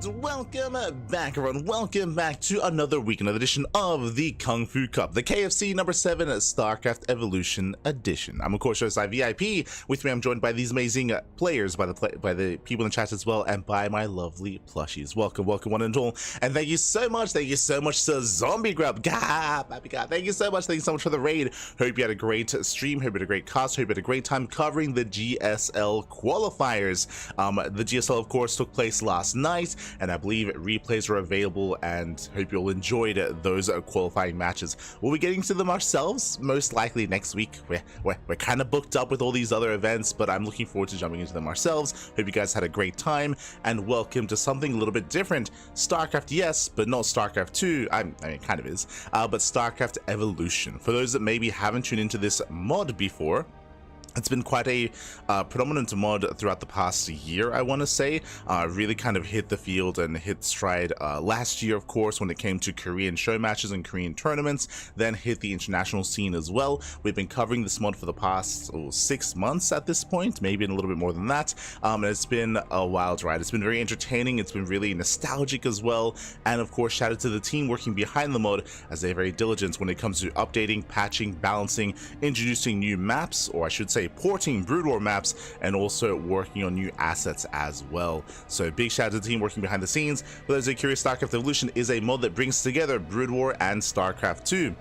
And welcome back, everyone. Welcome back to another week, another edition of the Kung Fu Cup, the KFC number 7 StarCraft Evolution Edition. I'm of course your VIP. With me, I'm joined by these amazing players, by the people in the chat as well, and by my lovely plushies. Welcome, one and all, and thank you so much to Zombie Grub. Happy God, thank you so much for the raid. Hope you had a great stream. Hope you had a great cast. Hope you had a great time covering the GSL qualifiers. The GSL, of course, took place last night, and I believe replays were available, and hope you all enjoyed those qualifying matches. We'll be getting to them ourselves most likely next week. We're kind of booked up with all these other events, but I'm looking forward to jumping into them ourselves. Hope you guys had a great time, and welcome to something a little bit different. StarCraft, yes, but not StarCraft 2. I mean, it kind of is, but StarCraft Evolution. For those that maybe haven't tuned into this mod before, it's been quite a predominant mod throughout the past year, I want to say. Really kind of hit the field and hit stride last year, of course, when it came to Korean show matches and Korean tournaments, then hit the international scene as well. We've been covering this mod for the past 6 months at this point, maybe a little bit more than that. And it's been a wild ride. It's been very entertaining. It's been really nostalgic as well. And of course, shout out to the team working behind the mod, as they're very diligent when it comes to updating, patching, balancing, introducing new maps, or I should say porting Brood War maps, and also working on new assets as well. So big shout out to the team working behind the scenes. For those who are curious, StarCraft Evolution is a mod that brings together Brood War and StarCraft 2.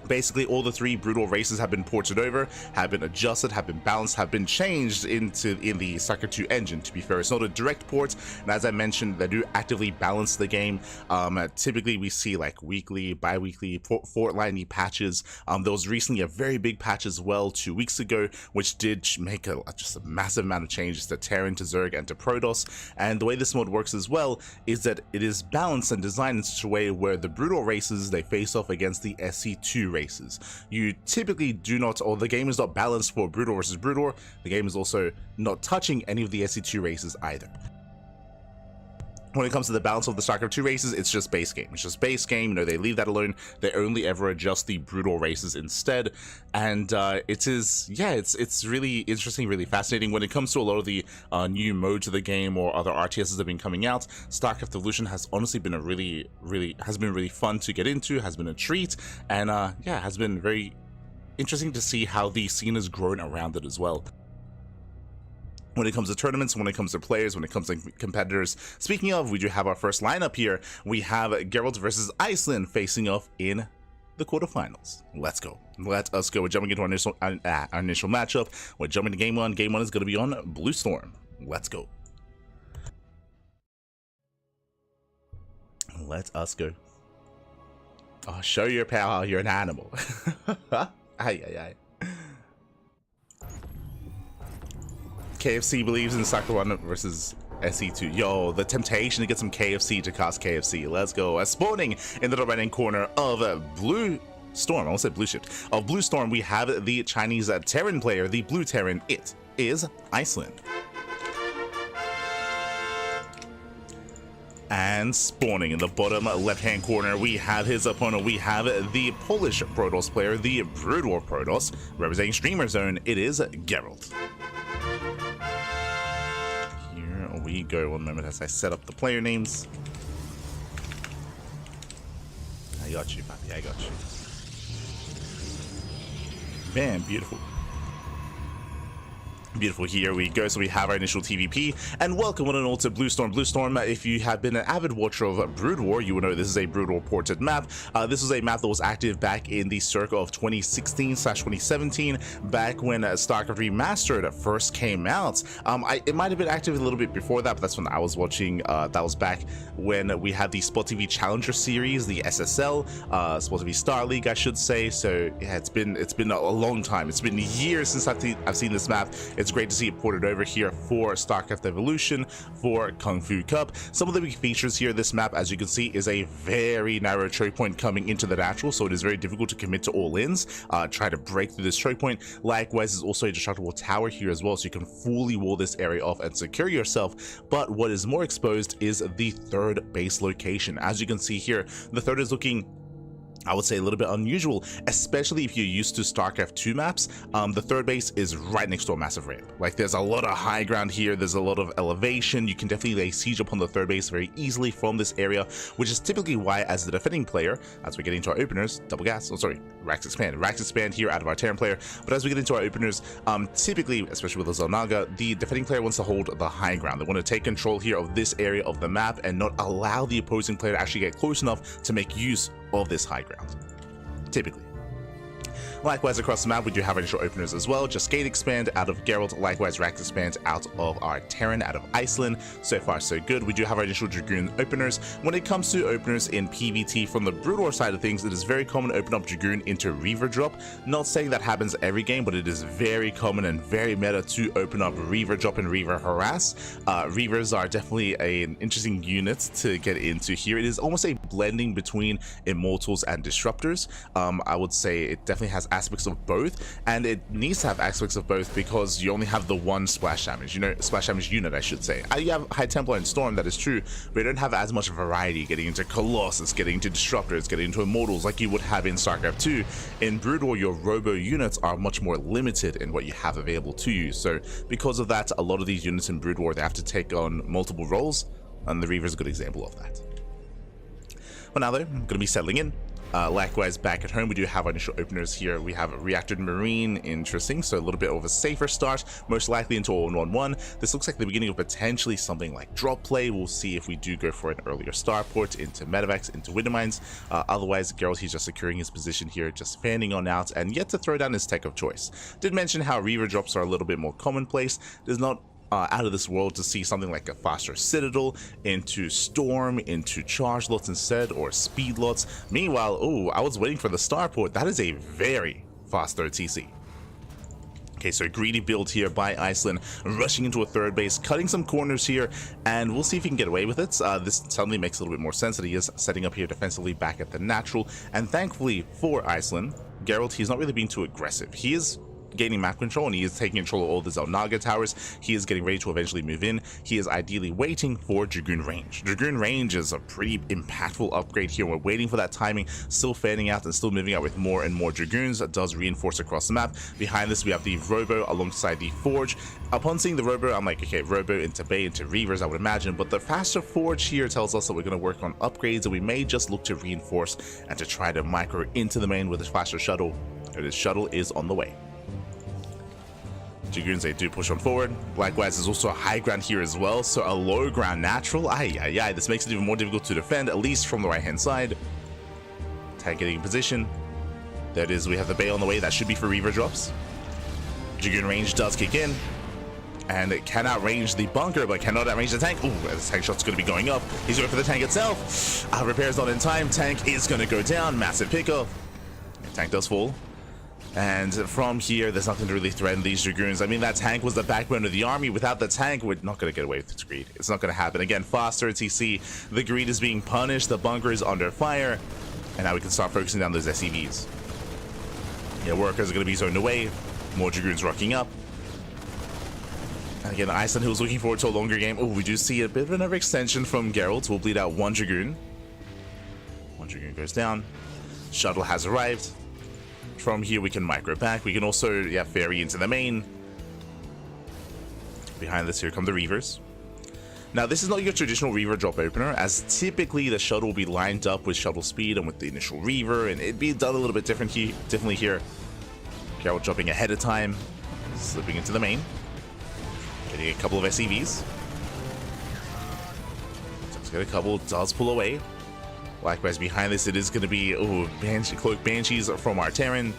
Basically, all the 3 Brood War races have been ported over, have been adjusted, have been balanced, have been changed in the StarCraft 2 engine. To be fair, it's not a direct port, and as I mentioned, they do actively balance the game. Typically, we see like weekly, bi-weekly, fortnightly patches. There was recently a very big patch as well 2 weeks ago, which did make just a massive amount of changes to Terran, to Zerg, and to Protoss. And the way this mod works as well is that it is balanced and designed in such a way where the Brood War races, they face off against the SC2 races. You typically do not, or the game is not balanced for Brood War versus Brood War. The game is also not touching any of the SC2 races either. When it comes to the balance of the StarCraft 2 races, it's just base game. It's just base game. You know, they leave that alone. They only ever adjust the Brood War races instead. And it's really interesting, really fascinating. When it comes to a lot of the new modes of the game or other RTSs that have been coming out, StarCraft Evolution has honestly been really fun to get into. Has been a treat, and has been very interesting to see how the scene has grown around it as well. When it comes to tournaments, when it comes to players, when it comes to competitors. Speaking of, we do have our first lineup here. We have Gerald versus Iceland facing off in the quarterfinals. Let's go. Let us go. We're jumping into our initial matchup. We're jumping to game 1. Game 1 is going to be on Blue Storm. Let's go. Let us go. Oh, show your power. You're an animal. Aye. KFC believes in Soccer 1 versus SE2. Yo, the temptation to get some KFC to cost KFC. Let's go. Spawning in the top right hand corner of Blue Storm, I almost said Blue Shift. Of Blue Storm, we have the Chinese Terran player, the Blue Terran. It is Iceland. And spawning in the bottom left hand corner, we have his opponent. We have the Polish Protoss player, the Brood War Protoss, representing Streamer Zone. It is Gerald. We go. One moment as I set up the player names. I got you, Papi. I got you. Man, beautiful. Beautiful, here we go. So we have our initial TVP, and welcome one and all to Blue Storm. Blue Storm, if you have been an avid watcher of Brood War, you will know this is a Brood War ported map. This was a map that was active back in the circa of 2016/2017, back when StarCraft Remastered first came out. It might have been active a little bit before that, but that's when I was watching. That was back when we had the Sport TV Challenger series, the SSL, Sport TV Star League, I should say. So yeah, it's been a long time. It's been years since I've seen this map. It's great to see it ported over here for StarCraft Evolution, for Kung Fu Cup. Some of the big features here, this map, as you can see, is a very narrow choke point coming into the natural, so it is very difficult to commit to all-ins, try to break through this choke point. Likewise, there's also a destructible tower here as well, so you can fully wall this area off and secure yourself. But what is more exposed is the third base location. As you can see here, the third is looking I would say a little bit unusual, especially if you're used to StarCraft 2 maps. The third base is right next to a massive ramp. Like, there's a lot of high ground here, there's a lot of elevation. You can definitely lay siege upon the third base very easily from this area, which is typically why, as the defending player, as we get into our openers, double gas, oh sorry, Racks expand here out of our Terran player. But as we get into our openers, typically, especially with the Zelnaga, the defending player wants to hold the high ground. They want to take control here of this area of the map and not allow the opposing player to actually get close enough to make use of this high ground, typically. Likewise, across the map, we do have initial openers as well. Just Gate Expand out of Gerald. Likewise, Rax Expand out of our Terran, out of Iceland. So far, so good. We do have our initial Dragoon openers. When it comes to openers in PvT, from the BratOK side of things, it is very common to open up Dragoon into Reaver drop. Not saying that happens every game, but it is very common and very meta to open up Reaver drop and Reaver harass. Reavers are definitely an interesting unit to get into here. It is almost a blending between Immortals and Disruptors. I would say it definitely has aspects of both, and it needs to have aspects of both because you only have the one splash damage, splash damage unit, I should say. You have High Templar and Storm, that is true, but you don't have as much variety getting into Colossus, getting into Disruptors, getting into Immortals like you would have in StarCraft 2. In BratOK, your robo units are much more limited in what you have available to you, so because of that, a lot of these units in BratOK, they have to take on multiple roles, and the Reaver is a good example of that. But now though, I'm going to be settling in. Likewise, back at home, we do have our initial openers here. We have Reactored Marine, interesting, so a little bit of a safer start, most likely into a 1-1-1. This looks like the beginning of potentially something like drop play. We'll see if we do go for an earlier starport into Medevacs, into Wintermines. Otherwise, Gerald, he's just securing his position here, just fanning on out, and yet to throw down his tech of choice. Did mention how Reaver drops are a little bit more commonplace. There's not out of this world to see something like a faster Citadel into Storm, into Charge Lots instead, or Speed Lots. Meanwhile, oh, I was waiting for the Starport. That is a very fast third TC. Okay, so greedy build here by Iceland, rushing into a third base, cutting some corners here, and we'll see if he can get away with it. This suddenly makes a little bit more sense that he is setting up here defensively back at the natural, and thankfully for Iceland, Gerald, he's not really being too aggressive. He is gaining map control, and he is taking control of all the Zelnaga towers. He is getting ready to eventually move in. He is ideally waiting for Dragoon range. Dragoon range is a pretty impactful upgrade here. We're waiting for that timing, still fanning out and still moving out with more and more Dragoons. That does reinforce across the map. Behind this, we have the Robo alongside the Forge. Upon seeing the Robo, I'm like, okay, Robo into Bay, into Reavers, I would imagine, but the faster Forge here tells us that we're going to work on upgrades, and we may just look to reinforce and to try to micro into the main with a faster shuttle. This shuttle is on the way. Dragoons, they do push on forward. Likewise, there's also a high ground here as well, so a low ground natural. This makes it even more difficult to defend, at least from the right hand side. Tank getting in position. There it is, we have the Bay on the way. That should be for Reaver drops. Dragoon range does kick in, and it cannot range the bunker, but cannot outrange the tank. Ooh, the tank shot's going to be going up. He's going for the tank itself. Repair's not in time. Tank is going to go down. Massive pickup. Tank does fall. And from here, there's nothing to really threaten these Dragoons. I mean, that tank was the backbone of the army. Without the tank, we're not going to get away with its greed. It's not going to happen. Again, faster TC. The greed is being punished. The bunker is under fire. And now we can start focusing down those SCVs. Yeah, workers are going to be zoned away. More Dragoons rocking up. And again, Iceland, who was looking forward to a longer game. Oh, we do see a bit of an overextension from Gerald. We'll bleed out one Dragoon. One Dragoon goes down. Shuttle has arrived. From here, we can micro back. We can also, ferry into the main. Behind this, here come the Reavers. Now, this is not your traditional Reaver drop opener, as typically the shuttle will be lined up with shuttle speed and with the initial Reaver, and it'd be done a little bit differently here. Gerald dropping ahead of time, slipping into the main, getting a couple of SCVs. Does get a couple, does pull away. Likewise, behind this, it is going to be Cloak Banshees from our Terran.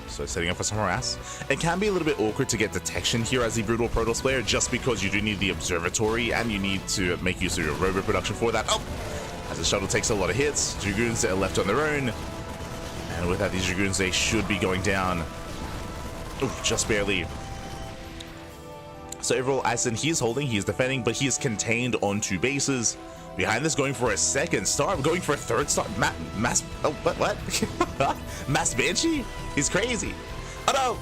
So setting up for some harass. It can be a little bit awkward to get detection here as the BratOK Protoss player, just because you do need the observatory and you need to make use of your robo production for that. Oh! As the shuttle takes a lot of hits, Dragoons are left on their own. And without these Dragoons, they should be going down. Oh, just barely. So overall, Iceland, he is holding, he is defending, but he is contained on two bases. Behind this, going for a second star, going for a third star. What? Mass Banshee? He's crazy. Oh no!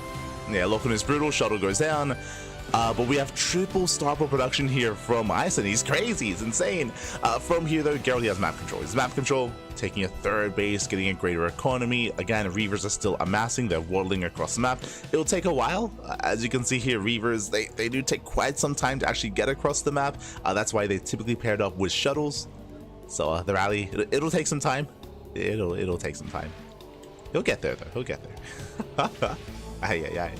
Yeah, locking his brutal, shuttle goes down. But we have triple starport production here from Iceland. He's crazy, he's insane. From here though, Gerald, he has map control. His map control, taking a third base, getting a greater economy. Again, Reavers are still amassing, they're waddling across the map. It'll take a while. As you can see here, Reavers, they do take quite some time to actually get across the map. That's why they typically paired up with shuttles. So the rally, it'll take some time. It'll take some time. He'll get there though, he'll get there. Aye.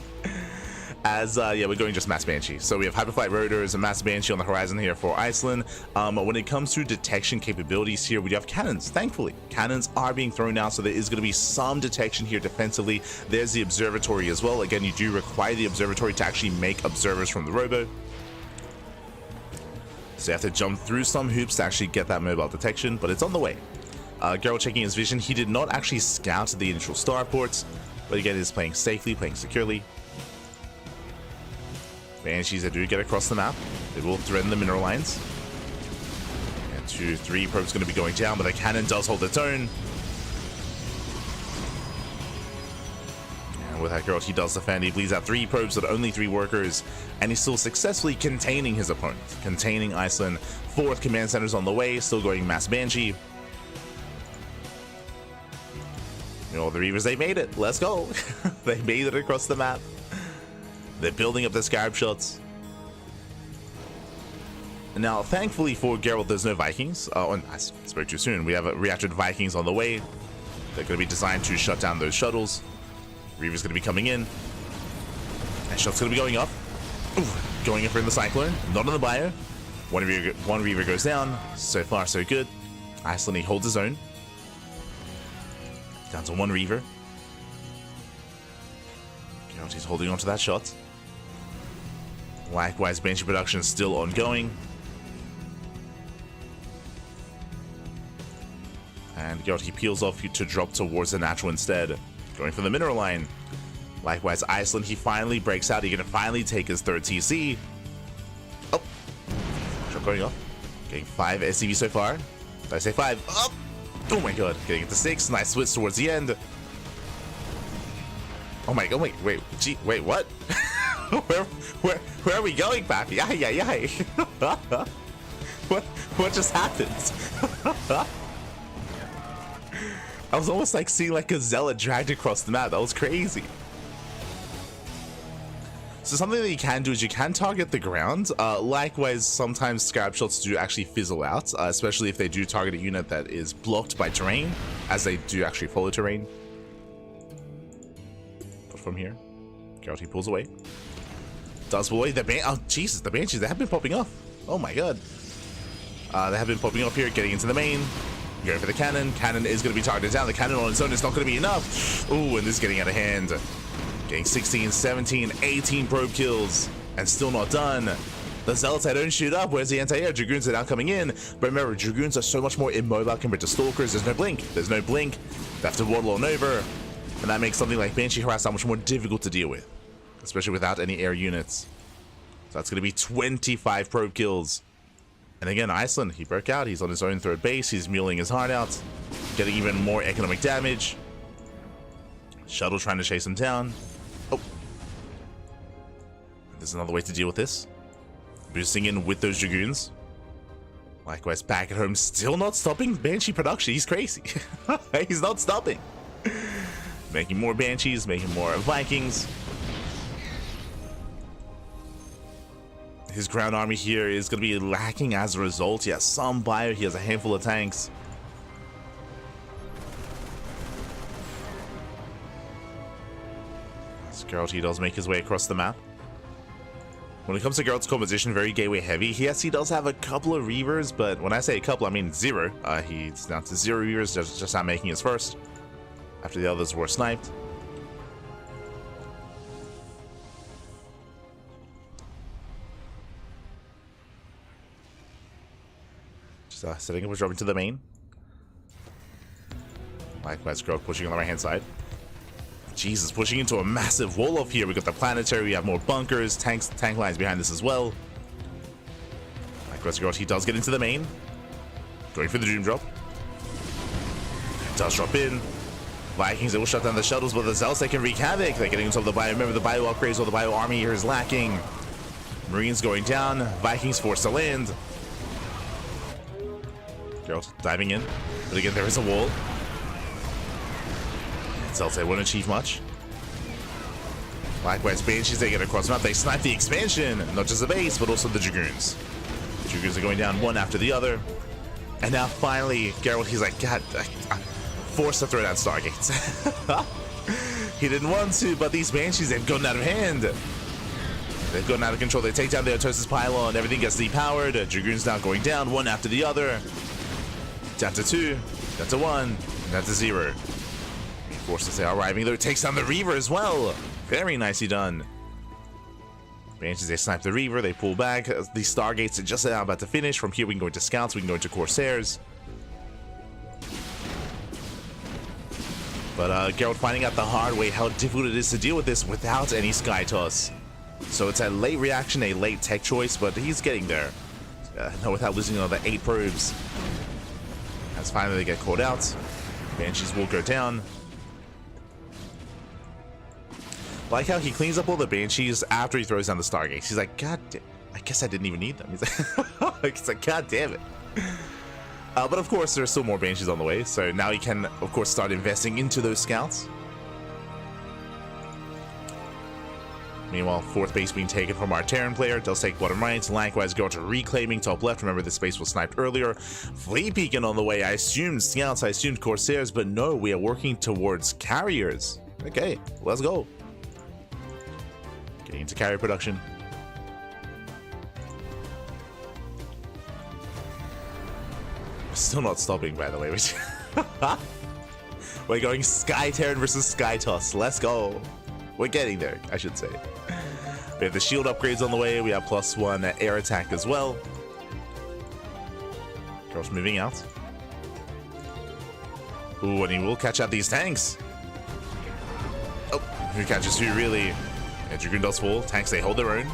As yeah, we're going just Mass Banshee. So we have Hyperflight Rotors and Mass Banshee on the horizon here for Iceland. When it comes to detection capabilities here, we do have cannons. Thankfully, cannons are being thrown out, so there is going to be some detection here defensively. There's the observatory as well. Again, you do require the observatory to actually make observers from the robo. So you have to jump through some hoops to actually get that mobile detection, but it's on the way. Gerald checking his vision. He did not actually scout the initial starports, but again, he's playing safely, playing securely. Banshees that do get across the map, they will threaten the mineral lines. And 2, 3 probes going to be going down, but the cannon does hold its own. And with that Gerald, he does defend. He bleeds out 3 probes with only 3 workers, and he's still successfully containing his opponent, containing Iceland. 4th command center's on the way, still going Mass Banshee. You know, the Reavers, they made it. Let's go. They made it across the map. They're building up the scarab shots. Now, thankfully for Gerald, there's no Vikings. Oh, and I spoke too soon. We have reactive Vikings on the way. They're going to be designed to shut down those shuttles. Reaver's going to be coming in. And shot's going to be going up. Ooh, going in for the Cyclone. Not on the Bio. One Reaver goes down. So far, so good. Iceland, he holds his own. Down to 1 Reaver. Gerald, he's holding on to that shot. Likewise, Banshee production is still ongoing. And Gerald, he peels off to drop towards the natural instead. Going for the mineral line. Likewise, Iceland, he finally breaks out. He can finally take his 3rd TC. Oh. Drop going off. Getting 5 SCV so far. Did I say 5? Up. Oh my god. Getting it to 6. Nice switch towards the end. Oh my god, wait, gee, wait, what? where are we going, Pappy? Yay. What just happened? I was almost like seeing like a zealot dragged across the map. That was crazy. So something that you can do is you can target the ground. Likewise, sometimes scarab shots do actually fizzle out, especially if they do target a unit that is blocked by terrain, as they do actually follow terrain. From here, Gerald, he pulls away. Does pull away. Oh Jesus, the Banshees, they have been popping off. Oh my god. They have been popping off here, getting into the main. Going for the cannon. Cannon is going to be targeted down. The cannon on its own is not going to be enough. Ooh, and this is getting out of hand. Getting 16, 17, 18 probe kills, and still not done. The Zealots, they don't shoot up. Where's the anti-air? Dragoons are now coming in. But remember, Dragoons are so much more immobile compared to Stalkers. There's no blink. There's no blink. They have to waddle on over. And that makes something like Banshee Harass that much more difficult to deal with, especially without any air units. So that's going to be 25 probe kills. And again, Iceland, he broke out. He's on his own 3rd base. He's muling his heart out, getting even more economic damage. Shuttle trying to chase him down. Oh. There's another way to deal with this. Boosting in with those Dragoons. Likewise, back at home, still not stopping Banshee production. He's crazy. He's not stopping. Making more Banshees, making more Vikings. His ground army here is going to be lacking as a result. He has some bio, he has a handful of tanks. As Gerald, he does make his way across the map. When it comes to Gerald's composition, very gateway heavy. Yes, he does have a couple of Reavers, but when I say a couple, I mean 0. He's down to 0 Reavers, just not making his first, after the others were sniped. Just setting up a drop into the main. Likewise, Gerald pushing on the right hand side. Jesus, pushing into a massive wall off here. We got the planetary, we have more bunkers, tank lines behind this as well. Likewise, Gerald, he does get into the main. Going for the Doom drop. Does drop in. Vikings, they will shut down the shuttles, but the Zealots, they can wreak havoc. They're getting into the bio. Remember, the bio upgrades or the bio army here is lacking. Marines going down. Vikings forced to land. Gerald diving in. But again, there is a wall. Zelte won't achieve much. Likewise, Banshees, they get across the map. They snipe the expansion. Not just the base, but also the Dragoons. The Dragoons are going down one after the other. And now finally, Gerald, he's like, God, I'm forced to throw down Stargates. He didn't want to, but these Banshees, they've gotten out of hand. They've gotten out of control. They take down the Otosis pylon. Everything gets depowered. Dragoons now going down one after the other. Down to 2, down to 1, down to 0. Forces they are arriving though. Takes down the Reaver as well. Very nicely done. Banshees, they snipe the Reaver. They pull back. The Stargates are just about to finish. From here, we can go into Scouts. We can go into Corsairs. But Gerald finding out the hard way how difficult it is to deal with this without any Sky Toss. So it's a late reaction, a late tech choice, but he's getting there. No, without losing another 8 probes. As finally they get caught out. Banshees will go down. Like how he cleans up all the Banshees after he throws down the Stargates. He's like, God damn, I guess I didn't even need them. He's like, God damn it. But of course, there's still more Banshees on the way. So now he can, of course, start investing into those Scouts. Meanwhile, 4th base being taken from our Terran player. Does take bottom right. Likewise, go to reclaiming top left. Remember, this base was sniped earlier. Fleet beacon on the way. I assumed Scouts, I assumed Corsairs, but no, we are working towards carriers. Okay, let's go. Getting into carrier production. Still not stopping, by the way. We're going Sky Terran versus Sky Toss. Let's go. We're getting there, I should say. We have the shield upgrades on the way. We have +1 air attack as well. Girl's moving out. Ooh, and he will catch out these tanks. Oh, who catches who, really? Yeah, Dragoon does fall. Tanks, they hold their own.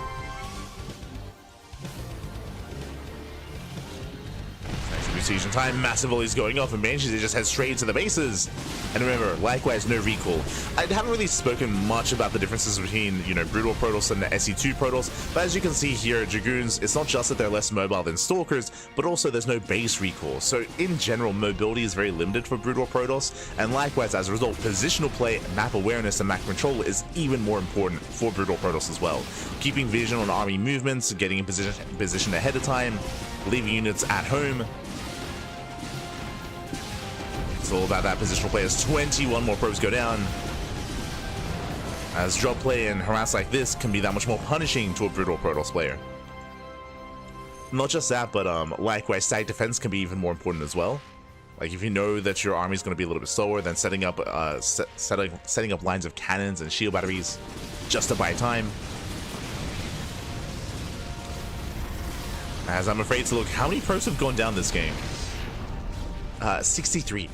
Siege in time, massive volleys going off, and Banshees, they just head straight into the bases. And remember, likewise, no recall. I haven't really spoken much about the differences between, you know, Brutal Protoss and the SE2 Protoss, but as you can see here, Dragoons, it's not just that they're less mobile than Stalkers, but also there's no base recall. So in general, mobility is very limited for Brutal Protoss, and likewise, as a result, positional play, map awareness, and map control is even more important for Brutal Protoss as well. Keeping vision on army movements, getting in position ahead of time, leaving units at home. It's all about that positional play as 21 more probes go down. As drop play and harass like this can be that much more punishing to a Brutal Protoss player. Not just that, but likewise, static defense can be even more important as well. Like if you know that your army is going to be a little bit slower, then setting up setting up lines of cannons and shield batteries just to buy time. As I'm afraid to look, how many probes have gone down this game? 63.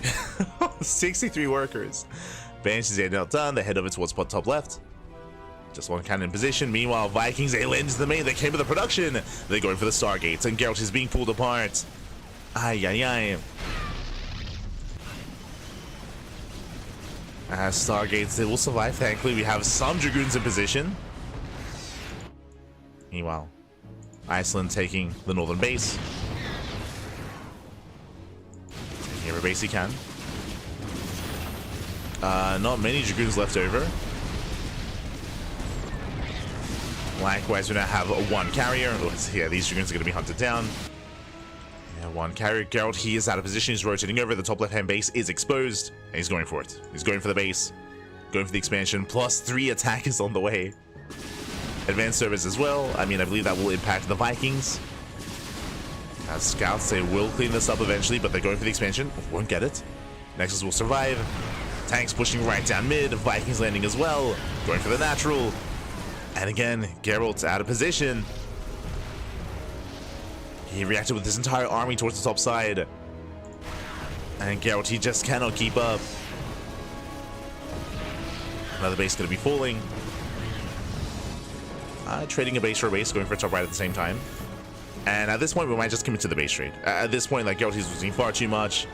63 workers. Banshees, they're not done. They head over towards top left. Just one cannon in position. Meanwhile, Vikings, they land into the main. They came with the production. They're going for the Stargates, and Gerald is being pulled apart. Ay, ay, ay. Stargates, they will survive, thankfully. We have some Dragoons in position. Meanwhile, Iceland taking the northern base. Every base he can. Not many Dragoons left over. Likewise, we now have one carrier. Yeah, these Dragoons are going to be hunted down. Yeah, one carrier. Gerald, he is out of position. He's rotating over. The top left-hand base is exposed. And he's going for it. He's going for the base. Going for the expansion. +3 attack is on the way. Advanced service as well. I mean, I believe that will impact the Vikings. As Scouts, they will clean this up eventually, but they're going for the expansion. Won't get it. Nexus will survive. Tanks pushing right down mid. Vikings landing as well. Going for the natural. And again, Gerald's out of position. He reacted with his entire army towards the top side. And Gerald, he just cannot keep up. Another base going to be falling. Trading a base for a base, going for a top right at the same time. And at this point, we might just commit to the base trade. At this point, like, Gerald, he's losing far too much.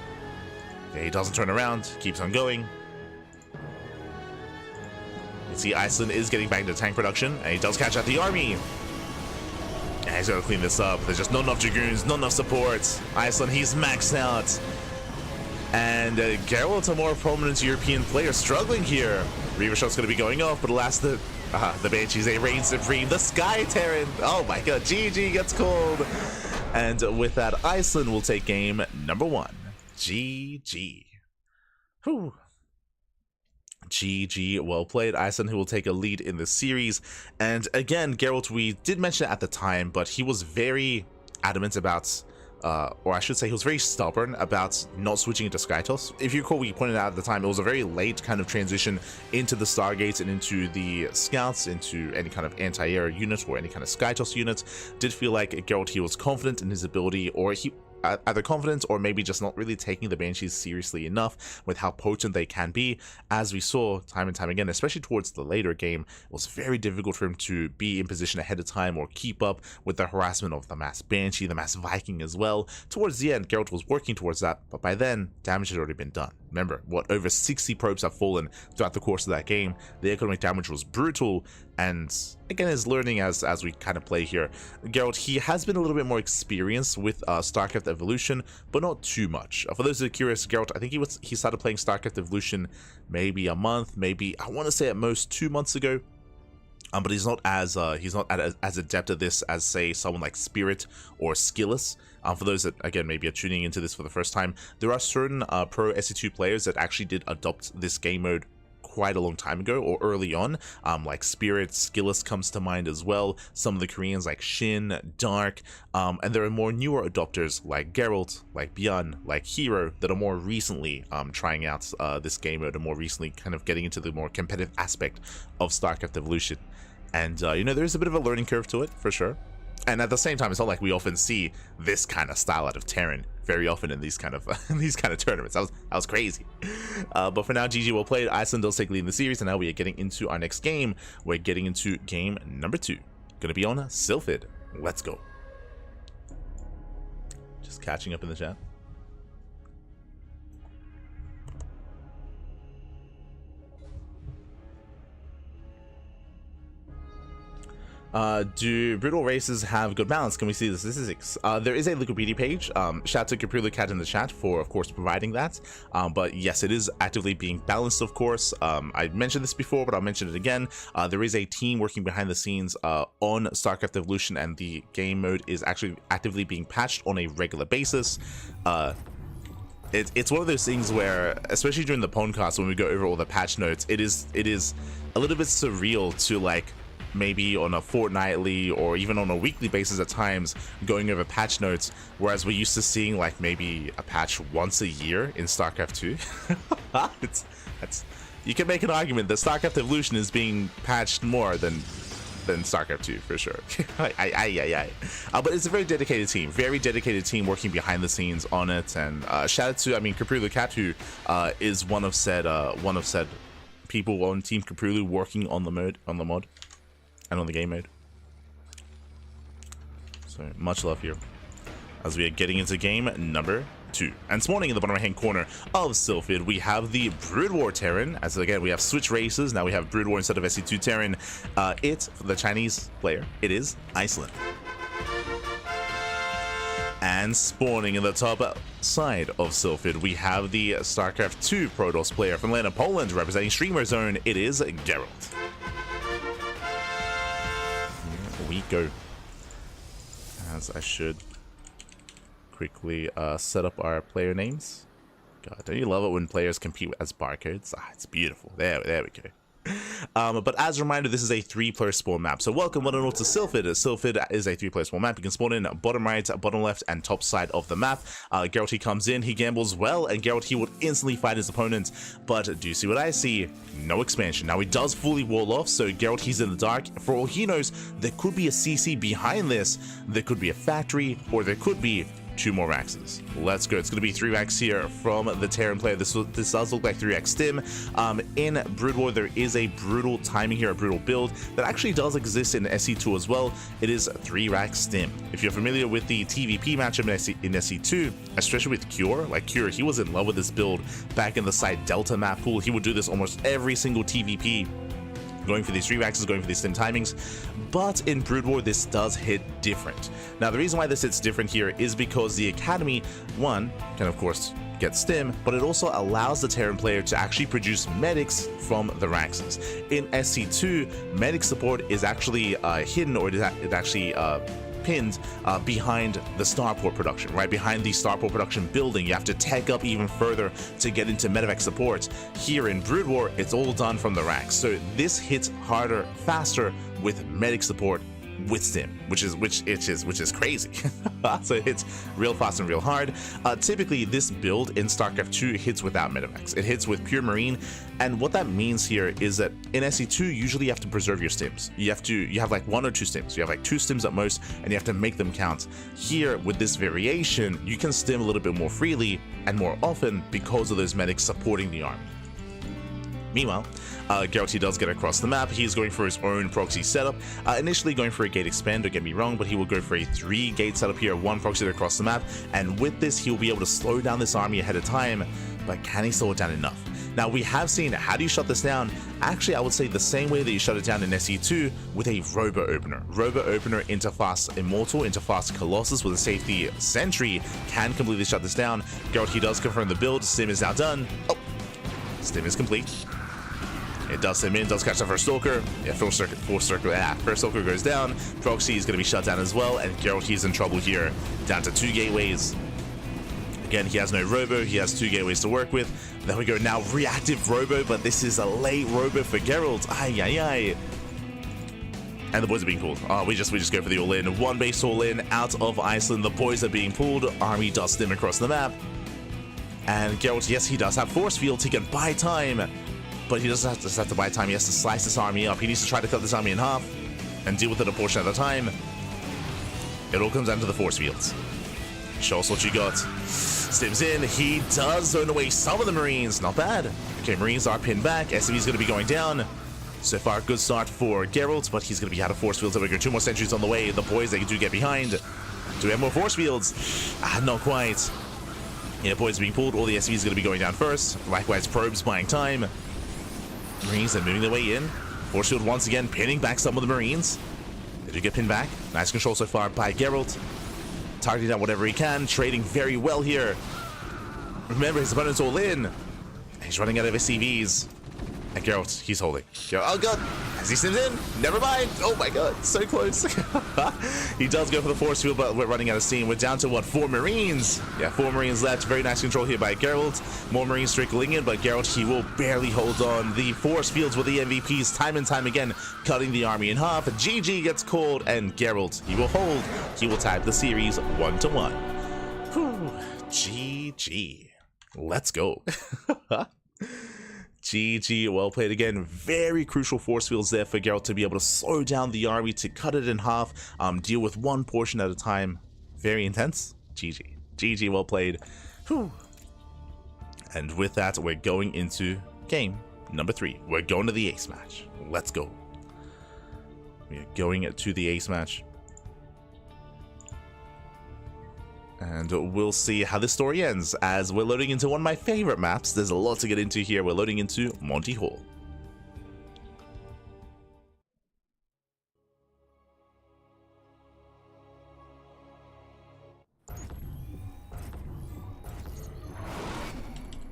Okay, he doesn't turn around, keeps on going. You see, Iceland is getting back into tank production, and he does catch out the army. Yeah, he's gotta clean this up. There's just not enough Dragoons, not enough support. Iceland, he's maxed out. And Gerald, a more prominent European player, struggling here. Reaver shot's gonna be going off, but alas, the Banshees, they reign supreme. The Sky Terran, oh my god, GG gets called. And with that, Iceland will take game number 1. GG. Whew. GG, well played. Iceland, who will take a lead in this series. And again, Gerald, we did mention it at the time, but he was very adamant about, or I should say he was very stubborn about not switching into Skytoss. If you recall, we pointed out at the time, it was a very late kind of transition into the Stargates and into the Scouts, into any kind of anti-air unit or any kind of Skytoss unit. Did feel like Gerald, he was confident in his ability, or he either confident or maybe just not really taking the Banshees seriously enough with how potent they can be. As we saw time and time again, especially towards the later game, it was very difficult for him to be in position ahead of time or keep up with the harassment of the mass Banshee, the mass Viking as well. Towards the end, Geralt was working towards that, but by then, damage had already been done. Remember, what, over 60 probes have fallen throughout the course of that game. The economic damage was brutal, and again, is learning as we kind of play here. Geralt, he has been a little bit more experienced with StarCraft Evolution, but not too much. For those who are curious, Geralt, I think he started playing StarCraft Evolution maybe a month, maybe I want to say at most 2 months ago. But he's not as adept at this as, say, someone like Spirit or Skillus. For those that, again, maybe are tuning into this for the first time, there are certain pro SE2 players that actually did adopt this game mode quite a long time ago or early on, like Spirit, Skillus comes to mind as well, some of the Koreans like Shin, Dark, and there are more newer adopters like Gerald, like ByuN, like Hero that are more recently trying out this game mode and more recently kind of getting into the more competitive aspect of StarCraft Evolution. And you know, there's a bit of a learning curve to it for sure. And at the same time, it's not like we often see this kind of style out of Terran very often in these kind of tournaments. That was crazy. But for now, GG, well played. Iceland does take lead in the series, and now we are getting into our next game. We're getting into game number 2. Gonna be on Sylphid. Let's go. Just catching up in the chat. Do brutal races have good balance? Can we see this? This is there is a Wikipedia page. Shout out to KungFu in the chat for, of course, providing that. But yes, it is actively being balanced, of course. I mentioned this before, but I'll mention it again. There is a team working behind the scenes on StarCraft Evolution, and the game mode is actually actively being patched on a regular basis. It's one of those things where, especially during the podcast when we go over all the patch notes, it is a little bit surreal to, like, maybe on a fortnightly or even on a weekly basis at times going over patch notes, whereas we're used to seeing like maybe a patch once a year in StarCraft 2. You can make an argument that StarCraft Evolution is being patched more than StarCraft 2 for sure. But it's a very dedicated team working behind the scenes on it. And shout out to, I mean, KungFu, who is one of said people on Team KungFu working on the mod and on the game mode. So much love here as we are getting into game number 2. And spawning in the bottom right hand corner of Sylphid, we have the Brood War Terran. As again, we have switch races. Now we have Brood War instead of SE2 Terran. For the Chinese player, it is Iceland. And spawning in the top side of Sylphid, we have the StarCraft 2 Protoss player from Atlanta, Poland, representing Streamer Zone. It is Gerald. We go. As I should quickly set up our player names. God, don't you love it when players compete as barcodes? It's beautiful. There we go. But as a reminder, this is a 3-player spawn map. So welcome one and all to Sylphid. Sylphid is a 3-player spawn map. You can spawn in bottom right, bottom left, and top side of the map. Geralt, he comes in, he gambles well, and Geralt, he would instantly fight his opponent. But do you see what I see? No expansion. Now he does fully wall off, so Geralt, he's in the dark. For all he knows, there could be a CC behind this. There could be a factory, or there could be 2 more Raxes. Let's go. It's going to be 3 Rax here from the Terran player. This does look like 3x stim. In Brood War, there is a brutal timing here, a brutal build that actually does exist in SE2 as well. It is 3 Rax stim. If you're familiar with the TVP matchup in SE2, especially with Cure, like Cure, he was in love with this build back in the side Delta map pool. He would do this almost every single TVP going for these revaxes, going for these stim timings. But in Brood War, this does hit different. Now, the reason why this hits different here is because the Academy, one, can of course get stim, but it also allows the Terran player to actually produce medics from the Raxes. In SC2, medic support is actually hidden, or it actually pinned behind the starport production, right behind the starport production building. You have to tech up even further to get into medevac support. Here in Brood War, it's all done from the Rax, so this hits harder, faster with medic support with stim, which is crazy. So it hits real fast and real hard. Typically, this build in StarCraft 2 hits without medevacs. It hits with pure marine, and what that means here is that in SC2, usually you have to preserve your stims. You have like 1 or 2 stims. You have like 2 stims at most, and you have to make them count. Here, with this variation, you can stim a little bit more freely and more often because of those medics supporting the army. Meanwhile, Gerald, he does get across the map. He's going for his own proxy setup. Initially going for a gate expand, don't get me wrong, but he will go for a 3-gate setup here, 1 proxy across the map. And with this, he'll be able to slow down this army ahead of time. But can he slow it down enough? Now, we have seen, how do you shut this down? Actually, I would say the same way that you shut it down in SE2 with a Robo Opener. Robo Opener into Fast Immortal, into Fast Colossus with a safety Sentry can completely shut this down. Gerald, he does confirm the build. Stim is now done. Oh, Stim is complete. It does him in, does catch the first Stalker. Yeah, first Stalker goes down. Proxy is going to be shut down as well, and Gerald, he's in trouble here. Down to 2 gateways. Again, he has no Robo, he has 2 gateways to work with. There we go, now reactive Robo, but this is a late Robo for Gerald. Ay, ay, ay. And the boys are being pulled. Oh, we just go for the all-in. 1 base all-in out of Iceland. The boys are being pulled. Army does stim across the map. And Gerald, yes, he does have force fields. He can buy time. But he doesn't just have to buy time. He has to slice this army up. He needs to try to cut this army in half and deal with it a portion at a time. It all comes down to the force fields. Show us what you got. Stims in. He does zone away some of the Marines. Not bad. Okay, Marines are pinned back. SCV is going to be going down. So far, good start for Gerald, but he's going to be out of force fields. There we go. 2 more sentries on the way. The boys, they do get behind. Do we have more force fields? Not quite. Yeah, boys are being pulled. All the SCV is going to be going down first. Likewise, probes buying time. Marines are moving their way in. Force field once again pinning back some of the Marines. They do get pinned back. Nice control so far by Gerald. Targeting down whatever he can. Trading very well here. Remember, his opponent's all in. He's running out of SCVs. And Gerald, he's holding. Oh god, as he stims in, never mind. Oh my god, so close. He does go for the force field, but we're running out of steam. We're down to what, 4 Marines? Yeah, 4 Marines left. Very nice control here by Gerald. More Marines trickling in, but Gerald, he will barely hold on. The force fields with the MVPs time and time again, cutting the army in half. GG gets called, and Gerald, he will hold. He will tie the series 1-1. Whew, GG. Let's go. GG, well played again. Very crucial force fields there for Gerald to be able to slow down the army, to cut it in half, deal with 1 portion at a time. Very intense. GG. GG, well played. Whew. And with that, we're going into game number 3. We're going to the ace match. Let's go. We are going to the ace match. And we'll see how this story ends, as we're loading into one of my favorite maps. There's a lot to get into here. We're loading into Monty Hall.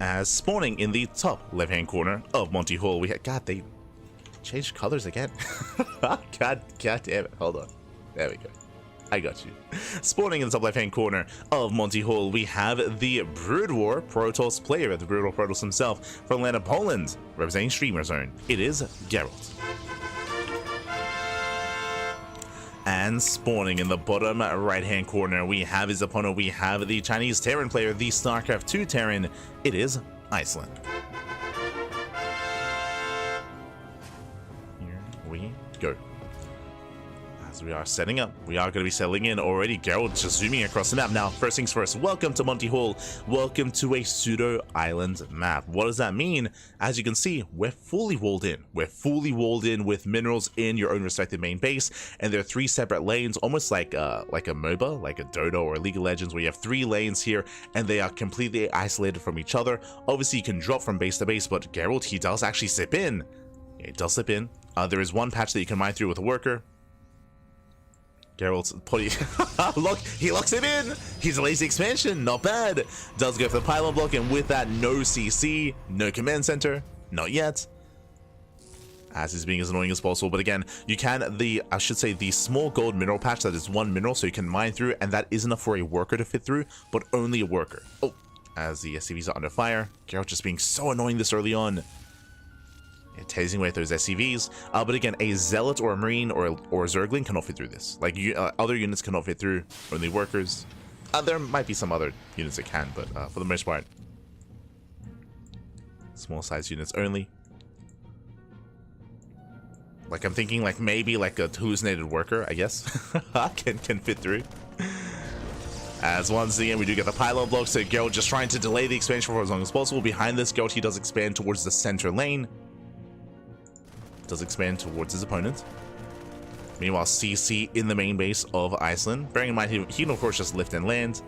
As spawning in the top left-hand corner of Monty Hall, we had... God, they changed colors again. God damn it. Hold on. There we go. I got you. Spawning in the top left-hand corner of Monty Hall, we have the Brood War Protoss player, the Brood War Protoss himself, from Atlanta, Poland, representing Streamer Zone. It is Gerald. And spawning in the bottom right-hand corner, we have his opponent. We have the Chinese Terran player, the StarCraft 2 Terran. It is Iceland. Here we go. As we are setting up, we are going to be settling in already. Gerald just zooming across the map. Now, first things first, welcome to Monty Hall. Welcome to a pseudo-island map. What does that mean? As you can see, we're fully walled in. We're fully walled in with minerals in your own respective main base, and there are 3 separate lanes, almost like a MOBA, like a Dota or a League of Legends, where you have 3 lanes here, and they are completely isolated from each other. Obviously, you can drop from base to base, but Gerald, he does actually sip in. It does slip in. There is one patch that you can mine through with a worker. Gerald's putting... Look, he locks him in! He's a lazy expansion, not bad. Does go for the pylon block, and with that, no CC, no command center, not yet. As he's being as annoying as possible, but again, you can, I should say, the small gold mineral patch, that is one mineral, so you can mine through, and that is enough for a worker to fit through, but only a worker. Oh, as the SCVs are under fire. Gerald just being so annoying this early on. Tasing away at those SCVs, but again, a Zealot or a Marine or a Zergling cannot fit through this. Like, other units cannot fit through, only workers. There might be some other units that can, but for the most part, small size units only. Like, I'm thinking, like, maybe like a hallucinated worker, I guess, can fit through. As once again, we do get the pylon block, so Gerald just trying to delay the expansion for as long as possible. Behind this, Gerald, he does expand towards the center lane. Does expand towards his opponent. Meanwhile, CC in the main base of Iceland. Bearing in mind, he can of course just lift and land,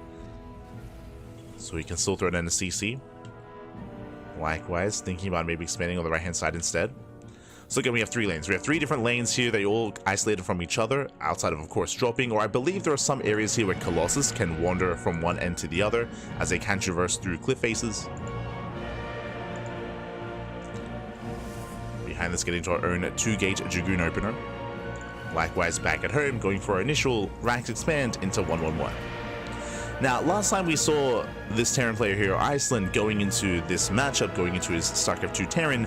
so he can still throw it into CC. Likewise, thinking about maybe expanding on the right hand side instead. So again, we have 3 lanes. We have 3 different lanes here. They all isolated from each other, outside of course dropping, or I believe there are some areas here where Colossus can wander from one end to the other, as they can traverse through cliff faces. Behind this, getting to our own 2-gate Dragoon opener. Likewise, back at home, going for our initial ranked expand into 1-1-1. Now, last time we saw this Terran player here, Iceland, going into this matchup, going into his StarCraft 2 Terran,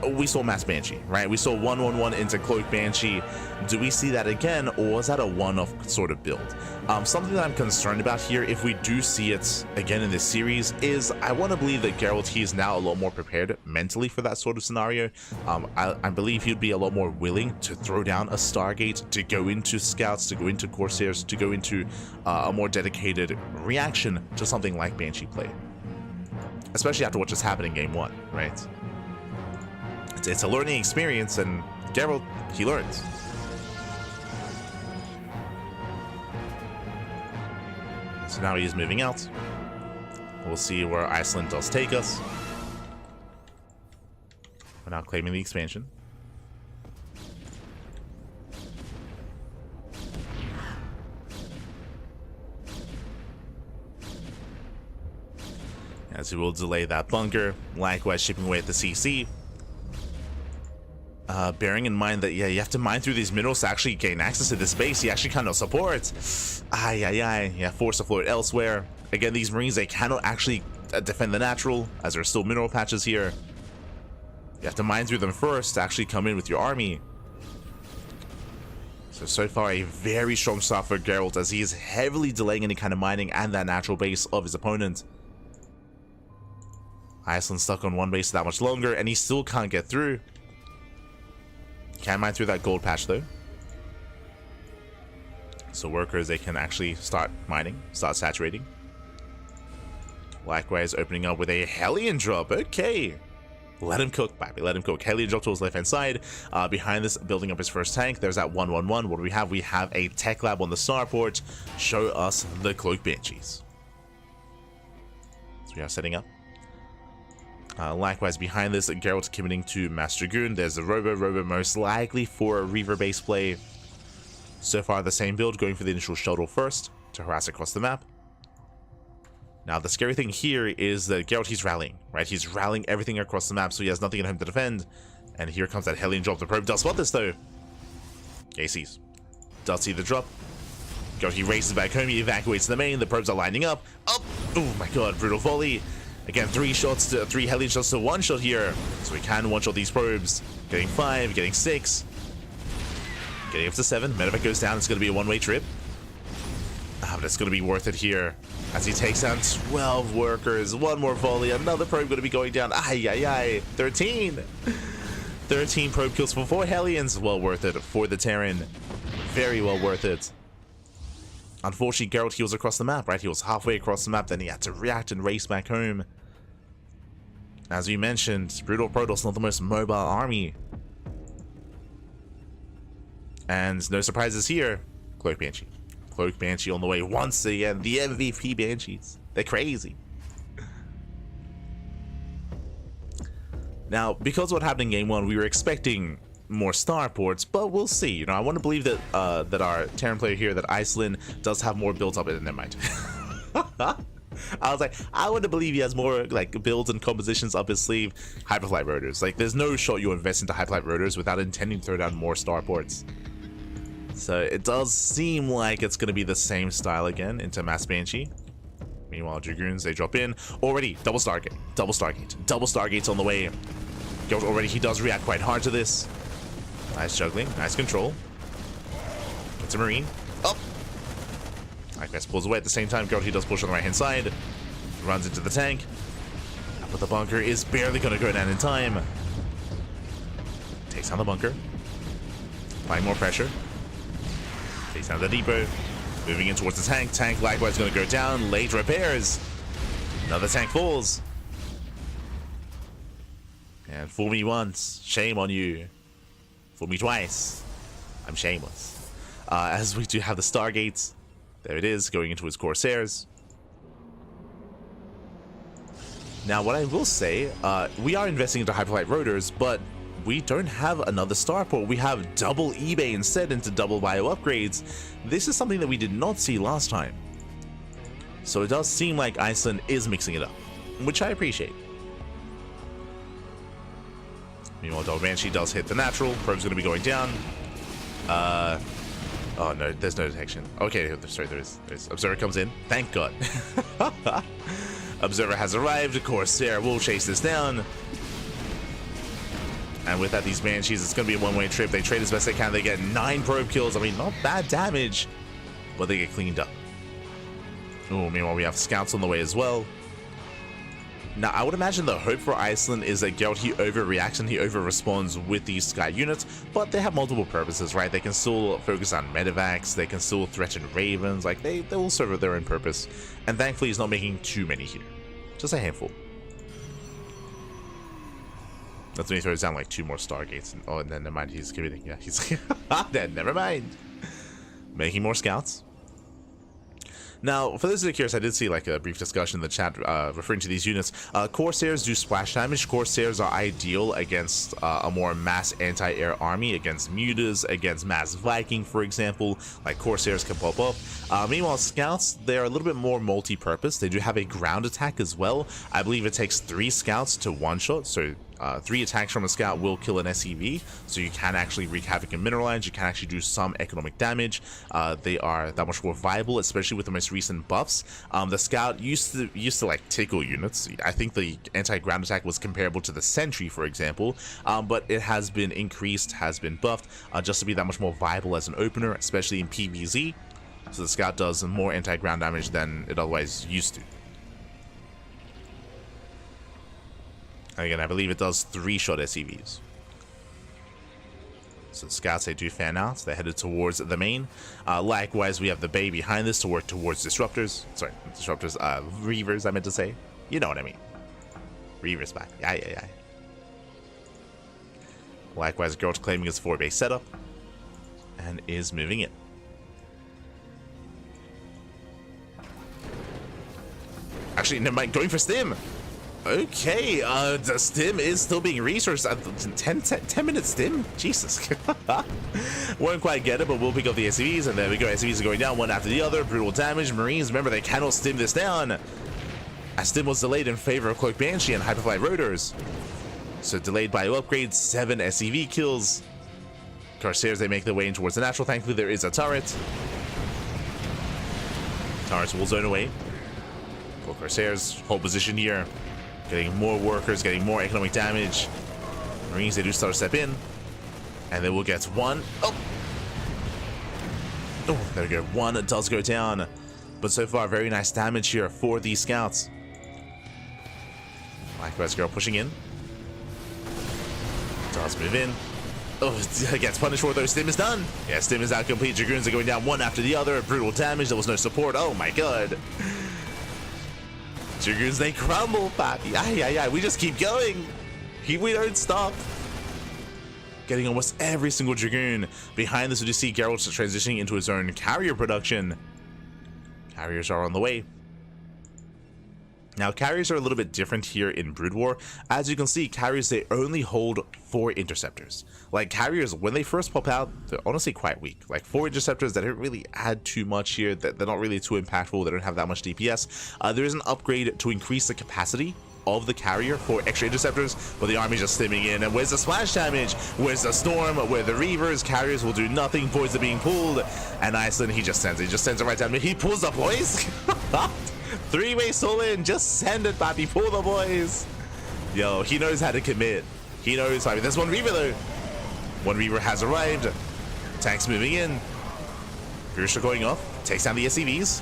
we saw Mass Banshee, right? We saw 1-1-1 into Cloak Banshee. Do we see that again, or was that a one-off sort of build? Something that I'm concerned about here, if we do see it again in this series, is I want to believe that Gerald, he is now a lot more prepared mentally for that sort of scenario. I believe he'd be a lot more willing to throw down a Stargate, to go into Scouts, to go into Corsairs, to go into a more dedicated reaction to something like Banshee play. Especially after what just happened in Game 1, right? It's a learning experience, and Gerald, he learns. So now he is moving out. We'll see where Iceland does take us. We're now claiming the expansion. As he will delay that bunker, likewise shipping away at the CC. Bearing in mind that, yeah, you have to mine through these minerals to actually gain access to this base. He actually cannot support. Yeah, forced to float elsewhere. Again, these Marines, they cannot actually defend the natural, as there are still mineral patches here. You have to mine through them first to actually come in with your army. So far, a very strong start for Gerald, as he is heavily delaying any kind of mining and that natural base of his opponent. Iceland stuck on one base that much longer, and he still can't get through. Can mine through that gold patch though. So workers, they can actually start mining, start saturating. Likewise, opening up with a Hellion drop. Okay. Let him cook, baby. Let him cook. Hellion drop to his left-hand side. Behind this, building up his first tank. There's that 1-1-1. What do we have? We have a tech lab on the starport. Show us the Cloak Banshees. So we are setting up. Likewise, behind this, Geralt committing to Master Dragoon. There's the Robo most likely for a Reaver base play. So far, the same build, going for the initial shuttle first to harass across the map. Now, the scary thing here is that Geralt, he's rallying, right? He's rallying everything across the map, so he has nothing in him to defend. And here comes that Hellion drop. The probe does spot this, though. ACs. Does see the drop. Geralt, he races back home. He evacuates the main. The probes are lining up. Up! Oh my god, brutal volley. Again, 3 Hellion shots to 1 shot here. So we can 1 shot these probes. Getting 5, getting 6. Getting up to 7. Medevac goes down. It's going to be a one-way trip. But it's going to be worth it here. As he takes down 12 workers. 1 more volley. Another probe going to be going down. 13. 13 probe kills for 4 Hellions. Well worth it for the Terran. Very well worth it. Unfortunately, Geralt, he was across the map, right? He was halfway across the map, then he had to react and race back home. As we mentioned, Brutal Protoss not the most mobile army. And no surprises here. Cloak Banshee. Cloak Banshee on the way once again. The MVP Banshees. They're crazy. Now, because of what happened in Game 1, we were expecting more starports, but we'll see. You know, I want to believe that that our Terran player here, that Iceland, does have more builds up in their mind. I was like, I want to believe he has more like builds and compositions up his sleeve. Hyperflight rotors, like there's no shot you invest into hyperflight rotors without intending to throw down more starports. So it does seem like it's going to be the same style again into Mass Banshee. Meanwhile, Dragoons, they drop in. Already, double Stargate, double Stargate, double Stargate's on the way. Gerald already, he does react quite hard to this. Nice juggling, nice control. It's a Marine. Oh! Iquest pulls away at the same time. Gerald, he does push on the right hand side. Runs into the tank. But the bunker is barely going to go down in time. Takes down the bunker. Applying more pressure. Takes down the depot. Moving in towards the tank. Tank likewise going to go down. Late repairs. Another tank falls. And fool me once. Shame on you. Fool me twice. I'm shameless. As we do have the Stargates. There it is, going into his Corsairs. Now, what I will say, we are investing into hyperflight rotors, but we don't have another starport. We have double eBay instead into double bio upgrades. This is something that we did not see last time. So it does seem like Iceland is mixing it up, which I appreciate. Meanwhile, Double Banshee does hit the natural. Probe's going to be going down. Oh no, there's no detection. Okay, sorry, there is. Observer comes in. Thank God. Observer has arrived. Corsair will chase this down. And with that, these Banshees, it's going to be a one-way trip. They trade as best they can. They get 9 probe kills. I mean, not bad damage, but they get cleaned up. Oh, meanwhile, we have scouts on the way as well. Now, I would imagine the hope for Iceland is that Gerald, he overreacts and he over-responds with these sky units, but they have multiple purposes, right? They can still focus on medevacs, they can still threaten ravens, like they will serve their own purpose. And thankfully, he's not making too many here. Just a handful. That's when he throws down like 2 more Stargates. Oh, and then never mind, he's committing. Yeah, he's then never mind. Making more scouts. Now, for those that are curious, I did see like a brief discussion in the chat referring to these units. Corsairs do splash damage. Corsairs are ideal against a more mass anti-air army, against Mutas, against mass Viking, for example. Like Corsairs can pop up. Meanwhile, Scouts, they're a little bit more multi-purpose. They do have a ground attack as well. I believe it takes 3 Scouts to one-shot, so 3 attacks from a Scout will kill an SCV, so you can actually wreak havoc in mineral lines. You can actually do some economic damage. They are that much more viable, especially with the most recent buffs. The Scout used to like tickle units. I think the anti-ground attack was comparable to the Sentry, for example, but it has been increased, has been buffed, just to be that much more viable as an opener, especially in PvZ. So the Scout does more anti-ground damage than it otherwise used to. Again, I believe it does 3-shot SCVs. So the Scouts, they do fan out. They're headed towards the main. Likewise, we have the Bay behind this to work towards Disruptors. Sorry, Disruptors, Reavers, I meant to say. You know what I mean. Reavers back. Yeah. Likewise, Gerald claiming his 4-base setup. And is moving in. Actually, never mind, going for Stim. Okay, the Stim is still being resourced. 10-minute Stim? Jesus. Won't quite get it, but we'll pick up the SCVs, and there we go. SCVs are going down one after the other. Brutal damage. Marines, remember, they cannot Stim this down. As Stim was delayed in favor of Cloak Banshee and Hyperflight Rotors. So delayed by upgrades, 7 SCV kills. Corsairs, they make their way in towards the natural. Thankfully, there is a turret. Turrets will zone away. Corsairs, hold position here. Getting more workers, getting more economic damage. Marines, they do start to step in. And they will get 1. Oh, there we go. 1 does go down. But so far, very nice damage here for these Scouts. Likewise, Girl pushing in. Does move in. Oh, gets punished for it though. Stim is done. Yeah, Stim is now complete. Dragoons are going down one after the other. Brutal damage. There was no support. Oh my god. Dragoons, they crumble, papi. Yeah. We just keep going. We don't stop. Getting almost every single Dragoon. Behind this, we just see Gerald transitioning into his own carrier production. Carriers are on the way. Now, carriers are a little bit different here in Brood War. As you can see, carriers, they only hold 4 interceptors. Like, carriers, when they first pop out, they're honestly quite weak. Like, 4 interceptors that don't really add too much here. They're not really too impactful. They don't have that much DPS. There is an upgrade to increase the capacity of the carrier for extra interceptors, but the army's just stimming in. And where's the splash damage? Where's the storm? Where the reavers? Carriers will do nothing. Boys are being pulled. And Iceland, he just sends it right down. He pulls the boys. 3-way soul in, just send it, Papi, pull the boys. Yo, he knows how to commit. He knows. I mean, there's one reaver though. One reaver has arrived. Tanks moving in. Grisha going off, takes down the SCVs,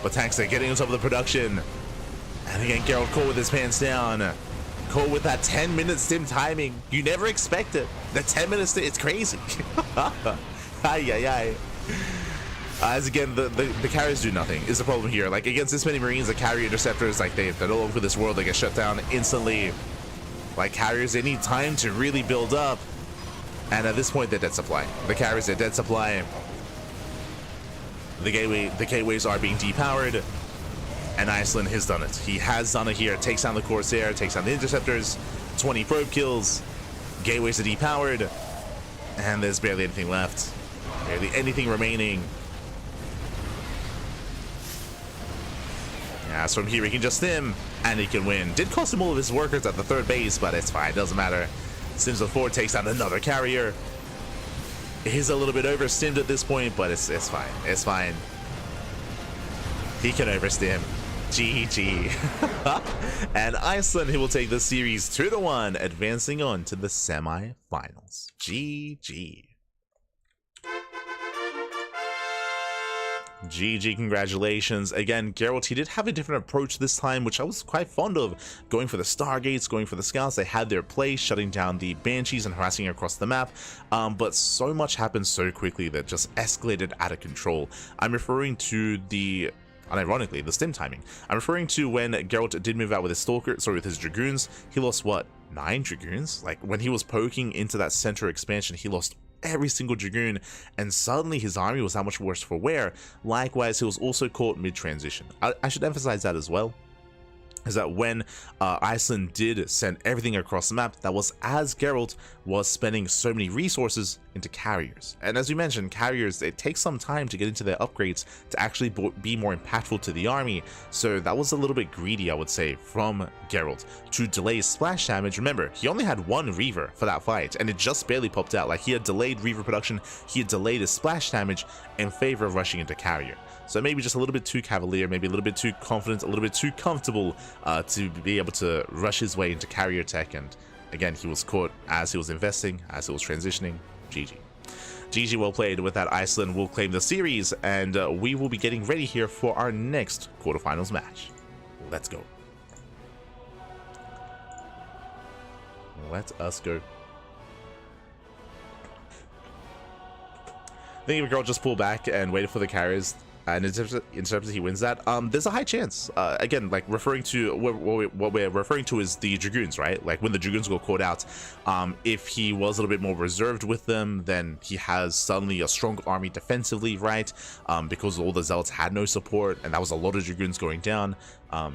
but tanks are getting on top of the production. And again, Gerald caught with his pants down. Caught with that 10-minute stim timing. You never expect it. The 10-minute stim, it's crazy. Ay, ay, ay. As again, the carriers do nothing is the problem here. Like, against this many Marines, the carrier interceptors, like, they're all over this world. They get shut down instantly. Like, carriers, they need time to really build up. And at this point, they're dead supply. The carriers are dead supply. The gateways are being depowered. And Iceland has done it. He has done it here. Takes down the Corsair, takes down the interceptors. 20 probe kills. Gateways are depowered. And there's barely anything left. Barely anything remaining. Yeah, so from here he can just stim, and he can win. Did cost him all of his workers at the 3rd base, but it's fine, doesn't matter. Stims with 4, takes down another carrier. He's a little bit overstimmed at this point, but it's fine, it's fine. He can overstim. GG. And Iceland, he will take the series 2-1, advancing on to the semi-finals. GG. GG, congratulations. Again, Gerald, he did have a different approach this time, which I was quite fond of. Going for the Stargates, going for the Scouts. They had their play, shutting down the Banshees and harassing across the map. But so much happened so quickly that just escalated out of control. I'm referring to the... unironically, the stim timing. I'm referring to when Gerald did move out with his with his Dragoons. He lost, what, 9 Dragoons? Like, when he was poking into that center expansion, he lost every single Dragoon, and suddenly his army was that much worse for wear. Likewise, he was also caught mid-transition. I should emphasize that as well, is that when Iceland did send everything across the map, that was as Gerald was spending so many resources into carriers. And as we mentioned, carriers, it takes some time to get into their upgrades to actually be more impactful to the army. So that was a little bit greedy, I would say, from Gerald to delay his splash damage. Remember, he only had 1 Reaver for that fight, and it just barely popped out. Like, he had delayed Reaver production, he had delayed his splash damage in favor of rushing into carrier. So maybe just a little bit too cavalier, maybe a little bit too confident, a little bit too comfortable to be able to rush his way into carrier tech. And again, he was caught as he was investing, as he was transitioning. GG. GG, well played. With that, Iceland will claim the series, and we will be getting ready here for our next quarterfinals match. Let's go. Let us go. I think if a girl just pulled back and waited for the carriers, and intercepted, he wins that. There's a high chance. Again, like referring to what we're referring to is the Dragoons, right? Like when the Dragoons go caught out, if he was a little bit more reserved with them, then he has suddenly a strong army defensively, right? Because all the Zealots had no support, and that was a lot of Dragoons going down. Yeah,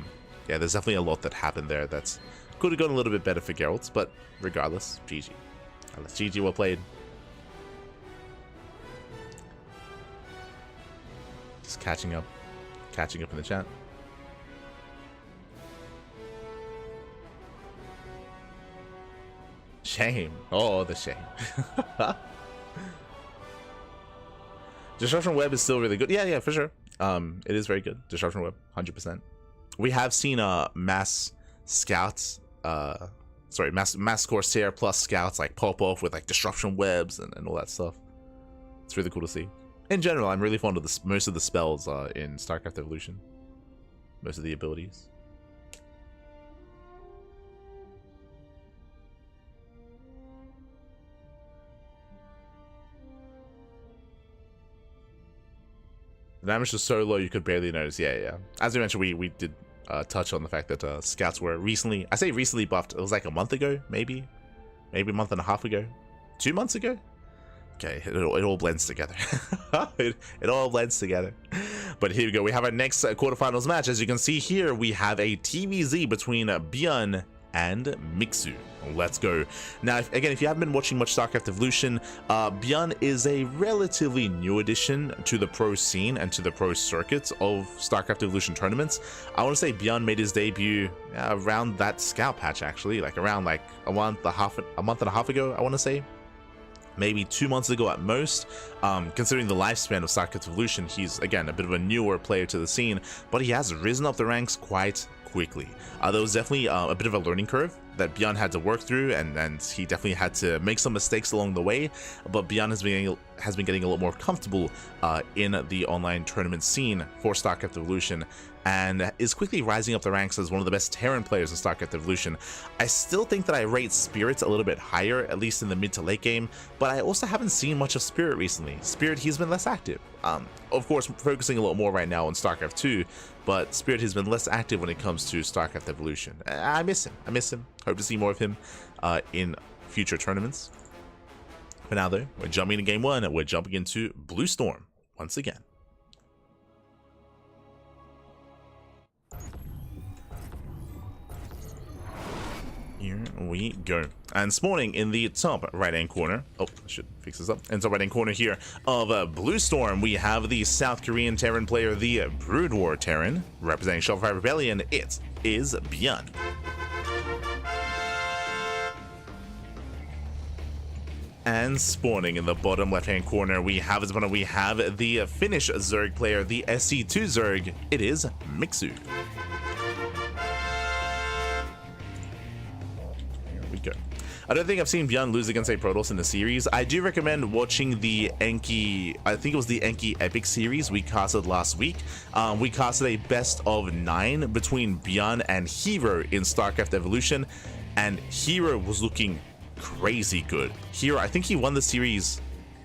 there's definitely a lot that happened there that's could have gone a little bit better for Geralt, but regardless, GG. GG, well played. Just catching up in the chat. Shame. Oh, the shame. Disruption Web is still really good. Yeah, for sure. It is very good. Disruption Web, 100%. We have seen mass scouts, mass Corsair plus scouts like pop off with like disruption webs and all that stuff. It's really cool to see. In general, I'm really fond of most of the spells in StarCraft Evolution. Most of the abilities. The damage was so low you could barely notice. Yeah. As we mentioned, we did touch on the fact that scouts were recently, I say recently buffed, it was like a month ago, maybe a month and a half ago, 2 months ago. Okay, it all blends together. it all blends together. But here we go. We have our next quarterfinals match. As you can see here, we have a TVZ between ByuN and Mixu. Let's go. Now, if you haven't been watching much StarCraft Evolution, ByuN is a relatively new addition to the pro scene and to the pro circuit of StarCraft Evolution tournaments. I want to say ByuN made his debut around that scout patch, actually, like around like a month and a half ago, I want to say. Maybe 2 months ago at most. Considering the lifespan of StarCraft Evolution, he's again a bit of a newer player to the scene, but he has risen up the ranks quite quickly. There was definitely a bit of a learning curve that ByuN had to work through, and he definitely had to make some mistakes along the way, but ByuN has been getting a lot more comfortable in the online tournament scene for StarCraft Evolution, and is quickly rising up the ranks as one of the best Terran players in StarCraft Evolution. I still think that I rate Spirit a little bit higher, at least in the mid to late game, but I also haven't seen much of Spirit recently. Spirit, he's been less active. Of course, focusing a lot more right now on StarCraft 2, but Spirit has been less active when it comes to StarCraft Evolution. I miss him. Hope to see more of him in future tournaments. For now, though, we're jumping into game one, and we're jumping into Blue Storm once again. Here we go. And spawning in the top right-hand corner. Oh, I should fix this up. In the top right-hand corner here of Blue Storm, we have the South Korean Terran player, the Brood War Terran. Representing Shopify Rebellion, it is ByuN. And spawning in the bottom left-hand corner, we have the Finnish Zerg player, the SC2 Zerg. It is Mixu. Go. I don't think I've seen ByuN lose against a Protoss in the series. I do recommend watching the Enki, I think it was the Enki Epic series we casted last week. We casted a best of 9 between ByuN and Hero in StarCraft Evolution, and Hero was looking crazy good. Hero, I think he won the series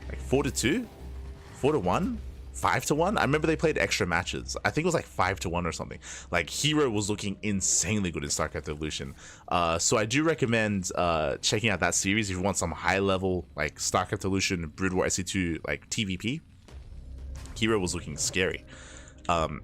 like 4-2, 4-1, 5-1. I remember they played extra matches. I think it was like 5-1 or something. Like, Hero was looking insanely good in StarCraft Evolution. So I do recommend checking out that series if you want some high level like StarCraft Evolution Brood War SC2 like TVP. Hero was looking scary. And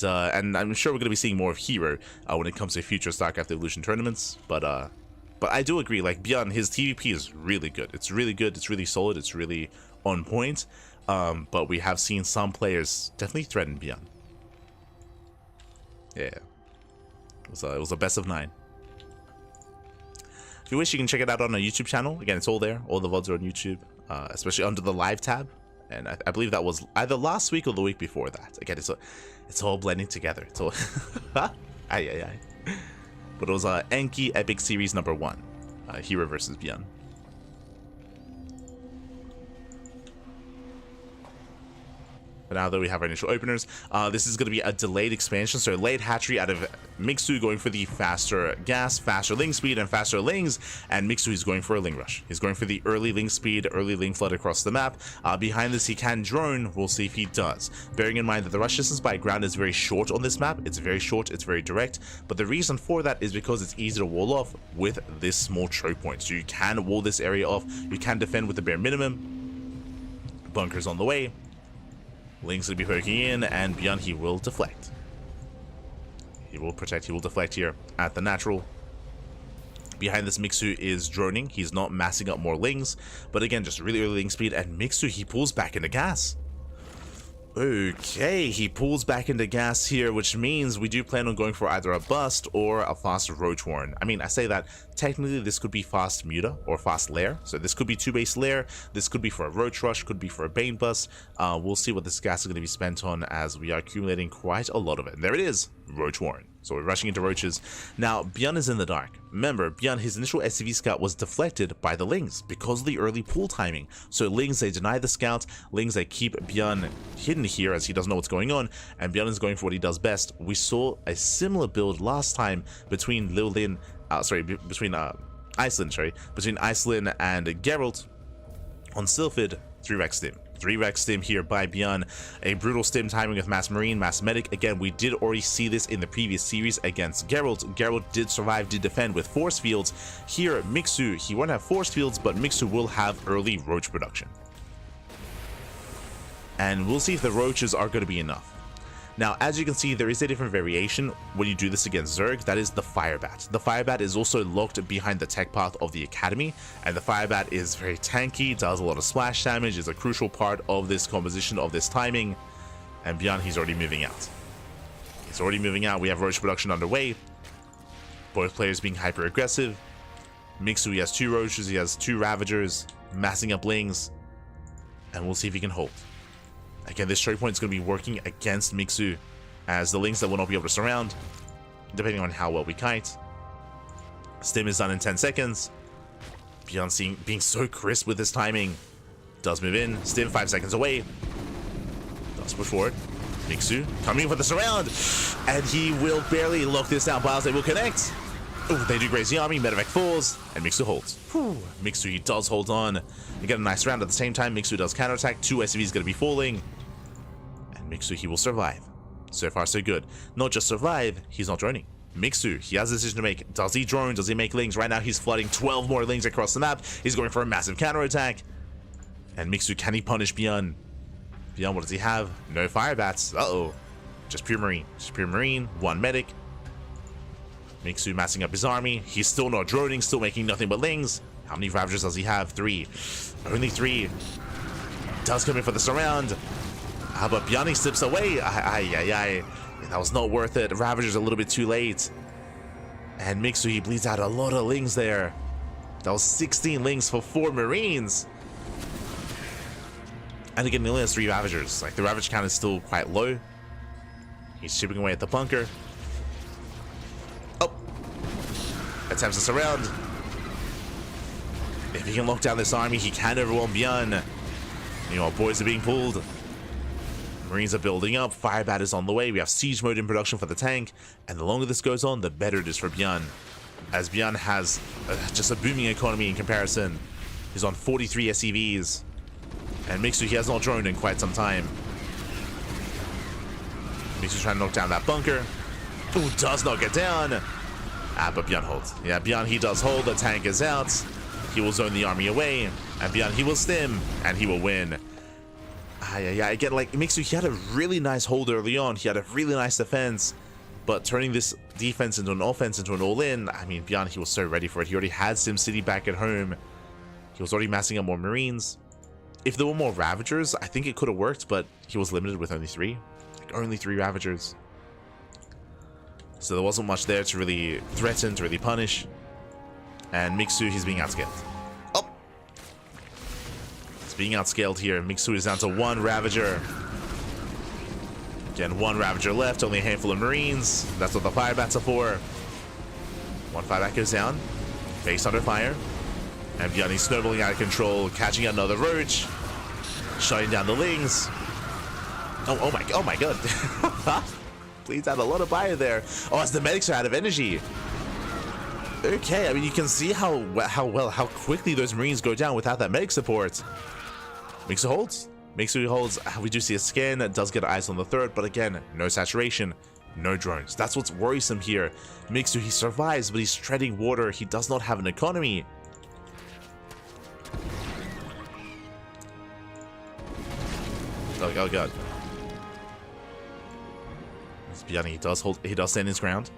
I'm sure we're gonna be seeing more of Hero when it comes to future StarCraft Evolution tournaments. But I do agree, like ByuN, his TVP is really good. It's really good. It's really solid. It's really on point. But we have seen some players definitely threaten ByuN. Yeah, it was a best of 9. If you wish, you can check it out on our YouTube channel. Again, it's all there. All the VODs are on YouTube, especially under the live tab. And I believe that was either last week or the week before that. Again, it's all blending together. It's all But it was Enki Epic Series number 1, Hero versus ByuN. But now that we have our initial openers, this is going to be a delayed expansion, so late hatchery out of Mixu going for the faster gas, faster ling speed, and faster lings, and Mixu is going for a ling rush. He's going for the early ling speed, early ling flood across the map. Behind this, he can drone. We'll see if he does. Bearing in mind that the rush distance by ground is very short on this map. It's very short, it's very direct, but the reason for that is because it's easy to wall off with this small choke point. So you can wall this area off, you can defend with the bare minimum. Bunkers on the way. Ling's gonna be poking in, and ByuN, he will deflect. He will protect, he will deflect here at the natural. Behind this, Mixu is droning. He's not massing up more lings, but again, just really early ling speed, and Mixu, he pulls back into gas. Okay, he pulls back into gas here, which means we do plan on going for either a bust or a fast roach warren. I mean, I say that technically this could be fast muta or fast lair, so this could be 2-base lair, this could be for a roach rush, could be for a bane bust. We'll see what this gas is going to be spent on, as we are accumulating quite a lot of it. And there it is, roach warren. So we're rushing into roaches. Now, ByuN is in the dark. Remember, ByuN, his initial SCV scout was deflected by the lings because of the early pull timing. So lings, they deny the scout. Lings, they keep ByuN hidden here as he doesn't know what's going on. And ByuN is going for what he does best. We saw a similar build last time between between Iceland and Gerald on Sylphid through Extim. 3-Rex stim here by ByuN. A brutal stim timing with Mass Marine, Mass Medic. Again, we did already see this in the previous series against Gerald. Gerald did survive, did defend with force fields. Here, Mixu, he won't have force fields, but Mixu will have early roach production. And we'll see if the roaches are going to be enough. Now, as you can see, there is a different variation when you do this against Zerg. That is the Firebat. The Firebat is also locked behind the tech path of the Academy, and the Firebat is very tanky, does a lot of splash damage, is a crucial part of this composition, of this timing. And ByuN, he's already moving out. He's already moving out. We have roach production underway. Both players being hyper aggressive. Mixu, he has 2 roaches, he has 2 ravagers, massing up lings, and we'll see if he can hold. Again, this choke point is going to be working against Mixu, as the lings that will not be able to surround, depending on how well we kite. Stim is done in 10 seconds. ByuN being so crisp with his timing. Does move in. Stim 5 seconds away. Does push forward. Mixu coming in for the surround. And he will barely lock this down. Biles, they will connect. Oh, they do graze the army. Medevac falls. And Mixu holds. Whew. Mixu, he does hold on. You get a nice round at the same time. Mixu does counterattack. 2 SCVs going to be falling. Mixu, he will survive. So far, so good. Not just survive, he's not droning. Mixu, he has a decision to make. Does he drone? Does he make lings? Right now, he's flooding 12 more lings across the map. He's going for a massive counterattack. And Mixu, can he punish ByuN? ByuN, what does he have? No Firebats. Uh-oh. Just pure Marine. Just pure Marine. 1 medic. Mixu massing up his army. He's still not droning, still making nothing but lings. How many Ravagers does he have? 3. Only 3. Does come in for the surround. But ByuN slips away. That was not worth it. Ravager's a little bit too late. And Mixu, he bleeds out a lot of lings there. That was 16 lings for 4 Marines. And again, he only has 3 Ravagers. Like, the Ravage count is still quite low. He's chipping away at the bunker. Oh! Attempts to surround. If he can lock down this army, he can overwhelm ByuN. You know, boys are being pulled. Marines are building up, Firebat is on the way, we have siege mode in production for the tank, and the longer this goes on, the better it is for ByuN. As ByuN has just a booming economy in comparison. He's on 43 SCVs, and Mixu, he has not droned in quite some time. Mixu's trying to knock down that bunker. Ooh, does not get down. But ByuN holds. Yeah, ByuN, he does hold, the tank is out. He will zone the army away, and ByuN, he will stim, and he will win. Again, like, Mixu, he had a really nice hold early on. He had a really nice defense, but turning this defense into an offense, into an all-in, I mean, ByuN, he was so ready for it. He already had SimCity back at home. He was already massing up more Marines. If there were more Ravagers, I think it could have worked, but he was limited with only 3. Like, only 3 Ravagers. So there wasn't much there to really threaten, to really punish. And Mixu, he's being outscaled. Being outscaled here. Mixu is down to 1 Ravager. Again, 1 Ravager left, only a handful of Marines. That's what the Firebats are for. 1 Firebat goes down. Base under fire. And ByuN is snowballing out of control, catching another roach. Shutting down the lings. Oh my god. Bleeds out a lot of fire there. Oh, as the medics are out of energy. Okay, I mean, you can see how quickly those Marines go down without that medic support. Mixu holds. Mixu holds. We do see a scan that does get eyes on the 3rd, but again, no saturation, no drones. That's what's worrisome here. Mixu, he survives, but he's treading water. He does not have an economy. Oh god. This ByuN, he does hold. He does stand his ground.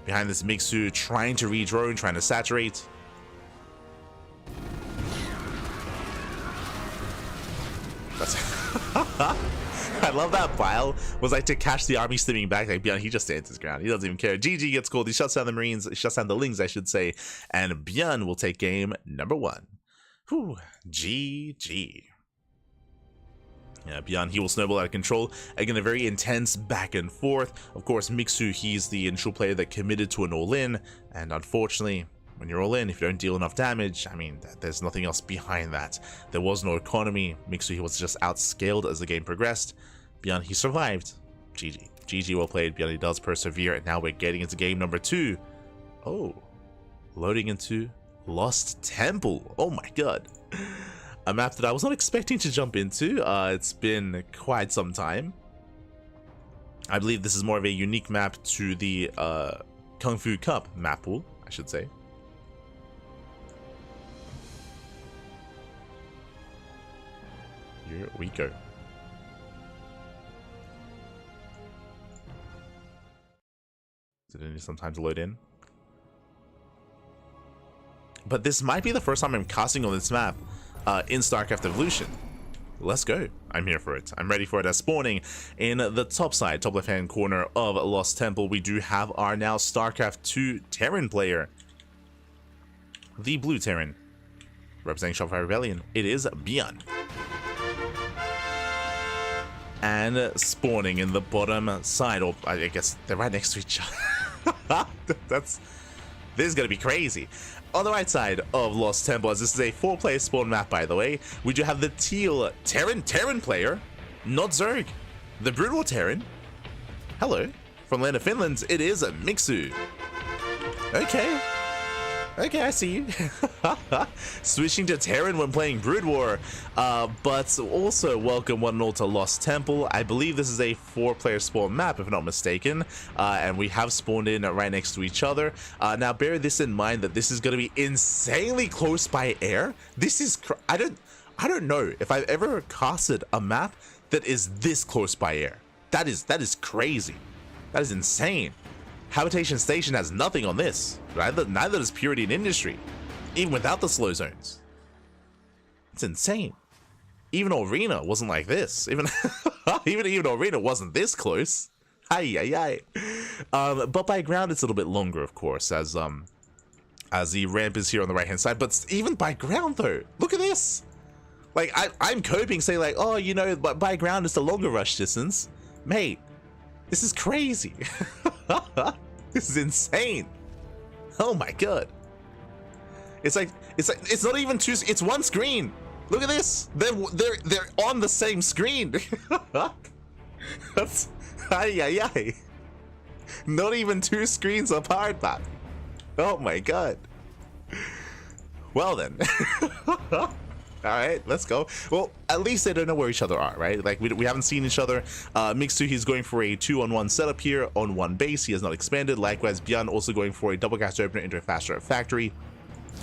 Behind this, Mixu trying to re-drone, trying to saturate. That's I love that Bile was like to catch the army stimming back. Like ByuN, he just stands his ground. He doesn't even care. GG gets called. He shuts down the Marines. He shuts down the Lings, I should say. And ByuN will take game number 1. Whew. GG. Yeah, ByuN, he will snowball out of control. Again, a very intense back and forth. Of course, Mixu, he's the initial player that committed to an all-in. And unfortunately, when you're all in, if you don't deal enough damage, I mean, there's nothing else behind that. There was no economy. Mixu, he was just outscaled as the game progressed. ByuN, he survived. GG. GG, well played. ByuN, he does persevere. And now we're getting into game number 2. Oh. Loading into Lost Temple. Oh my god. A map that I was not expecting to jump into. It's been quite some time. I believe this is more of a unique map to the KungFu Cup map pool, I should say. Here we go. Did it need some time to load in? But this might be the first time I'm casting on this map in StarCraft Evolution. Let's go. I'm here for it. I'm ready for it. As spawning in the top side, top left hand corner of Lost Temple, we do have our now StarCraft 2 Terran player. The blue Terran. Representing Shopify Rebellion, it is ByuN. And spawning in the bottom side, or I guess they're right next to each other. This is gonna be crazy. On the right side of Lost Temple, as this is a 4-player spawn map, by the way, we do have the teal Terran player, not Zerg, the brutal Terran. Hello, from land of Finland, it is Mixu. Okay, I see you. Switching to Terran when playing Brood War, but also welcome one and all to Lost Temple. I believe this is a 4-player spawn map, if I'm not mistaken, and we have spawned in right next to each other. Now, bear this in mind that this is going to be insanely close by air. This is I don't know if I've ever casted a map that is this close by air. That is crazy. That is insane. Habitation Station has nothing on this. Neither does Purity and Industry, even without the slow zones. It's insane. Even Arena wasn't like this. Even Arena wasn't this close. But by ground it's a little bit longer, of course, as the ramp is here on the right hand side. But even by ground though, look at this. Like I'm coping, saying like, oh, you know, but by ground it's the longer rush distance, mate. This is crazy. This is insane. Oh my god. It's not even two. It's one screen. Look at this. They're on the same screen. That's not even 2 screens apart, man. Oh my god. Well then. All right, let's go. Well, at least they don't know where each other are, right? Like, we haven't seen each other. Mixu, he's going for a 2-on-1 setup here on 1 base. He has not expanded. Likewise, ByuN also going for a double cast opener into a fast start factory.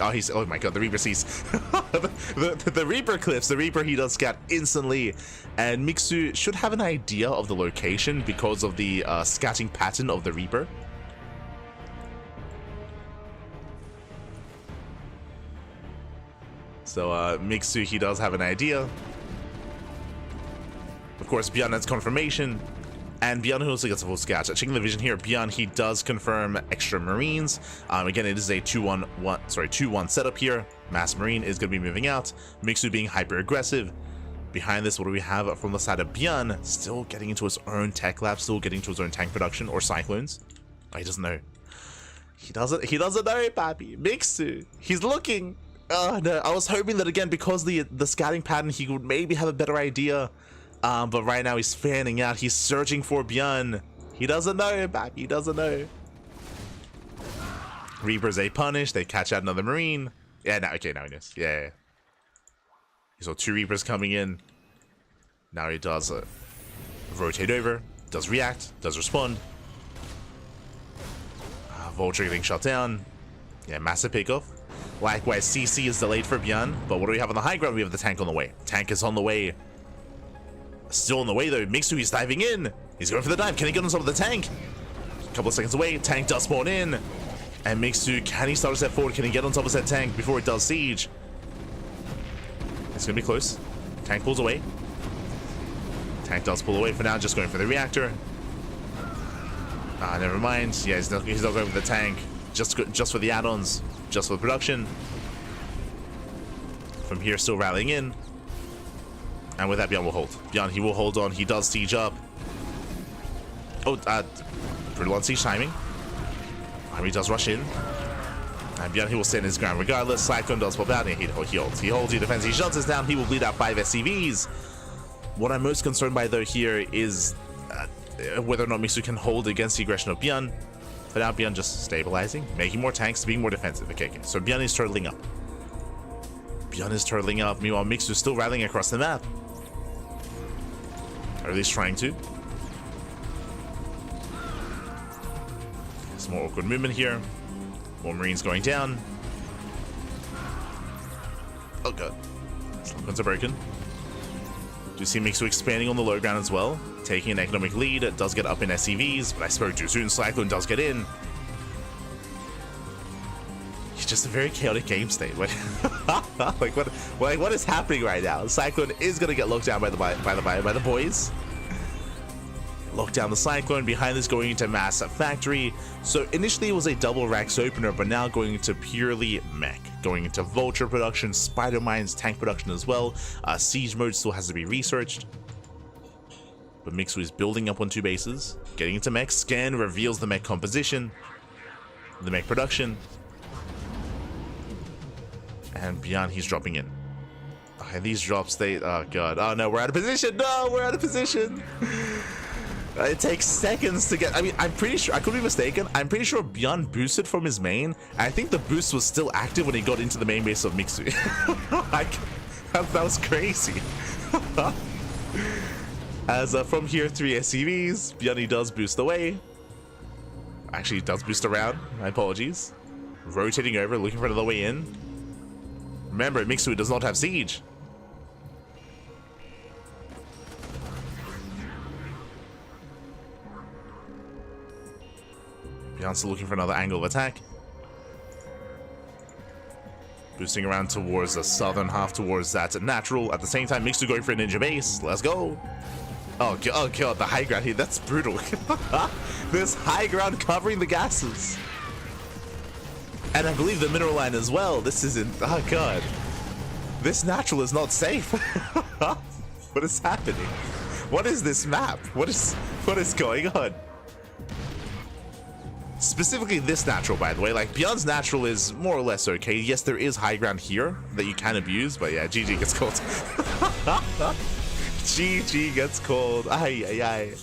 Oh my god, the Reaper sees. the Reaper cliffs. The Reaper, he does scout instantly. And Mixu should have an idea of the location because of the scouting pattern of the Reaper. So Mixu, he does have an idea. Of course, ByuN has confirmation, and ByuN also gets a full scout. Checking the vision here, ByuN, he does confirm extra Marines. Again, it is a 2-1 setup here. Mass Marine is going to be moving out. Mixu being hyper aggressive. Behind this, what do we have from the side of ByuN? Still getting into his own tech lab, still getting into his own tank production or cyclones. Oh, he doesn't know. He doesn't know, papi. Mixu, he's looking. Oh no, I was hoping that again, because the scouting pattern, he would maybe have a better idea. But right now he's fanning out. He's searching for ByuN. He doesn't know, baby. He doesn't know. Reapers, they punish. They catch out another Marine. Yeah, now he knows. Yeah. He saw 2 Reapers coming in. Now he does rotate over. Does react. Does respond. Vulture getting shot down. Yeah, massive pickoff. Likewise, CC is delayed for ByuN, but what do we have on the high ground? We have the tank on the way. Tank is on the way. Still on the way though. Mixu, he's diving in. He's going for the dive. Can he get on top of the tank? A couple of seconds away. Tank does spawn in. And Mixu, can he start a step forward? Can he get on top of that tank before it does siege? It's going to be close. Tank pulls away. Tank does pull away for now, just going for the reactor. Never mind. Yeah, he's not going for the tank. Just for the add-ons. Just for the production. From here, still rallying in. And with that, ByuN will hold. ByuN, he will hold on. He does siege up. Oh, brutal on siege timing. He does rush in. And ByuN, he will stand his ground regardless. Cyclone does pop out, and he holds. He holds, he defends, he shuts us down. He will bleed out 5 SCVs. What I'm most concerned by, though, here is whether or not Mixu can hold against the aggression of ByuN. For now, ByuN just stabilizing, making more tanks, being more defensive. Okay, so ByuN is turtling up. ByuN is turtling up. Meanwhile, Mixu still rallying across the map. Or at least trying to. Some more awkward movement here. More Marines going down. Oh god. Slump are broken. Do you see Mixu expanding on the low ground as well? Taking an economic lead. It does get up in SCVs, but I spoke too soon. Cyclone does get in. It's just a very chaotic game state. Like what is happening right now? Cyclone is gonna get locked down by the boys. Lock down the Cyclone. Behind this, going into Mass Factory. So initially it was a double Rax opener, but now going into purely mech. Going into Vulture production, Spider Mines, tank production as well. Siege mode still has to be researched. But Mixu is building up on 2 bases. Getting into mech. Scan reveals the mech composition. The mech production. And ByuN, he's dropping in. Okay, these drops, oh god. Oh no, we're out of position. No, we're out of position. It takes seconds to get. I mean, I'm pretty sure, I could be mistaken. I'm pretty sure ByuN boosted from his main. I think the boost was still active when he got into the main base of Mixu. That was crazy. As from here, 3 SCVs. ByuN, he does boost away. Actually, he does boost around. My apologies. Rotating over, looking for another way in. Remember, Mixu does not have siege. ByuN still looking for another angle of attack. Boosting around towards the southern half, towards that natural. At the same time, Mixu going for a ninja base. Let's go. Oh god, the high ground here. That's brutal. This high ground covering the gases. And I believe the mineral line as well. This isn't. Oh god. This natural is not safe. What is happening? What is this map? What is going on? Specifically this natural, by the way. Like, ByuN's natural is more or less okay. Yes, there is high ground here that you can abuse, but yeah, GG gets called. GG gets called. Ay, ay, ay.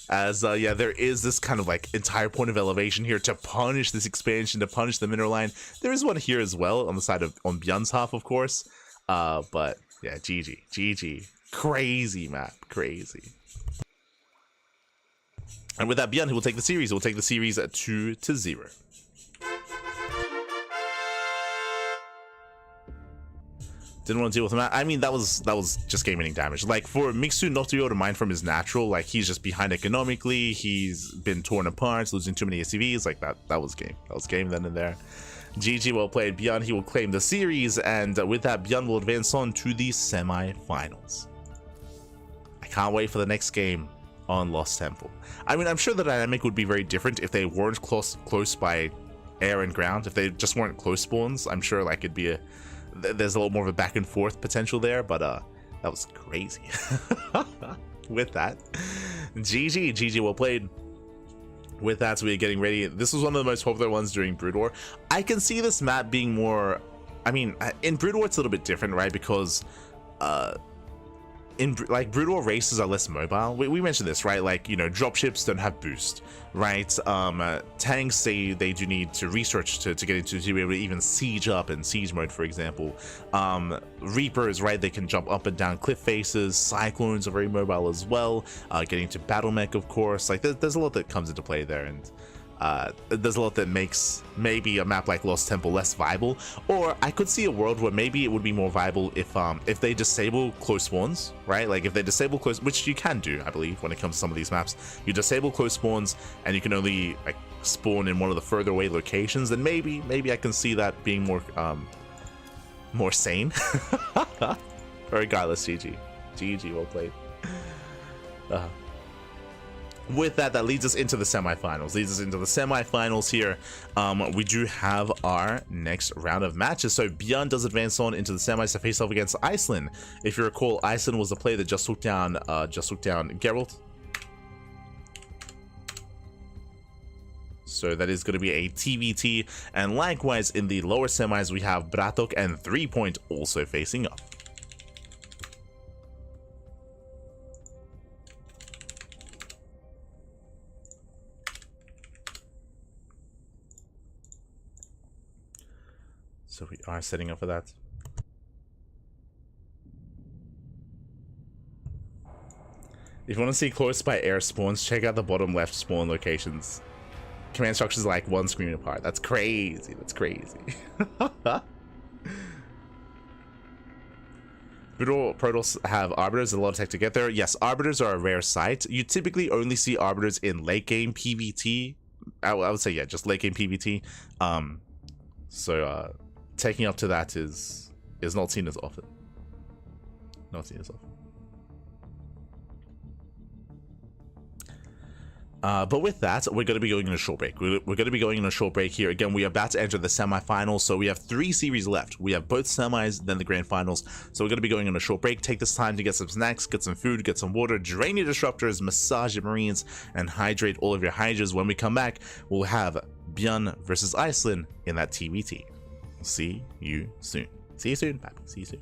As, yeah, there is this kind of, like, entire point of elevation here to punish this expansion, to punish the mineral line. There is one here as well, on the side of, on ByuN's half, of course. But, yeah, GG. GG. Crazy map. Crazy. And with that, ByuN, he will take the series. He will take the series at 2-0. Didn't want to deal with him. I mean, that was just game-winning damage. Like, for Mixu not to be able to mine from his natural, like, he's just behind economically. He's been torn apart, losing too many SCVs. Like, that was game. That was game then and there. GG, well played. ByuN, he will claim the series. And with that, ByuN will advance on to the semi-finals. I can't wait for the next game on Lost Temple. I mean, I'm sure the dynamic would be very different if they weren't close by air and ground. If they just weren't close spawns, I'm sure like it'd be there's a little more of a back and forth potential there, but that was crazy. With that, GG, well played. With that, so we're getting ready. This was one of the most popular ones during Brood War. I can see this map being more, I mean, in Brood War it's a little bit different, right? Because in like Brood War races are less mobile. We mentioned this, right? Like, you know, dropships don't have boost, right? Tanks, they do need to research to get into, to be able to even siege up in siege mode, for example. Reapers, right? They can jump up and down cliff faces. Cyclones are very mobile as well. Getting to battle mech, of course. Like there's a lot that comes into play there, and there's a lot that makes maybe a map like Lost Temple less viable. Or I could see a world where maybe it would be more viable if they disable close spawns, right? Like if they disable close, which you can do, I believe, when it comes to some of these maps. You disable close spawns and you can only like spawn in one of the further away locations, then maybe I can see that being more sane. Regardless, GG, well played. With that, that leads us into the semifinals. Here. We do have our next round of matches. So ByuN does advance on into the semis to face off against Iceland. If you recall, Iceland was the player that just took down Gerald. So that is going to be a TVT. And likewise, in the lower semis, we have BratOK and 3Point also facing up. So we are setting up for that. If you want to see close by air spawns, check out the bottom left spawn locations. Command structures like one screen apart. That's crazy. That's crazy. Protoss have arbiters, a lot of tech to get there. Yes, arbiters are a rare sight. You typically only see arbiters in late game PvT. I would say, yeah, just late game PvT. So taking up to that is not seen as often. Not seen as often. But with that, we're going to be going in a short break. We're going to be going in a short break here. Again, we're about to enter the semifinals, so we have 3 series left. We have both semis, then the grand finals. So we're going to be going in a short break. Take this time to get some snacks, get some food, get some water, drain your disruptors, massage your marines, and hydrate all of your hydras. When we come back, we'll have ByuN versus Iceland in that TBT. See you soon. See you soon, Pappy. See you soon.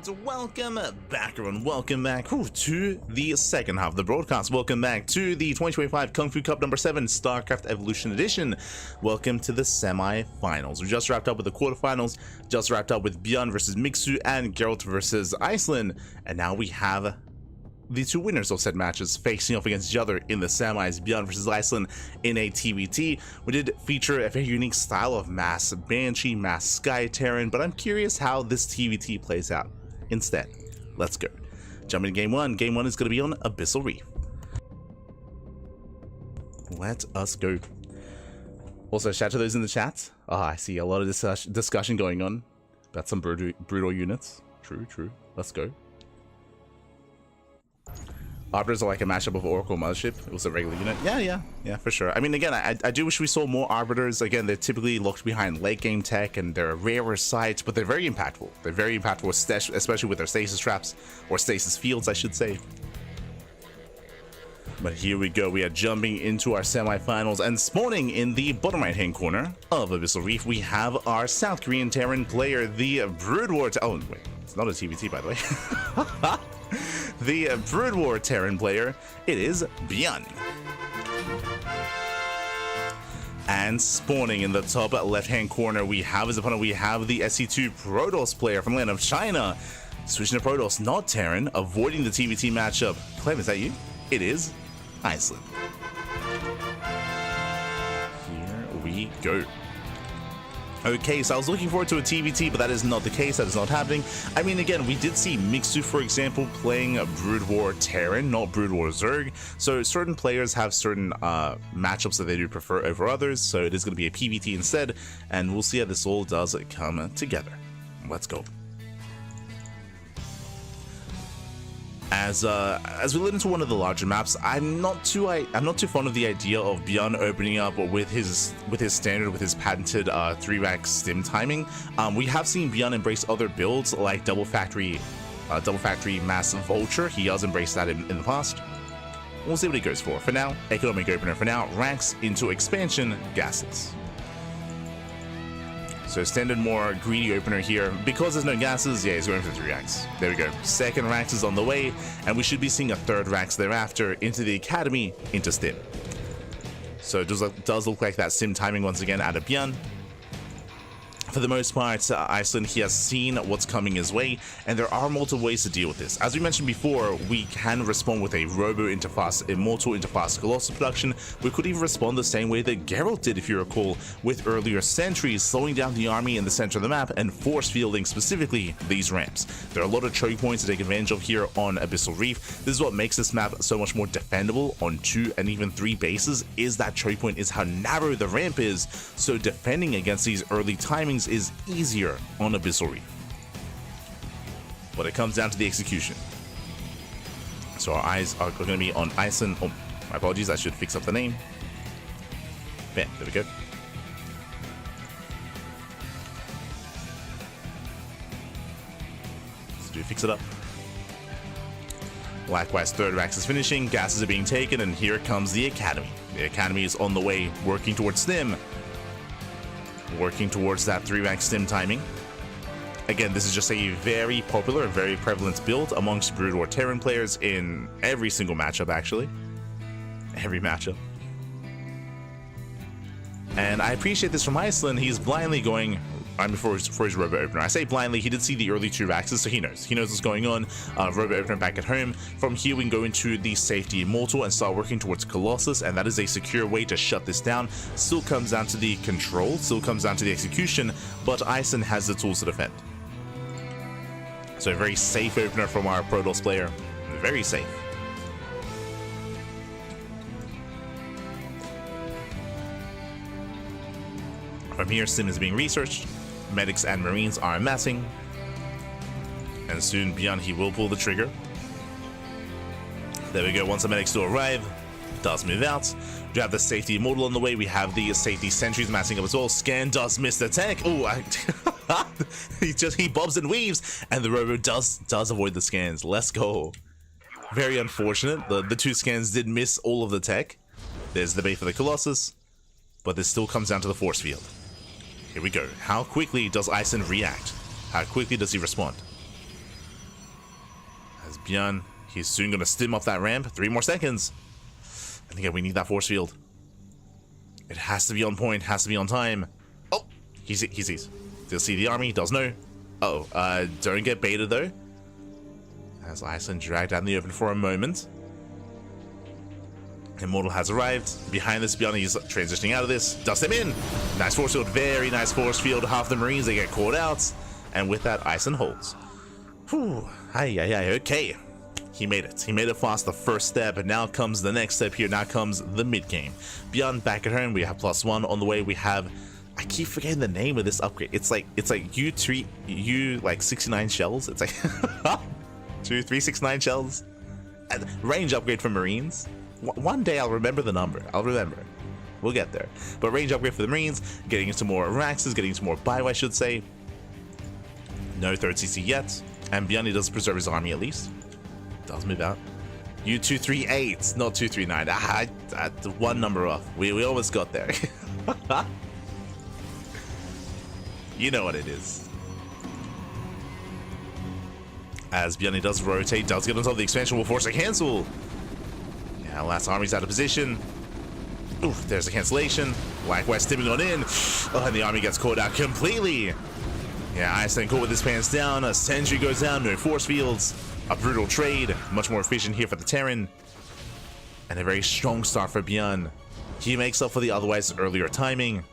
And welcome back, everyone. Welcome back to the second half of the broadcast. Welcome back to the 2025 KungFu Cup number 7 StarCraft Evolution Edition. Welcome to the semi-finals. We just wrapped up with the quarterfinals, just wrapped up with ByuN versus Mixu and Gerald versus Iceland, and now we have the two winners of said matches facing off against each other in the semis. ByuN versus Iceland in a TVT. We did feature a very unique style of mass Banshee, mass Sky Terran, but I'm curious how this TVT plays out. Instead, let's go. Jump into game one. Game one is going to be on Abyssal Reef. Let us go. Also, shout out to those in the chat. I see a lot of discussion going on about some brutal units. True. Let's go. Arbiters are like a mashup of Oracle Mothership. It was a regular unit. Yeah, for sure. I mean, again, I do wish we saw more Arbiters. Again, they're typically locked behind late game tech, and they're a rarer sight, but they're very impactful. They're very impactful, especially with their stasis traps, or stasis fields, I should say. But here we go. We are jumping into our semifinals, and spawning in the bottom right-hand corner of Abyssal Reef, we have our South Korean Terran player, the Brood War. Oh, wait, it's not a TVT, by the way. The Brood War Terran player, it is ByuN. And spawning in the top left-hand corner, we have his opponent. We have the SC2 Protoss player from the land of China. Switching to Protoss, not Terran, avoiding the TVT matchup. Clem, is that you? It is Iceland. Here we go. Okay, so I was looking forward to a TVT, but that is not the case. That is not happening. I mean, again, we did see Mixu, for example, playing Brood War Terran, not Brood War Zerg. So certain players have certain matchups that they do prefer over others. So it is going to be a PVT instead, and we'll see how this all does come together. Let's go. As we lead into one of the larger maps, I'm not too fond of the idea of ByuN opening up with his patented 3-rack stim timing. We have seen ByuN embrace other builds like double factory mass vulture. He has embraced that in the past. We'll see what he goes for. For now, economic opener. For now, ranks into expansion gases. So standard more greedy opener here. Because there's no gases, yeah, he's going for 3 racks. There we go. Second racks is on the way, and we should be seeing a third racks thereafter into the academy, into stim. So it does look like that sim timing once again out of ByuN. For the most part, Iceland, he has seen what's coming his way, and there are multiple ways to deal with this. As we mentioned before, we can respond with a Robo into fast Immortal into fast Colossus production. We could even respond the same way that Gerald did, if you recall, with earlier sentries, slowing down the army in the center of the map and force fielding specifically these ramps. There are a lot of choke points to take advantage of here on Abyssal Reef. This is what makes this map so much more defendable on 2 and even 3 bases, is that choke point, is how narrow the ramp is. So defending against these early timings is easier on Abyssal Reef. But it comes down to the execution. So our eyes are going to be on Iceland. Oh, my apologies, I should fix up the name. Bam, there we go. So do we fix it up? Likewise, third racks is finishing, gases are being taken, and here comes the academy. The academy is on the way, working towards stim. Working towards that 3-rack stim timing. Again, this is just a very popular, very prevalent build amongst Brood War Terran players in every single matchup, actually. Every matchup. And I appreciate this from Iceland. He's blindly going for his Robo Opener. I say blindly, he did see the early 2 racks, so he knows what's going on. Robo Opener back at home. From here we can go into the Safety Immortal and start working towards Colossus, and that is a secure way to shut this down. Still comes down to the control, still comes down to the execution, but Iceland has the tools to defend. So a very safe opener from our Protoss player. Very safe. From here, Sim is being researched. Medics and Marines are amassing. And soon, ByuN, he will pull the trigger. There we go. Once the medics do arrive, does move out. We have the Safety Immortal on the way. We have the Safety Sentries massing up as well. Scan does miss the tech. Oh, he bobs and weaves, and the Robo does avoid the scans. Let's go. Very unfortunate. The 2 scans did miss all of the tech. There's the bait for the Colossus, but this still comes down to the force field. Here we go. How quickly does Iceland react? How quickly does he respond? As ByuN, he's soon going to stim off that ramp. 3 more seconds. And again, we need that force field. It has to be on point, has to be on time. Oh, he sees. Does see the army, does know. Uh-oh, don't get baited though. As Iceland dragged out in the open for a moment. Immortal has arrived. Behind this, ByuN, he's transitioning out of this. Dust him in. Nice force field, very nice force field. Half the Marines, they get caught out. And with that, Iceland holds. Whew. Okay. He made it. He made it fast the first step, and now comes the next step here. Now comes the mid game. ByuN back at home. We have +1 on the way. We have, I keep forgetting the name of this upgrade. It's like U like 69 shells. It's like 369 shells. And range upgrade for Marines. One day I'll remember the number. I'll remember. We'll get there. But range upgrade for the Marines. Getting into more Raxes. Getting into more ByuN, I should say. No 3rd CC yet. And ByuN, he does preserve his army at least. Does move out. U238, not 239. One number off. We almost got there. You know what it is. As ByuN does rotate, does get on top of the expansion, will force a cancel. Yeah, last army's out of position. Oof, there's a cancellation. Likewise, stimming on in. Oh, and the army gets caught out completely. Yeah, Iceland caught with his pants down. A sentry goes down, no force fields. A brutal trade, much more efficient here for the Terran. And a very strong start for ByuN. He makes up for the otherwise earlier timing.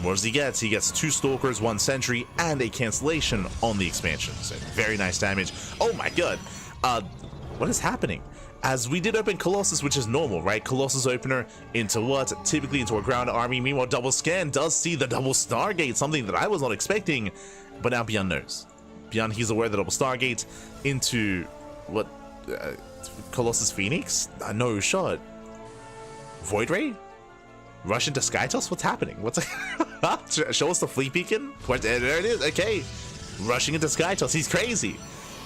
What does he get? He gets 2 Stalkers, 1 Sentry, and a cancellation on the expansion. So very nice damage. Oh my god. What is happening? As we did open Colossus, which is normal, right? Colossus opener into what? Typically into a ground army. Meanwhile, double scan does see the double Stargate, something that I was not expecting. But now ByuN knows. ByuN, he's aware that double Stargate into what? Colossus Phoenix? No shot. Void Ray? Rush into Skytoss? What's happening? What's show us the fleet beacon? There it is. Okay. Rushing into Skytoss. He's crazy.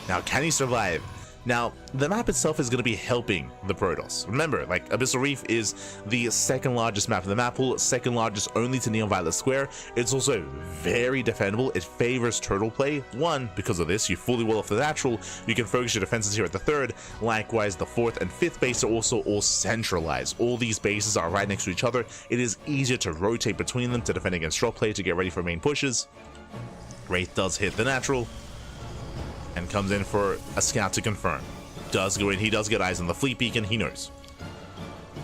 Now, can he survive? Now, the map itself is going to be helping the Protoss. Remember, like, Abyssal Reef is the 2nd largest map in the map pool, 2nd largest only to Neon Violet Square. It's also very defendable. It favors turtle play. 1, because of this, you fully wall off the natural. You can focus your defenses here at the 3rd. Likewise, the 4th and 5th base are also all centralized. All these bases are right next to each other. It is easier to rotate between them to defend against drop play, to get ready for main pushes. Wraith does hit the natural. And comes in for a scout to confirm. Does go in, he does get eyes on the fleet beacon, he knows.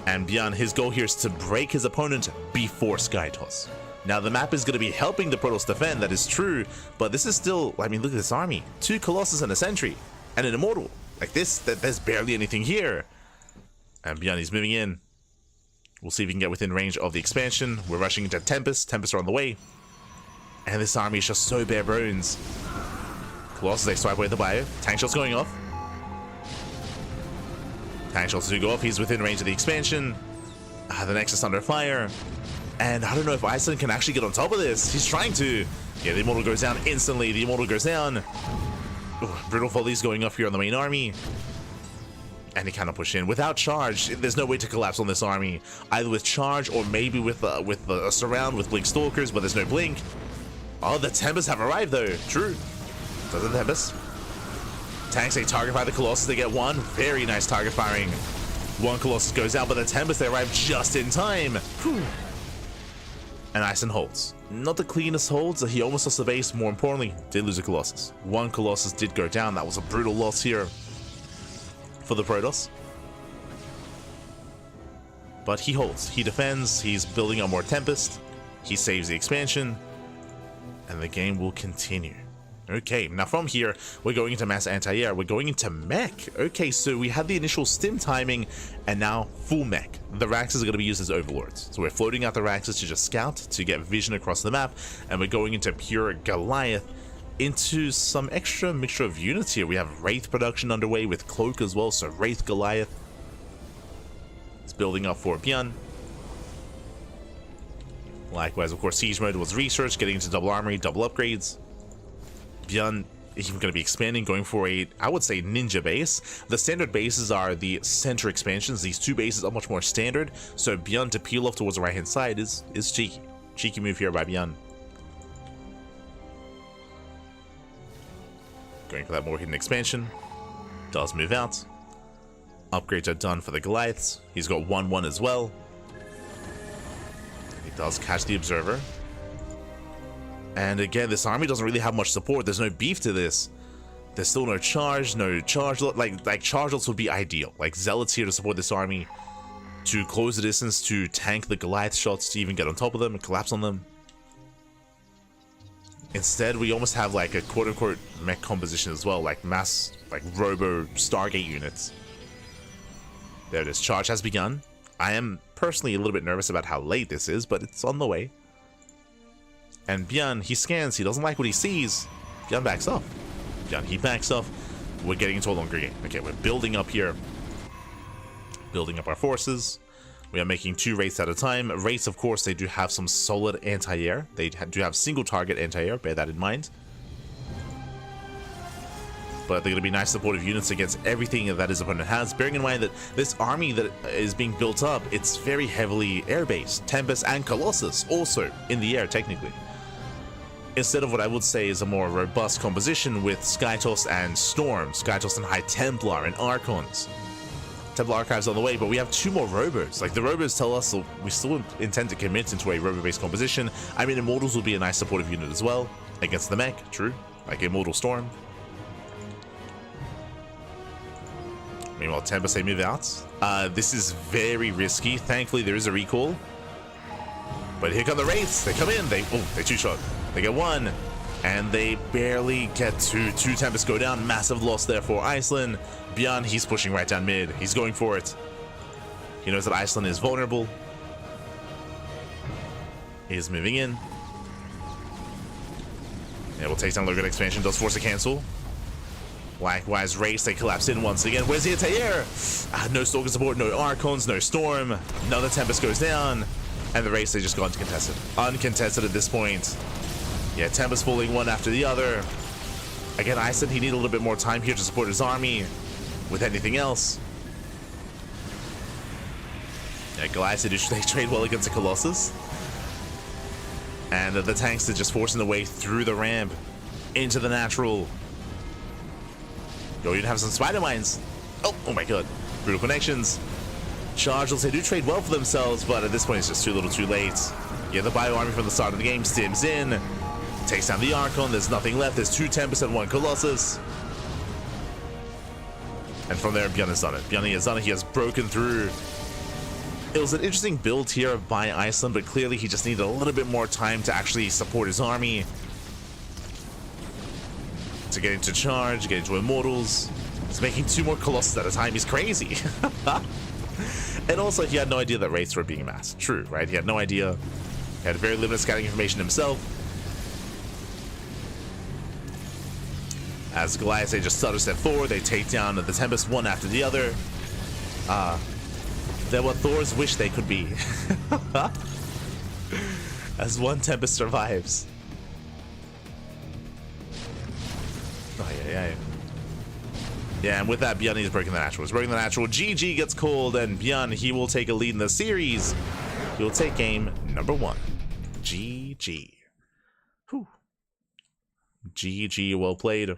And ByuN, his goal here is to break his opponent before Skytoss. Now the map is going to be helping the Protoss defend, that is true, but this is still, I mean, look at this army. 2 Colossus and a Sentry, and an Immortal. Like this, there's barely anything here. And ByuN, he's moving in. We'll see if we can get within range of the expansion. We're rushing into Tempest are on the way. And this army is just so bare bones. Colossus, they swipe away the bio. Tank shots going off. Tank shots do go off. He's within range of the expansion. The Nexus under fire. And I don't know if Iceland can actually get on top of this. He's trying to. Yeah, the Immortal goes down instantly. The Immortal goes down. Ooh, brutal volleys going off here on the main army. And he cannot push in. Without charge, there's no way to collapse on this army. Either with charge or maybe with a surround with Blink Stalkers, but there's no Blink. Oh, the Tempest have arrived though. True. So the Tempest. Tanks, they target fire the Colossus, they get 1. Very nice target firing. 1 Colossus goes out, but the Tempest, they arrive just in time. Whew. And Iceland holds. Not the cleanest holds, he almost lost the base. More importantly, did lose a Colossus. 1 Colossus did go down. That was a brutal loss here for the Protoss. But he holds, he defends, he's building up more Tempest. He saves the expansion. And the game will continue. Okay, now from here, we're going into mass anti-air, we're going into mech. Okay, so we had the initial stim timing, and now full mech. The Raxes are going to be used as overlords. So we're floating out the Raxes to just scout, to get vision across the map, and we're going into pure Goliath, into some extra mixture of units here. We have Wraith production underway with Cloak as well, so Wraith Goliath. It's building up for ByuN. Likewise, of course, Siege Mode was research, getting into double armory, double upgrades. ByuN even going to be expanding, going for a, I would say, ninja base. The standard bases are the center expansions. These 2 bases are much more standard, so ByuN to peel off towards the right hand side is cheeky. Cheeky move here by ByuN. Going for that more hidden expansion. does move out. Upgrades are done for the Goliaths. He's got 1-1 as well. He does catch the Observer. And again, this army doesn't really have much support. There's no beef to this. There's still no charge. Like charge lots would be ideal. Like Zealots here to support this army, to close the distance, to tank the Goliath shots, to even get on top of them and collapse on them. Instead, we almost have like a quote-unquote mech composition as well, like mass, like robo Stargate units. There it is. Charge has begun. I am personally a little bit nervous about how late this is, but it's on the way. And ByuN, he scans. He doesn't like what he sees. ByuN backs off. ByuN, he backs off. We're getting into a longer game. Okay, we're building up here. Building up our forces. We are making 2 wraiths at a time. Wraiths, of course, they do have some solid anti-air. They do have single target anti-air. Bear that in mind. But they're going to be nice supportive units against everything that his opponent has. Bearing in mind that this army that is being built up, it's very heavily air-based. Tempest and Colossus also in the air, technically. Instead of what I would say is a more robust composition with Skytoss and Storm, Skytoss and High Templar and Archons. Templar Archives on the way, but we have 2 more Robos. Like, the Robos tell us we still intend to commit into a Robo-based composition. I mean, Immortals will be a nice supportive unit as well against the mech, true, like Immortal Storm. Meanwhile, Tempest, they move out. This is very risky. Thankfully, there is a recall. But here come the Wraiths. They come in. They 2-shot. They get 1. And they barely get to 2 Tempests go down. Massive loss there for Iceland. ByuN, he's pushing right down mid. He's going for it. He knows that Iceland is vulnerable. He's moving in. Yeah, we'll take down Logan expansion. Does force a cancel. Likewise, Race, they collapse in once again. Where's the anti-air? No Stalker support, no Archons, no Storm. Another Tempest goes down. And the Race, they just go uncontested. Uncontested at this point. Yeah, Tempest falling one after the other. Again, I said he needed a little bit more time here to support his army with anything else. Yeah, Goliath, they trade well against the Colossus. And the tanks are just forcing the way through the ramp into the natural. Yo, you'd have some spider mines. Oh my god. Brutal connections. Chargels, they do trade well for themselves, but at this point it's just too little too late. Yeah, the Bio Army from the start of the game stims in. Takes down the Archon. There's nothing left. There's 2 Tempests and 1 Colossus. And from there, ByuN has done it. ByuN has done it. He has broken through. It was an interesting build here by Iceland, but clearly he just needed a little bit more time to actually support his army. To get into charge, get into Immortals. He's making 2 more Colossus at a time. He's crazy. And also, he had no idea that Wraiths were being massed. True, right? He had no idea. He had very limited scouting information himself. As Goliath, they just stutter step forward. They take down the Tempest one after the other. They're what Thors wish they could be. As 1 Tempest survives. Oh, yeah. Yeah, and with that, ByuN is breaking the natural. He's breaking the natural. GG gets called, and ByuN, he will take a lead in the series. He will take game number 1. GG. Whew. GG, well played.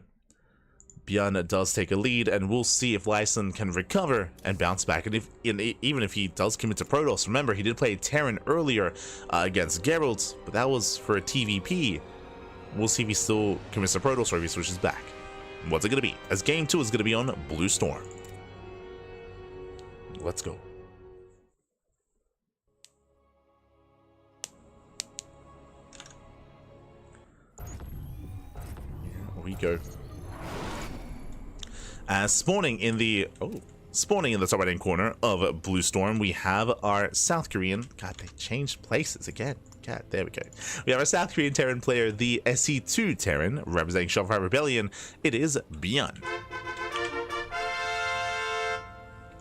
ByuN does take a lead, and we'll see if Lyson can recover and bounce back. And even if he does commit to Protoss, remember, he did play Terran earlier against Gerald, but that was for a TVP. We'll see if he still commits to Protoss or if he switches back. What's it going to be? As game 2 is going to be on Blue Storm. Let's go. Here we go. Spawning in the top right hand corner of Blue Storm, we have our South Korean. God, they changed places again. God, there we go. We have our South Korean Terran player, the SE2 Terran, representing Shopify Rebellion. It is ByuN.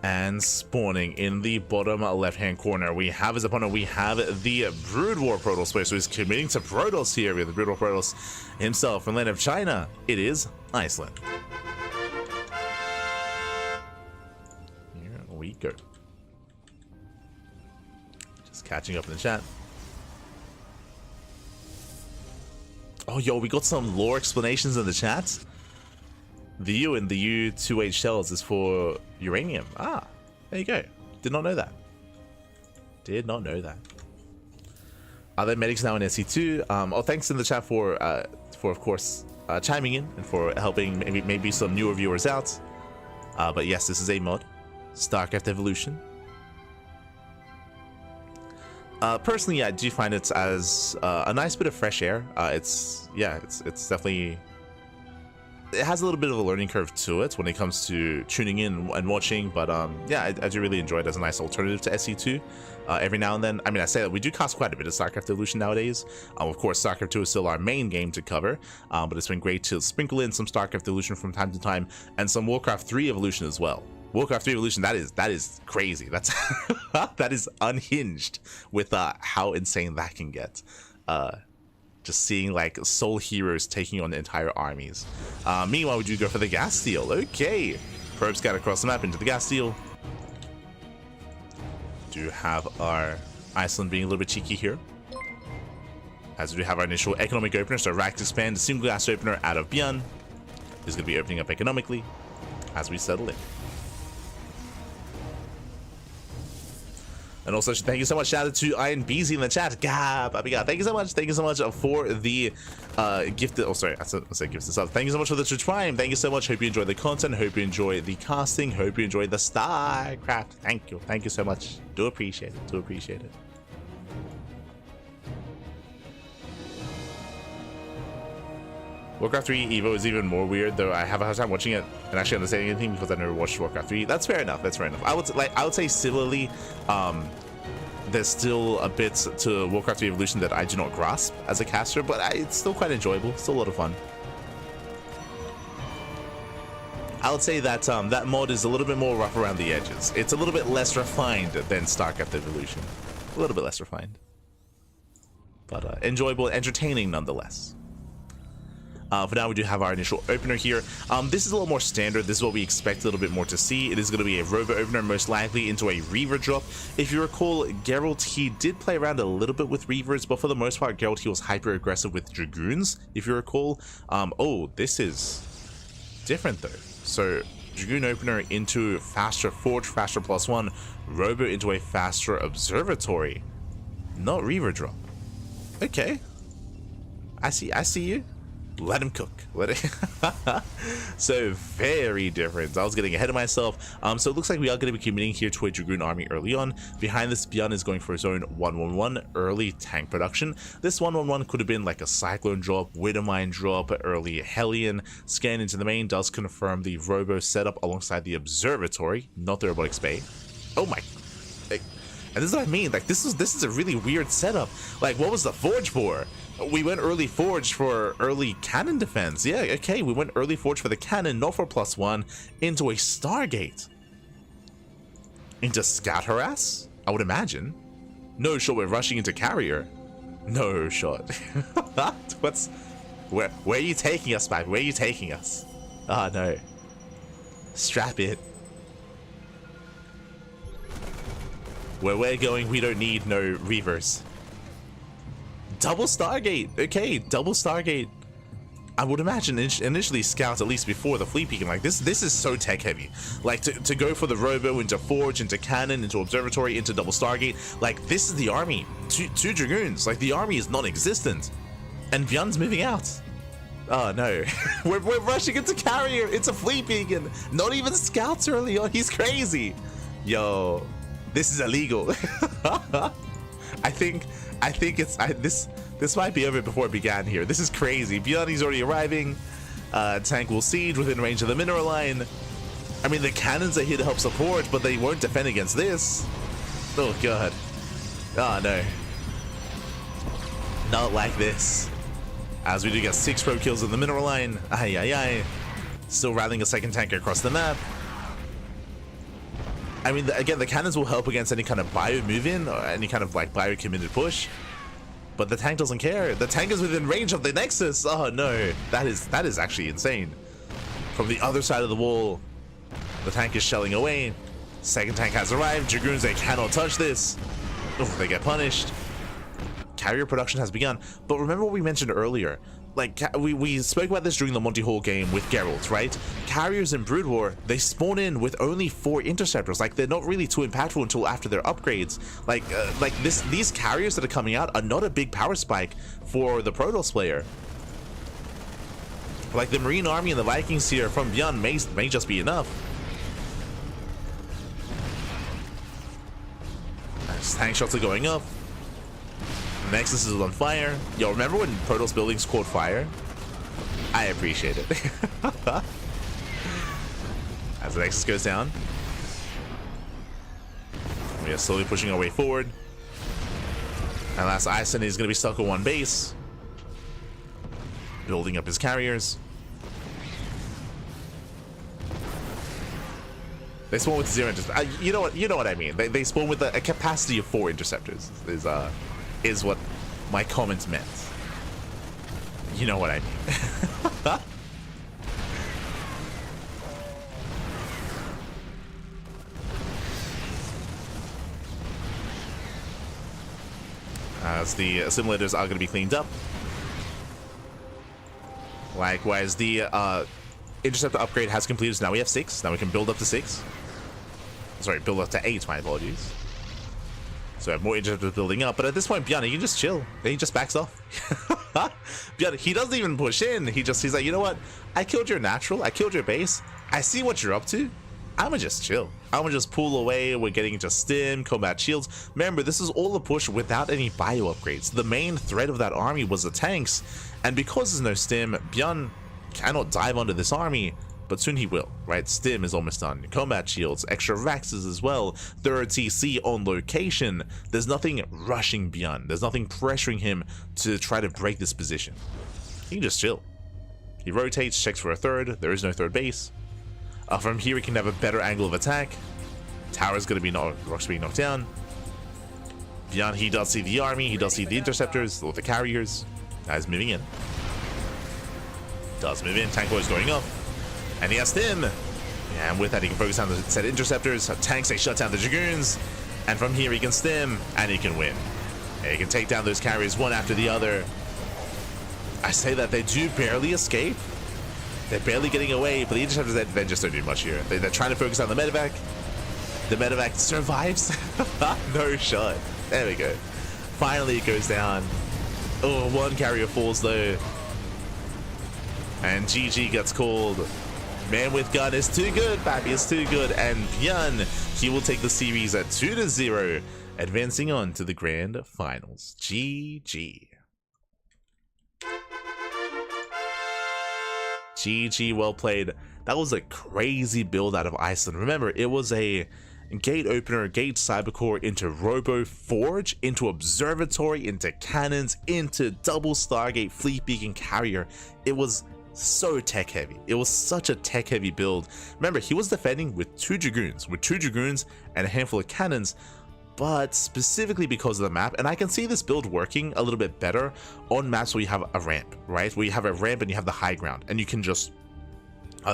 And spawning in the bottom left-hand corner, we have his opponent. We have the Brood War Protoss player, so he's committing to Protoss here. We have the Brood War Protoss himself from the land of China. It is Iceland. Here we go. Just catching up in the chat. Oh, yo, we got some lore explanations in the chat. The U in the U-2H shells is for uranium. Ah, there you go. Did not know that. Did not know that. Are there medics now in SC2? Oh, thanks in the chat for of course chiming in and for helping maybe some newer viewers out. But yes, this is a mod, StarCraft Evolution. Personally, I do find it as a nice bit of fresh air. It's definitely, it has a little bit of a learning curve to it when it comes to tuning in and watching, but yeah, I do really enjoy it as a nice alternative to SC2. Every now and then, I mean, I say that we do cast quite a bit of StarCraft Evolution nowadays. Of course, StarCraft 2 is still our main game to cover, but it's been great to sprinkle in some StarCraft Evolution from time to time, and some Warcraft 3 Evolution as well. Warcraft 3 Evolution, that is crazy. That's that is unhinged with how insane that can get. Just seeing like soul heroes taking on entire armies. Meanwhile, we do go for the gas steal. Okay, probe scout across the map into the gas steal. Do have our Iceland being a little bit cheeky here, as we do have our initial economic opener. So Racked Expand, a single gas opener out of ByuN is going to be opening up economically as we settle in. And also, thank you so much. Shout out to Iron Beezy in the chat. Gab, thank you so much. Thank you so much for the gifted. Oh, sorry, I said gifted sub. Thank you so much for the Twitch Prime. Thank you so much. Hope you enjoy the content. Hope you enjoy the casting. Hope you enjoy the StarCraft. Thank you. Thank you so much. Do appreciate it. Do appreciate it. Warcraft 3 Evo is even more weird, though I have a hard time watching it and actually understanding anything because I've never watched Warcraft 3. That's fair enough. That's fair enough. I would say similarly, there's still a bit to Warcraft 3 Evolution that I do not grasp as a caster, but it's still quite enjoyable. Still a lot of fun. I would say that that mod is a little bit more rough around the edges. It's a little bit less refined than StarCraft Evolution. A little bit less refined, but enjoyable, entertaining nonetheless. For now, we do have our initial opener here. This is a little more standard. This is what we expect a little bit more to see. It is going to be a Robo opener, most likely into a Reaver drop. If you recall, Gerald, he did play around a little bit with Reavers, but for the most part, Gerald, he was hyper aggressive with Dragoons, if you recall. Oh, this is different though. So Dragoon opener into faster Forge, faster +1, Robo into a faster Observatory, not Reaver drop. Okay, I see you. Let him cook. Let it. So very different. I was getting ahead of myself. So it looks like we are going to be committing here to a Dragoon army early on. Behind this, ByuN is going for his own 111 early tank production. This 111 could have been like a Cyclone drop, Widowmine drop, early Hellion. Scan into the main does confirm the Robo setup alongside the Observatory, not the Robotics Bay. Oh my. And this is what I mean. Like this is a really weird setup. Like what was the Forge for? We went early Forge for early cannon defense. Yeah, okay, we went early Forge for the cannon, not for +1, into a Stargate. Into Scout Harass? I would imagine. No shot, we're rushing into Carrier. No shot. Where are you taking us, man? Where are you taking us? Ah, no. Strap it. Where we're going, we don't need no Reavers. Double Stargate. Okay, double Stargate. I would imagine initially scouts at least before the fleet peeking. Like this is so tech heavy. Like to go for the Robo into Forge, into Cannon, into Observatory, into double Stargate. Like this is the army. Two Dragoons. Like the army is non-existent, and ByuN's moving out. Oh no, we're rushing into Carrier. It's a fleet beacon. Not even scouts early on. He's crazy. Yo, this is illegal. I think this might be over before it began here. This is crazy. ByuN is already arriving. Tank will siege within range of the mineral line. I mean, the cannons are here to help support, but they won't defend against this. Oh god. Oh no. Not like this. As we do get 6 probe kills in the mineral line. Ay ay ay. Still rallying a second tank across the map. I mean, again, the cannons will help against any kind of bio move-in or any kind of like bio-committed push, but the tank doesn't care. The tank is within range of the Nexus. Oh no, that is actually insane. From the other side of the wall, the tank is shelling away. Second tank has arrived. Dragoons, they cannot touch this. Oh, they get punished. Carrier production has begun. But remember what we mentioned earlier. like, we spoke about this during the Monty Hall game with Gerald, right? Carriers in Brood War, they spawn in with only 4 interceptors. Like, they're not really too impactful until after their upgrades. Like these carriers that are coming out are not a big power spike for the Protoss player. Like, the Marine Army and the Vikings here from ByuN may just be enough. Nice, tank shots are going up. Nexus is on fire. Yo, remember when Protoss buildings caught fire? I appreciate it. As the Nexus goes down, we are slowly pushing our way forward. And last Iceland is going to be stuck on one base, building up his carriers. They spawn with 0 interceptors. You know what I mean. They spawn with a capacity of 4 interceptors. Is what my comments meant. You know what I mean. As the simulators are going to be cleaned up. Likewise, the interceptor upgrade has completed, so now we have 6. Now we can build up to 6. Sorry, build up to 8, my apologies. So I have more interceptors building up, but at this point, ByuN, he can just chill. He just backs off. ByuN, he doesn't even push in. He's like, you know what? I killed your natural. I killed your base. I see what you're up to. I'ma just chill. I'ma just pull away. We're getting into stim, combat shields. Remember, this is all a push without any bio upgrades. The main threat of that army was the tanks, and because there's no stim, ByuN cannot dive onto this army. But soon he will, right? Stim is almost done. Combat shields, extra Vaxes as well. Third TC on location. There's nothing rushing ByuN. There's nothing pressuring him to try to break this position. He can just chill. He rotates, checks for a third. There is no third base. From here, he can have a better angle of attack. Tower's going to be rocks being knocked down. ByuN, he does see the army. He does see the interceptors, the carriers. He's moving in. Does move in. Tank boy's going up. And he has Stim. And with that, he can focus on the set interceptors. Tanks, they shut down the Dragoons. And from here, he can Stim, and he can win. And he can take down those carriers one after the other. I say that they do barely escape. They're barely getting away, but the interceptors, they just don't do much here. They're trying to focus on the medevac. The medevac survives. No shot. There we go. Finally, it goes down. Oh, one carrier falls, though. And GG gets called. Man with gun is too good, Pappy is too good, and ByuN, he will take the series at 2-0, advancing on to the grand finals. GG. GG, well played. That was a crazy build out of Iceland. Remember, it was a gate opener, gate cybercore into Robo Forge, into Observatory, into cannons, into double Stargate, fleet beacon carrier. It was so tech heavy. It was such a tech heavy build. Remember, he was defending with 2 Dragoons, and a handful of cannons, but specifically because of the map. And I can see this build working a little bit better on maps where you have a ramp, right? Where you have a ramp and you have the high ground, and you can just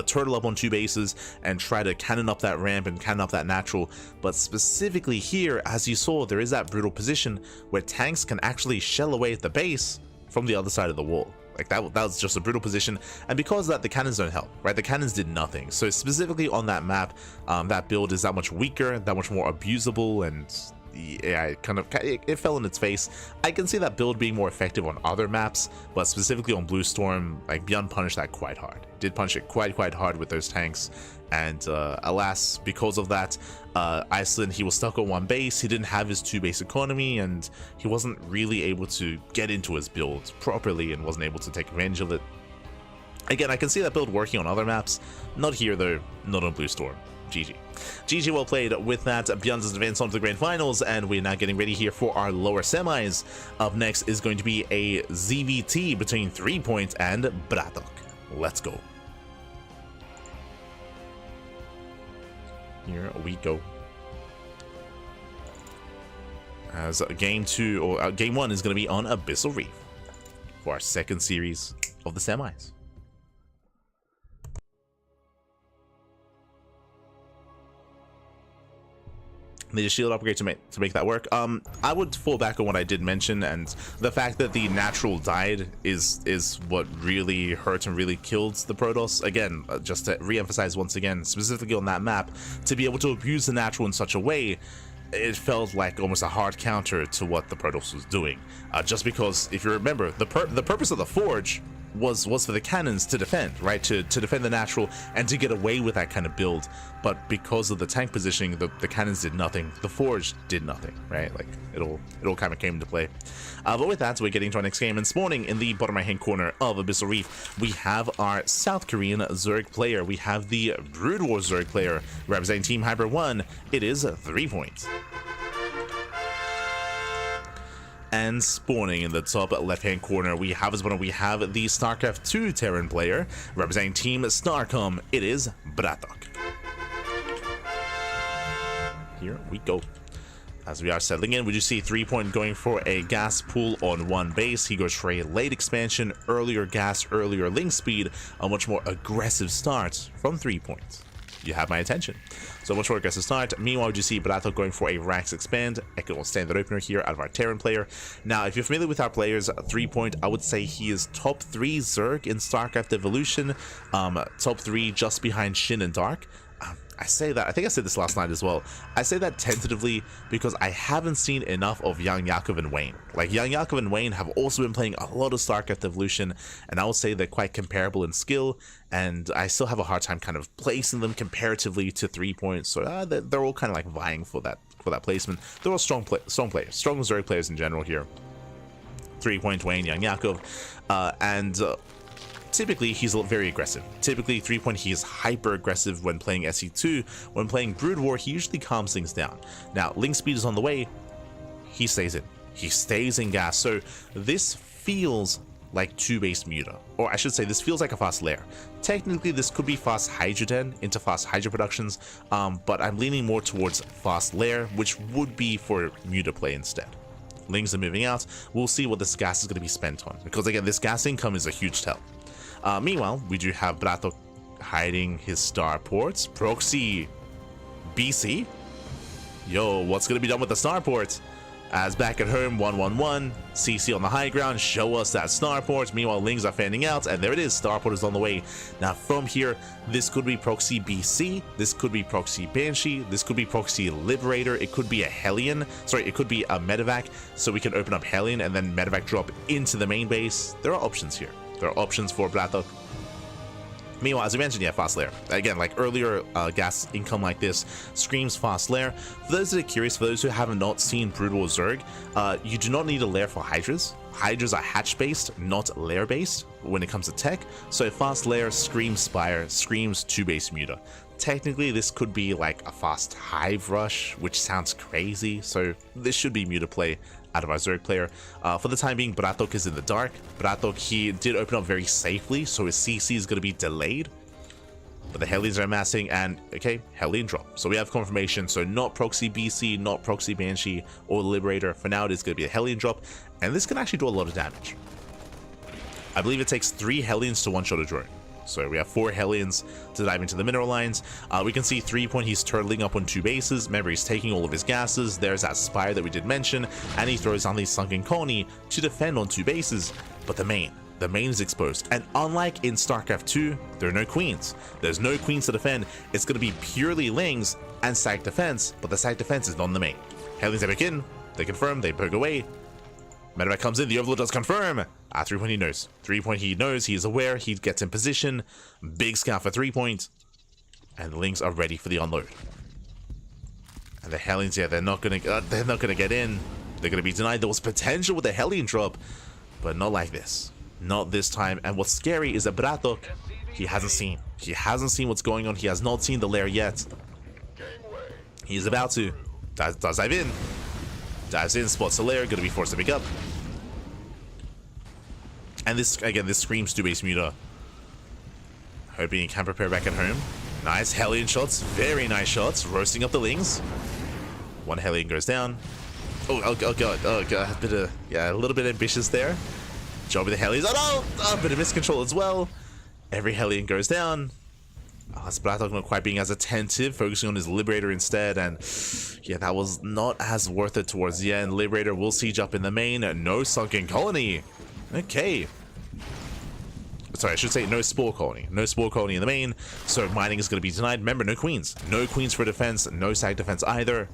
turtle up on 2 bases and try to cannon up that ramp and cannon up that natural. But specifically here, as you saw, there is that brutal position where tanks can actually shell away at the base from the other side of the wall. Like that was just a brutal position, and because of that, the cannons don't help, right? The cannons did nothing. So specifically on that map, that build is that much weaker, that much more abusable, and yeah, it fell in its face. I can see that build being more effective on other maps, but specifically on Blue Storm, like ByuN punished that quite hard. Did punch it quite hard with those tanks, and alas, because of that, Iceland, he was stuck on one base. He didn't have his 2-base economy, and he wasn't really able to get into his build properly and wasn't able to take advantage of it. Again, I can see that build working on other maps, not here though, not on Blue Storm. GG. GG, well played. With that, ByuN's advanced on to the grand finals, and we're now getting ready here for our lower semis. Up next is going to be a ZVT between 3 Point and BratOK. Let's go. Here we go. As game 1 is going to be on Abyssal Reef for our second series of the semis. Need a shield upgrade to make that work. I would fall back on what I did mention, and the fact that the natural died is what really hurt and really killed the Protoss. Again, just to re-emphasize once again, specifically on that map, to be able to abuse the natural in such a way, it felt like almost a hard counter to what the Protoss was doing. Just because, if you remember, the purpose of the Forge was for the cannons to defend, right? To defend the natural and to get away with that kind of build. But because of the tank positioning, the cannons did nothing. The Forge did nothing, right? Like it all kind of came into play. But with that, we're getting to our next game. And spawning in the bottom right hand corner of Abyssal Reef, we have our South Korean Zerg player. We have the Brood War Zerg player representing Team Hyper 1. It is 3 points. And spawning in the top left-hand corner, we have the StarCraft 2 Terran player representing Team Starcom. It is BratOK. Here we go. As we are settling in, we do see 3 point going for a gas pool on one base. He goes for a late expansion, earlier gas, earlier link speed, a much more aggressive start from 3 points. You have my attention. So much more aggressive start. Meanwhile, you see BratOK going for a Rax expand. Echo will standard opener here out of our Terran player. Now, if you're familiar with our players, 3 point, I would say he is top 3 Zerg in StarCraft Evolution. Top 3 just behind Shin and Dark. I say that, I think I said this last night as well. I say that tentatively because I haven't seen enough of YoungYakov and Wayne. Like, YoungYakov and Wayne have also been playing a lot of StarCraft Evolution, and I would say they're quite comparable in skill, and I still have a hard time kind of placing them comparatively to 3 points. So they're all kind of like vying for that placement. They're all strong players, strong Zerg players in general here. 3 point Wayne, YoungYakov, and typically he's very aggressive. Typically 3 point, he is hyper aggressive when playing SE2. When playing Brood War, he usually calms things down. Now link speed is on the way, he stays in. He stays in gas. So this feels like 2-base Muta, or I should say this feels like a fast lair. Technically this could be fast Hydrogen into fast Hydro productions, but I'm leaning more towards fast lair, which would be for Muta play instead. Links are moving out. We'll see what this gas is going to be spent on, because again, this gas income is a huge tell. Meanwhile, we do have BratOK hiding his starports. Proxy BC. Yo, what's going to be done with the starports? As back at home, 1-1-1, CC on the high ground, show us that starport. Meanwhile, Lings are fanning out, and there it is, starport is on the way. Now from here, this could be Proxy BC, this could be Proxy Banshee, this could be Proxy Liberator, it could be a Hellion, sorry, it could be a Medevac, so we can open up Hellion and then Medevac drop into the main base. There are options here. There are options for BratOK. Meanwhile, as I mentioned, yeah, fast lair. Again, like earlier gas income like this screams fast lair. For those that are curious, for those who have not seen Brood War Zerg, you do not need a lair for Hydras. Hydras are hatch-based, not lair-based when it comes to tech. So fast lair screams Spire, screams 2-base Muta. Technically, this could be like a fast Hive Rush, which sounds crazy. So this should be Muta play out of our Zerg player. For the time being, BratOK is in the dark. BratOK, he did open up very safely, so his CC is going to be delayed. But the Hellions are amassing, and okay, Hellion drop. So we have confirmation. So not Proxy BC, not Proxy Banshee or Liberator. For now, it is going to be a Hellion drop, and this can actually do a lot of damage. I believe it takes 3 Hellions to one-shot a drone. So we have 4 Hellions to dive into the mineral lines. We can see 3 point, he's turtling up on 2 bases. Remember, he's taking all of his gases. There's that Spire that we did mention, and he throws on the Sunken Colony to defend on 2 bases. But the main is exposed, and unlike in StarCraft 2, there are no queens. There's no queens to defend. It's going to be purely Lings and Sack defense, but the Sack defense is not on the main. Hellions back in, they confirm, they poke away. Medevac comes in, the Overlord does confirm. 3 point, he knows. 3 point, he knows, he is aware, he gets in position. Big scout for 3 point. And the Lings are ready for the unload. And the Hellions, yeah, they're not gonna get in. They're gonna be denied. There was potential with the Hellion drop, but not like this. Not this time. And what's scary is that BratOK, he hasn't seen. He hasn't seen what's going on. He has not seen the lair yet. He's about to. Does dive in. Dives in, spots the lair, gonna be forced to pick up. And this, again, this screams 2-base Muta. Hoping he can prepare back at home. Nice Hellion shots, very nice shots, roasting up the Lings. 1 Hellion goes down. Oh god, a little bit ambitious there. Job with the Hellions, oh no, a bit of miscontrol as well. Every Hellion goes down. That's BratOK not quite being as attentive, focusing on his Liberator instead, and yeah, that was not as worth it towards the end. Liberator will siege up in the main, no Sunken Colony. Okay. Sorry, I should say no Spore Colony. No Spore Colony in the main, so mining is going to be denied. Remember, no Queens. No Queens for defense, no Sag defense either.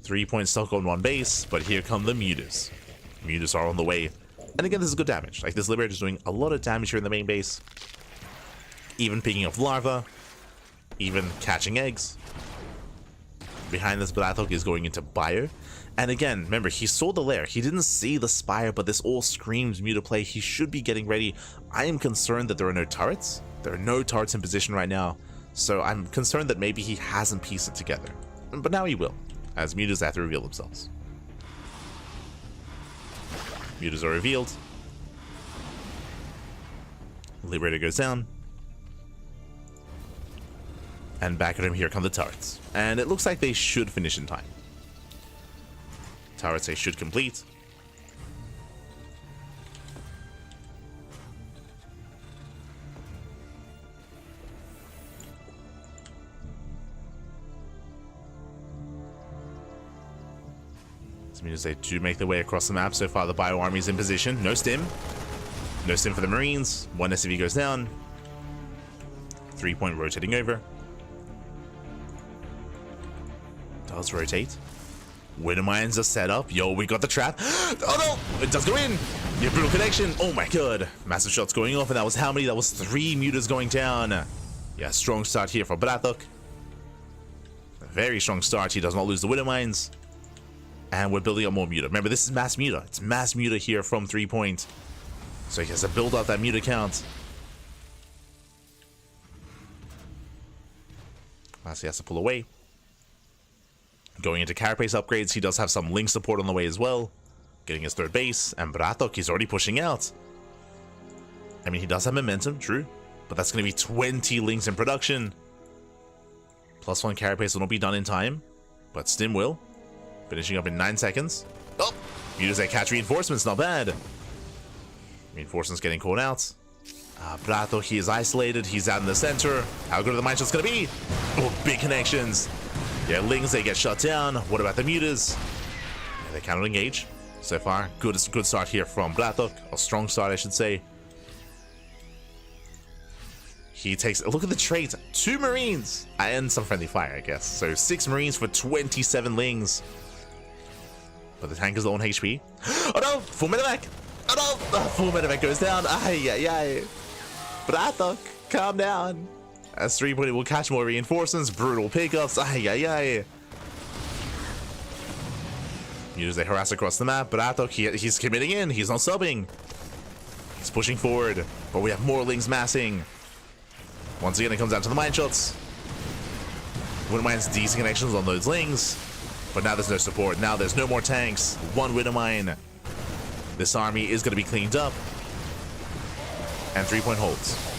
3 points stuck on one base, but here come the Mutas. Mutas are on the way. And again, this is good damage. Like, this Liberator is doing a lot of damage here in the main base. Even picking up larva, even catching eggs. Behind this, BratOK is going into Bio. And again, remember, he saw the lair. He didn't see the spire, but this all screams Muta play. He should be getting ready. I am concerned that there are no turrets. There are no turrets in position right now. So I'm concerned that maybe he hasn't pieced it together. But now he will, as Mutas have to reveal themselves. Mutas are revealed. Liberator goes down. And back at him, here come the turrets. And it looks like they should finish in time. Turrets they should complete. This means they do make their way across the map. So far, the Bio army is in position. No stim. No stim for the Marines. One SCV goes down. 3 point rotating over. Does rotate. Winter mines are set up. Yo, we got the trap. Oh no! It does go in! Yeah, brutal connection. Oh my god. Massive shots going off, and that was how many? That was 3 Mutas going down. Yeah, strong start here for BratOK. A very strong start. He does not lose the winter mines. And we're building up more Muta. Remember, this is mass Muta. It's mass Muta here from 3 point. So he has to build up that Muta count. Last, he has to pull away. Going into carapace upgrades, he does have some link support on the way as well. Getting his 3rd base, and BratOK, he's already pushing out. I mean, he does have momentum, true, but that's going to be 20 links in production. +1 carapace will not be done in time, but Stim will. Finishing up in 9 seconds. Oh! Mutas that catch reinforcements, not bad. Reinforcements getting caught out. BratOK, he is isolated, he's out in the center. How good are the mine shots going to be? Oh, big connections. Yeah, Lings, they get shut down. What about the Mutas? Yeah, they cannot engage. So far, good start here from BratOK. A strong start, I should say. He takes a look at the trades. 2 Marines and some friendly fire, I guess. So 6 Marines for 27 Lings. But the tank is low on HP. Oh no! Full medevac! Oh no! Full medevac goes down. Ay, ay, ay. BratOK, calm down. As 3 point, it will catch more reinforcements, brutal pickups. Ay, ay, ay. Mutas, they harass across the map. BratOK, he's committing in. He's not subbing. He's pushing forward. But we have more Lings massing. Once again, it comes down to the mine shots. Winter mines, decent connections on those Lings. But now there's no support. Now there's no more tanks. 1 winter mine. This army is going to be cleaned up. And 3 point holds.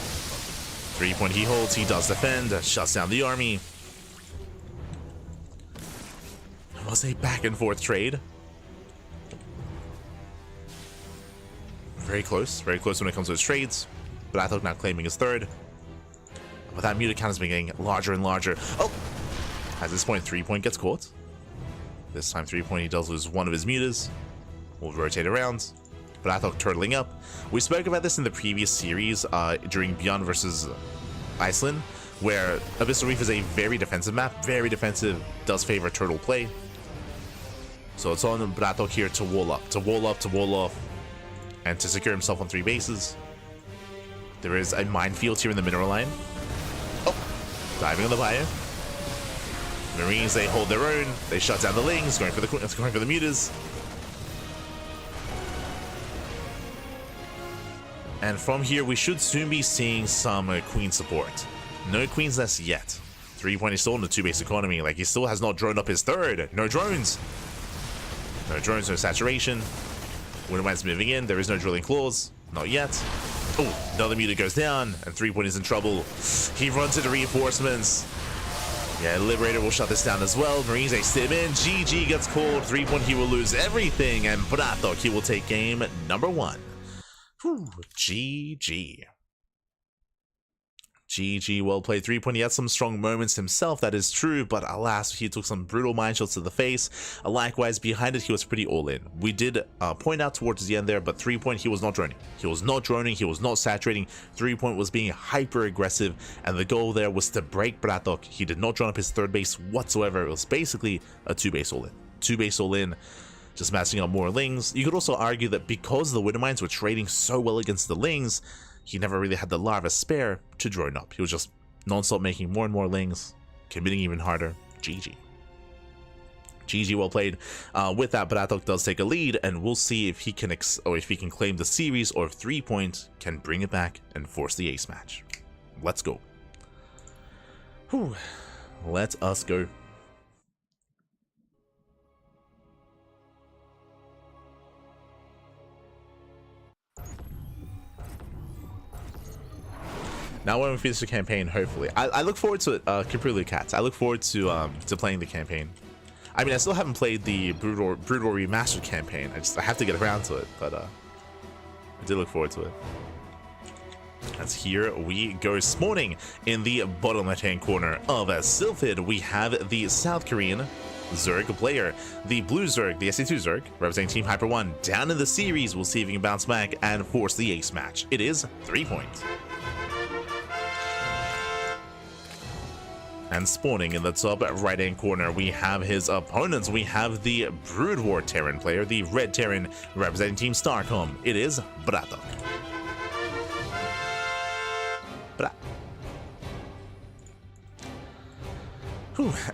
3 point he holds, he does defend, shuts down the army. It was a back and forth trade. Very close when it comes to his trades. BratOK now claiming his 3rd. But that Muta count has been getting larger and larger. Oh! At this point, 3 point gets caught. This time, 3 point, he does lose one of his Mutas. We'll rotate around. BratOK turtling up. We spoke about this in the previous series during ByuN versus Iceland, where Abyssal Reef is a very defensive map. Very defensive, does favor turtle play. So it's on BratOK here to wall up, to wall off, and to secure himself on 3 bases. There is a minefield here in the mineral line. Oh! Diving on the Bio. Marines, they hold their own. They shut down the Lings, going for the Mutas. And from here, we should soon be seeing some Queen support. No Queen's Nest yet. 3 point is still in the 2 base economy. Like, he still has not droned up his 3rd. No drones. No drones, no saturation. Winter mine's moving in. There is no drilling claws. Not yet. Oh, another Muta goes down, and 3 point is in trouble. He runs into reinforcements. Yeah, Liberator will shut this down as well. Marines, they stim in. GG gets called. 3 point, he will lose everything. And BratOK, he will take game number 1. Whew, GG. GG, well played. 3-point, he had some strong moments himself, that is true, but alas, he took some brutal mind shots to the face. Likewise, behind it, he was pretty all in. We did point out towards the end there, but 3-point, he was not droning. He was not droning, he was not saturating. 3-point was being hyper aggressive, and the goal there was to break BratOK. He did not drone up his third base whatsoever. It was basically a 2-base all in. 2-base all in, just matching up more Lings. You could also argue that because the Wintermines were trading so well against the Lings, he never really had the larva spare to drone up. He was just non-stop making more and more Lings, committing even harder. GG. GG, well played. With that, BratOK does take a lead, and we'll see if he can claim the series, or if 3-point can bring it back and force the ace match. Let's go. Whew. Let us go. Now when we finish the campaign, hopefully. I look forward to it, completely cats. I look forward to playing the campaign. I mean, I still haven't played the Brood War Remastered campaign. I have to get around to it, but I do look forward to it. As here we go, spawning in the bottom left-hand corner of Sylphid, we have the South Korean Zerg player. The blue Zerg, the SC2 Zerg, representing Team Hyper 1, down in the series. We'll see if he can bounce back and force the ace match. It is 3-point. And spawning in the top right-hand corner, we have his opponents. We have the Brood War Terran player, the red Terran representing Team Starcom. It is BratOK.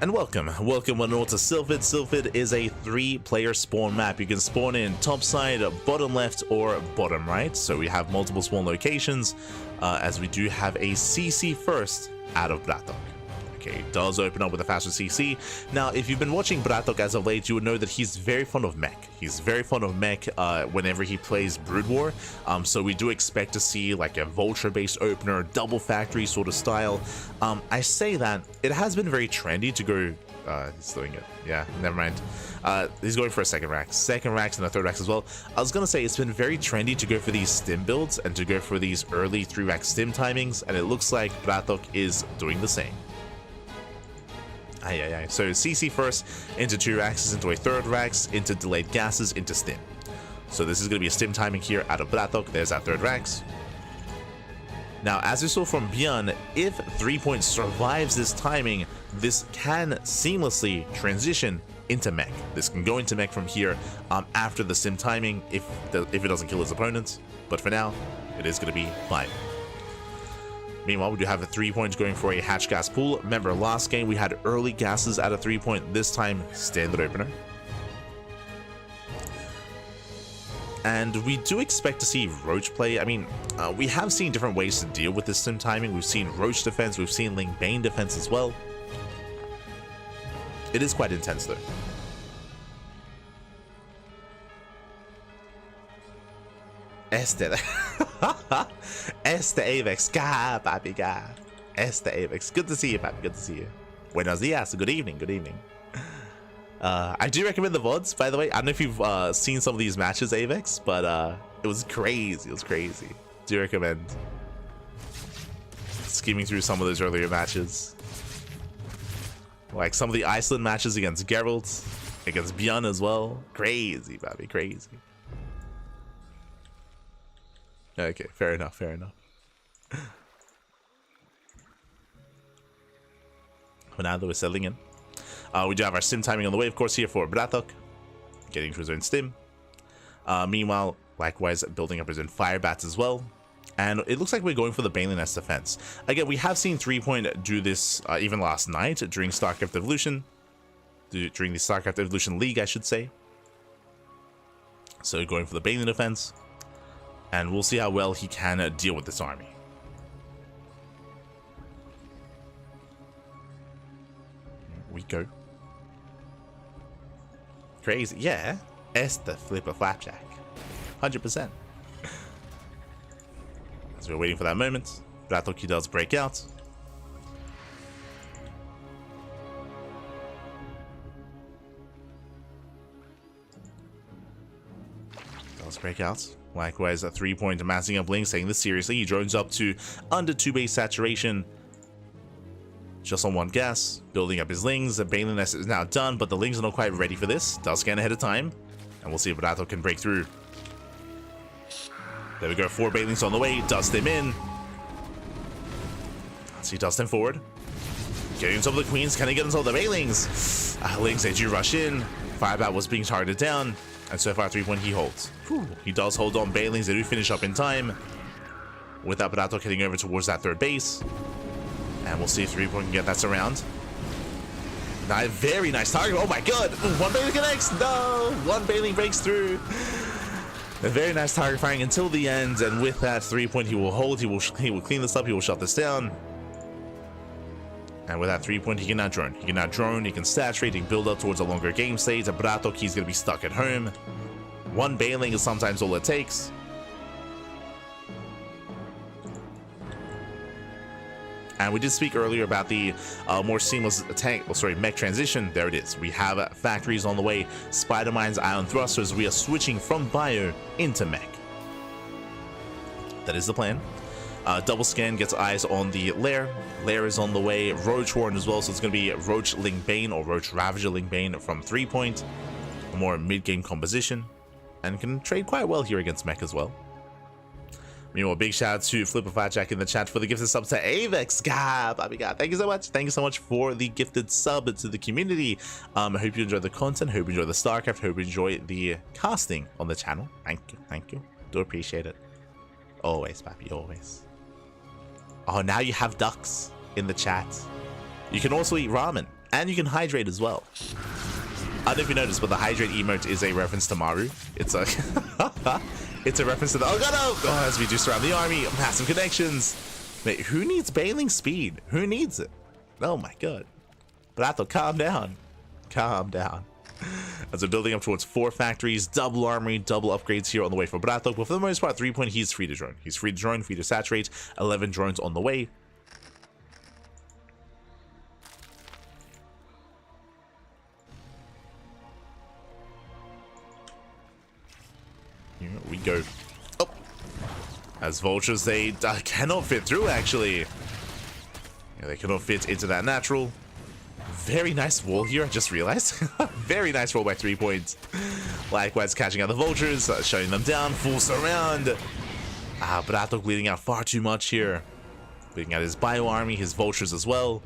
And welcome one all to Sylphid. Sylphid is a 3-player spawn map. You can spawn in top side, bottom left, or bottom right. So we have multiple spawn locations, as we do have a CC first out of BratOK. Okay, it does open up with a faster CC. Now, if you've been watching BratOK as of late, you would know that he's very fond of mech. He's very fond of mech whenever he plays Brood War. So we do expect to see like a Vulture-based opener, double factory sort of style. I say that it has been very trendy to go. He's doing it. Yeah, never mind. He's going for a second racks and a third racks as well. I was gonna say it's been very trendy to go for these stim builds and to go for these early 3-rack stim timings, and it looks like BratOK is doing the same. So CC first, into 2 racks, into a third racks, into delayed gases, into stim. So this is going to be a stim timing here out of BratOK. There's that third racks. Now, as we saw from ByuN, if 3-point survives this timing, this can seamlessly transition into mech. This can go into mech from here after the stim timing if it doesn't kill his opponents. But for now, it is going to be fine. Meanwhile, we do have a 3-point going for a hatch gas pool. Remember, last game we had early gases out of 3-point. This time, standard opener. And we do expect to see Roach play. I mean, we have seen different ways to deal with this sim timing. We've seen Roach defense. We've seen Ling Bane defense as well. It is quite intense, though. Este Avex, papi, Este Avex. Good to see you, papi. Good to see you. Buenos dias. Good evening. Good evening. I do recommend the VODs, by the way. I don't know if you've seen some of these matches, Avex, but it was crazy. It was crazy. Do recommend skimming through some of those earlier matches, like some of the Iceland matches against Gerald, against ByuN as well. Crazy, papi. Crazy. Okay, fair enough, fair enough. But now that we're settling in, we do have our stim timing on the way, of course, here for BratOK, getting to his own stim. Meanwhile, likewise, building up his own fire bats as well. And it looks like we're going for the Banelin as defense. Again, we have seen 3-point do this even last night during StarCraft Evolution. During the StarCraft Evolution League, I should say. So going for the Banelin defense. And we'll see how well he can deal with this army. Here we go. Crazy. Yeah. Este flipper flapjack. 100%. As we're waiting for that moment, BratOK does break out. Let's break out. Likewise, a 3-point massing up Lings, taking this seriously. He drones up to under 2 base saturation. Just on 1 gas, building up his Lings. The ByuN nest is now done, but the Lings are not quite ready for this. Does scan ahead of time, and we'll see if BratOK can break through. There we go, 4 ByuNs on the way. Dust him in. Let's see, dust him forward. Getting on top of the Queens. Can he get on top of the ByuNs? Lings, they do rush in. Firebat was being targeted down. And so far, 3-point he holds. Whew. He does hold on. ByuNs, they do finish up in time. With that, BratOK heading over towards that 3rd base. And we'll see if 3-point can get that surround. Now, very nice target. Oh my god. 1 ByuN connects. No. 1 ByuN breaks through. A very nice target firing until the end. And with that 3-point, he will hold. He will clean this up. He will shut this down. And with that 3-point, he can now drone. He can now drone, he can saturate, he can build up towards a longer game stage. And BratOK, he's going to be stuck at home. 1 ByuN is sometimes all it takes. And we did speak earlier about the more seamless mech transition. There it is. We have factories on the way. Spider Mines, ion thrusters. We are switching from bio into mech. That is the plan. Double scan gets eyes on the lair. Lair is on the way. Roach Horn as well, so it's going to be Roach Ling Bane or Roach Ravager Ling Bane from 3-point. A more mid-game composition. And can trade quite well here against mech as well. Meanwhile, big shout out to Flipper Fat Jack in the chat for the gifted sub to Avex. God, thank you so much. Thank you so much for the gifted sub to the community. I hope you enjoy the content. Hope you enjoy the StarCraft. Hope you enjoy the casting on the channel. Thank you. Thank you. Do appreciate it. Always, papi. Always. Oh, now you have ducks in the chat. You can also eat ramen, and you can hydrate as well. I don't know if you noticed, but the hydrate emote is a reference to Maru. It's a it's a reference to the as we do surround the army, massive connections. Mate, who needs bailing speed? Who needs it? Oh my god. BratOK, calm down. Calm down. As we're building up towards 4 factories, double armory, double upgrades here on the way for BratOK. But for the most part, 3-point, he's free to drone. He's free to drone, free to saturate. 11 drones on the way. Here we go. Oh! As vultures, they cannot fit through, actually. Yeah, they cannot fit into that natural. Very nice wall here, I just realized. Very nice roll by 3-point. Likewise, catching out the vultures, shutting them down, full surround. BratOK bleeding out far too much here. Bleeding out his bio army, his vultures as well.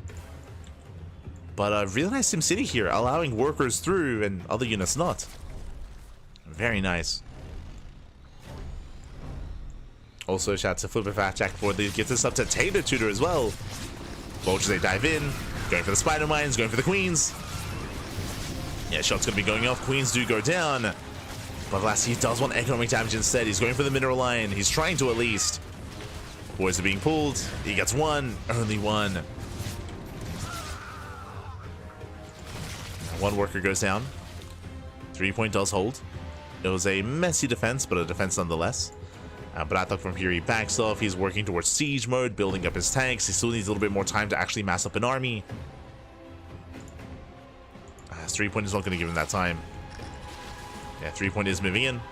But really nice SimCity here, allowing workers through and other units not. Very nice. Also, shout out to Flipper Fat Jack for the gifted sub to Tater Tutor as well. Vultures, they dive in. Going for the spider mines, going for the queens. Yeah, shot's gonna be going off. Queens do go down. But last, he does want economic damage instead. He's going for the mineral line. He's trying to at least. Boys are being pulled. He gets 1. Only 1. 1 worker goes down. 3-point does hold. It was a messy defense, but a defense nonetheless. BratOK from here, he backs off. He's working towards siege mode, building up his tanks. He still needs a little bit more time to actually mass up an army. 3-point is not going to give him that time. Yeah, 3-point is moving in.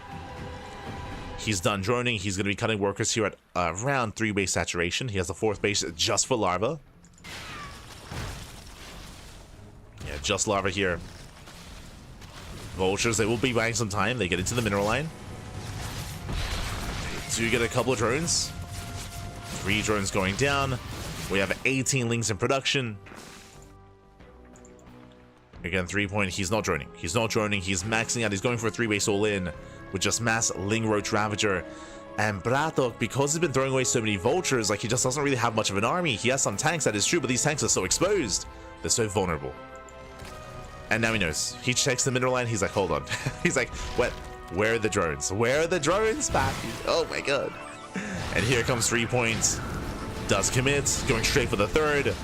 He's done droning. He's going to be cutting workers here at around 3 base saturation. He has a 4th base just for larva. Yeah, just larva here. Vultures, they will be buying some time. They get into the mineral line. Do get a couple of drones. 3 drones going down. We have 18 Lings in production. Again, 3-point, he's not droning. He's not droning. He's maxing out. He's going for a 3-base all-in with just mass Ling Roach Ravager. And BratOK, because he's been throwing away so many vultures, like he just doesn't really have much of an army. He has some tanks, that is true, but these tanks are so exposed. They're so vulnerable. And now he knows. He checks the mineral line. He's like, hold on. He's like, what? Where are the drones? Where are the drones, papi? Oh my god. And here comes 3-point. Does commit. Going straight for the 3rd.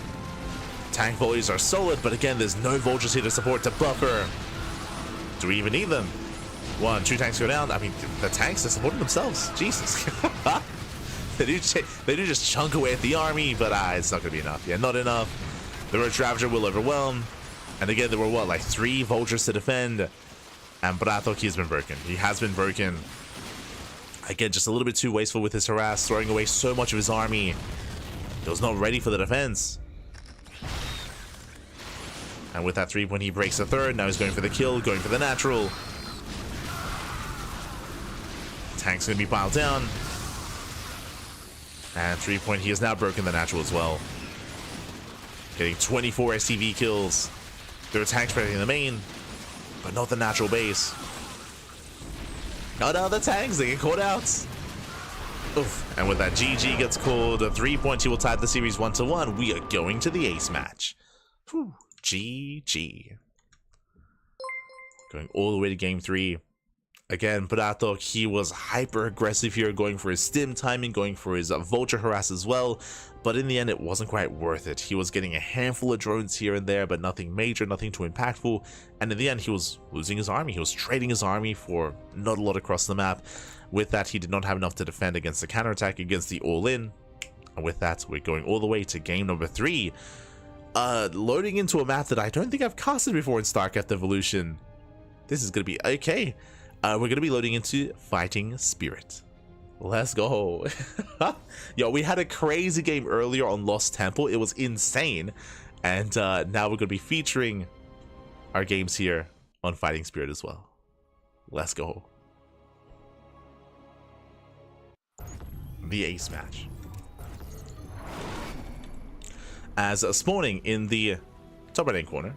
Tank volleys are solid, but again, there's no vultures here to support, to buffer. Do we even need them? 1, 2 tanks go down. I mean, the tanks are supporting themselves. Jesus. They do just chunk away at the army, but it's not going to be enough. Yeah, not enough. The Roach Ravager will overwhelm. And again, there were, what, like 3 vultures to defend. And BratOK has been broken. He has been broken. Again, just a little bit too wasteful with his harass, throwing away so much of his army. He was not ready for the defense. And with that 3-point, he breaks the third. Now he's going for the kill, going for the natural. Tank's going to be piled down. And 3-point, he has now broken the natural as well. Getting 24 SCV kills. There are tanks spreading in the main, but not the natural base. Oh no, the tanks, they get caught out. Oof. And with that, GG gets called. A 3-point, he will tie the series 1-1. We are going to the ace match. Whew. GG. Going all the way to game 3. Again, BratOK, he was hyper aggressive here, going for his stim timing, going for his vulture harass as well. But in the end, it wasn't quite worth it. He was getting a handful of drones here and there, but nothing major, nothing too impactful. And in the end, he was losing his army. He was trading his army for not a lot across the map. With that, he did not have enough to defend against the counterattack, against the all-in. And with that, we're going all the way to game number 3. Loading into a map that I don't think I've casted before in StarCraft Evolution. This is going to be okay. We're going to be loading into Fighting Spirit. Let's go. Yo, we had a crazy game earlier on Lost Temple. It was insane. And now we're going to be featuring our games here on Fighting Spirit as well. Let's go. The ace match. As spawning in the top right hand corner.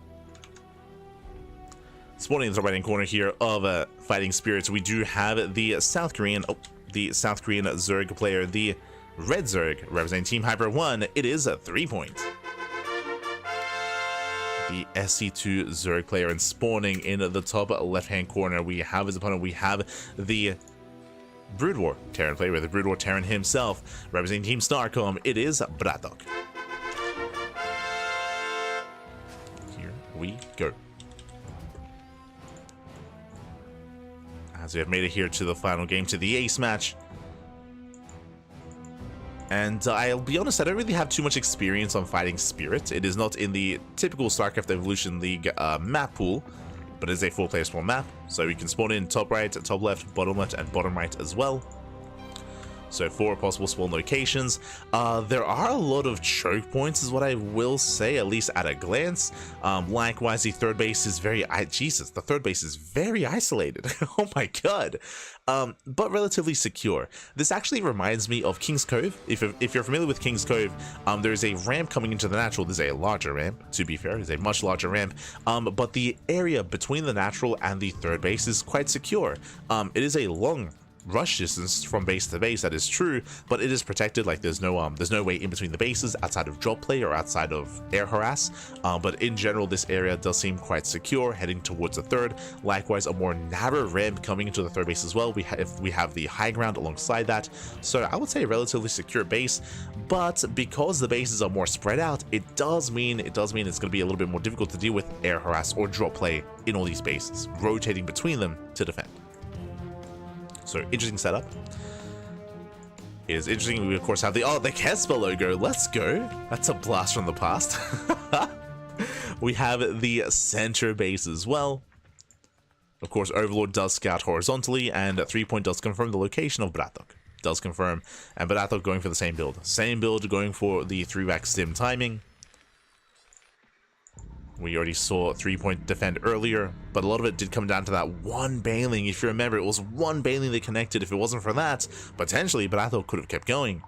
Spawning in the top right hand corner here of Fighting Spirits, we do have the South Korean Zerg player, the Red Zerg, representing Team Hyper 1. It is a 3-point. The SC2 Zerg player, and spawning in the top left hand corner, we have his opponent. We have the Brood War Terran player, the Brood War Terran himself, representing Team Starcom. It is BratOK. Here we go. As we have made it here to the final game, to the ace match. And I'll be honest, I don't really have too much experience on Fighting Spirit. It is not in the typical StarCraft Evolution League map pool, but it is a 4-player spawn map. So we can spawn in top right, top left, bottom left, and bottom right as well. So 4 possible spawn locations. There are a lot of choke points is what I will say, at least at a glance. Likewise, the third base is very... Jesus, the third base is very isolated. Oh my god. But relatively secure. This actually reminds me of King's Cove. If you're familiar with King's Cove, there's a ramp coming into the natural. There's a larger ramp, to be fair. There's a much larger ramp. But the area between the natural and the third base is quite secure. It is a long rush distance from base to base, that is true, but it is protected. Like there's no way in between the bases outside of drop play or outside of air harass, but in general this area does seem quite secure heading towards the third. Likewise, a more narrow ramp coming into the third base as well. We have the high ground alongside that, so I would say a relatively secure base. But because the bases are more spread out, it does mean it's going to be a little bit more difficult to deal with air harass or drop play in all these bases, rotating between them to defend. So interesting setup. It is interesting. We of course have the Kesper logo. Let's go. That's a blast from the past. We have the center base as well. Of course, Overlord does scout horizontally, and 3-point does confirm the location of BratOK. Does confirm, and BratOK going for the same build. Same build, going for the 3-rack stim timing. We already saw 3-point defend earlier, but a lot of it did come down to that one bailing. If you remember, it was one bailing that connected. If it wasn't for that, potentially BratOK could have kept going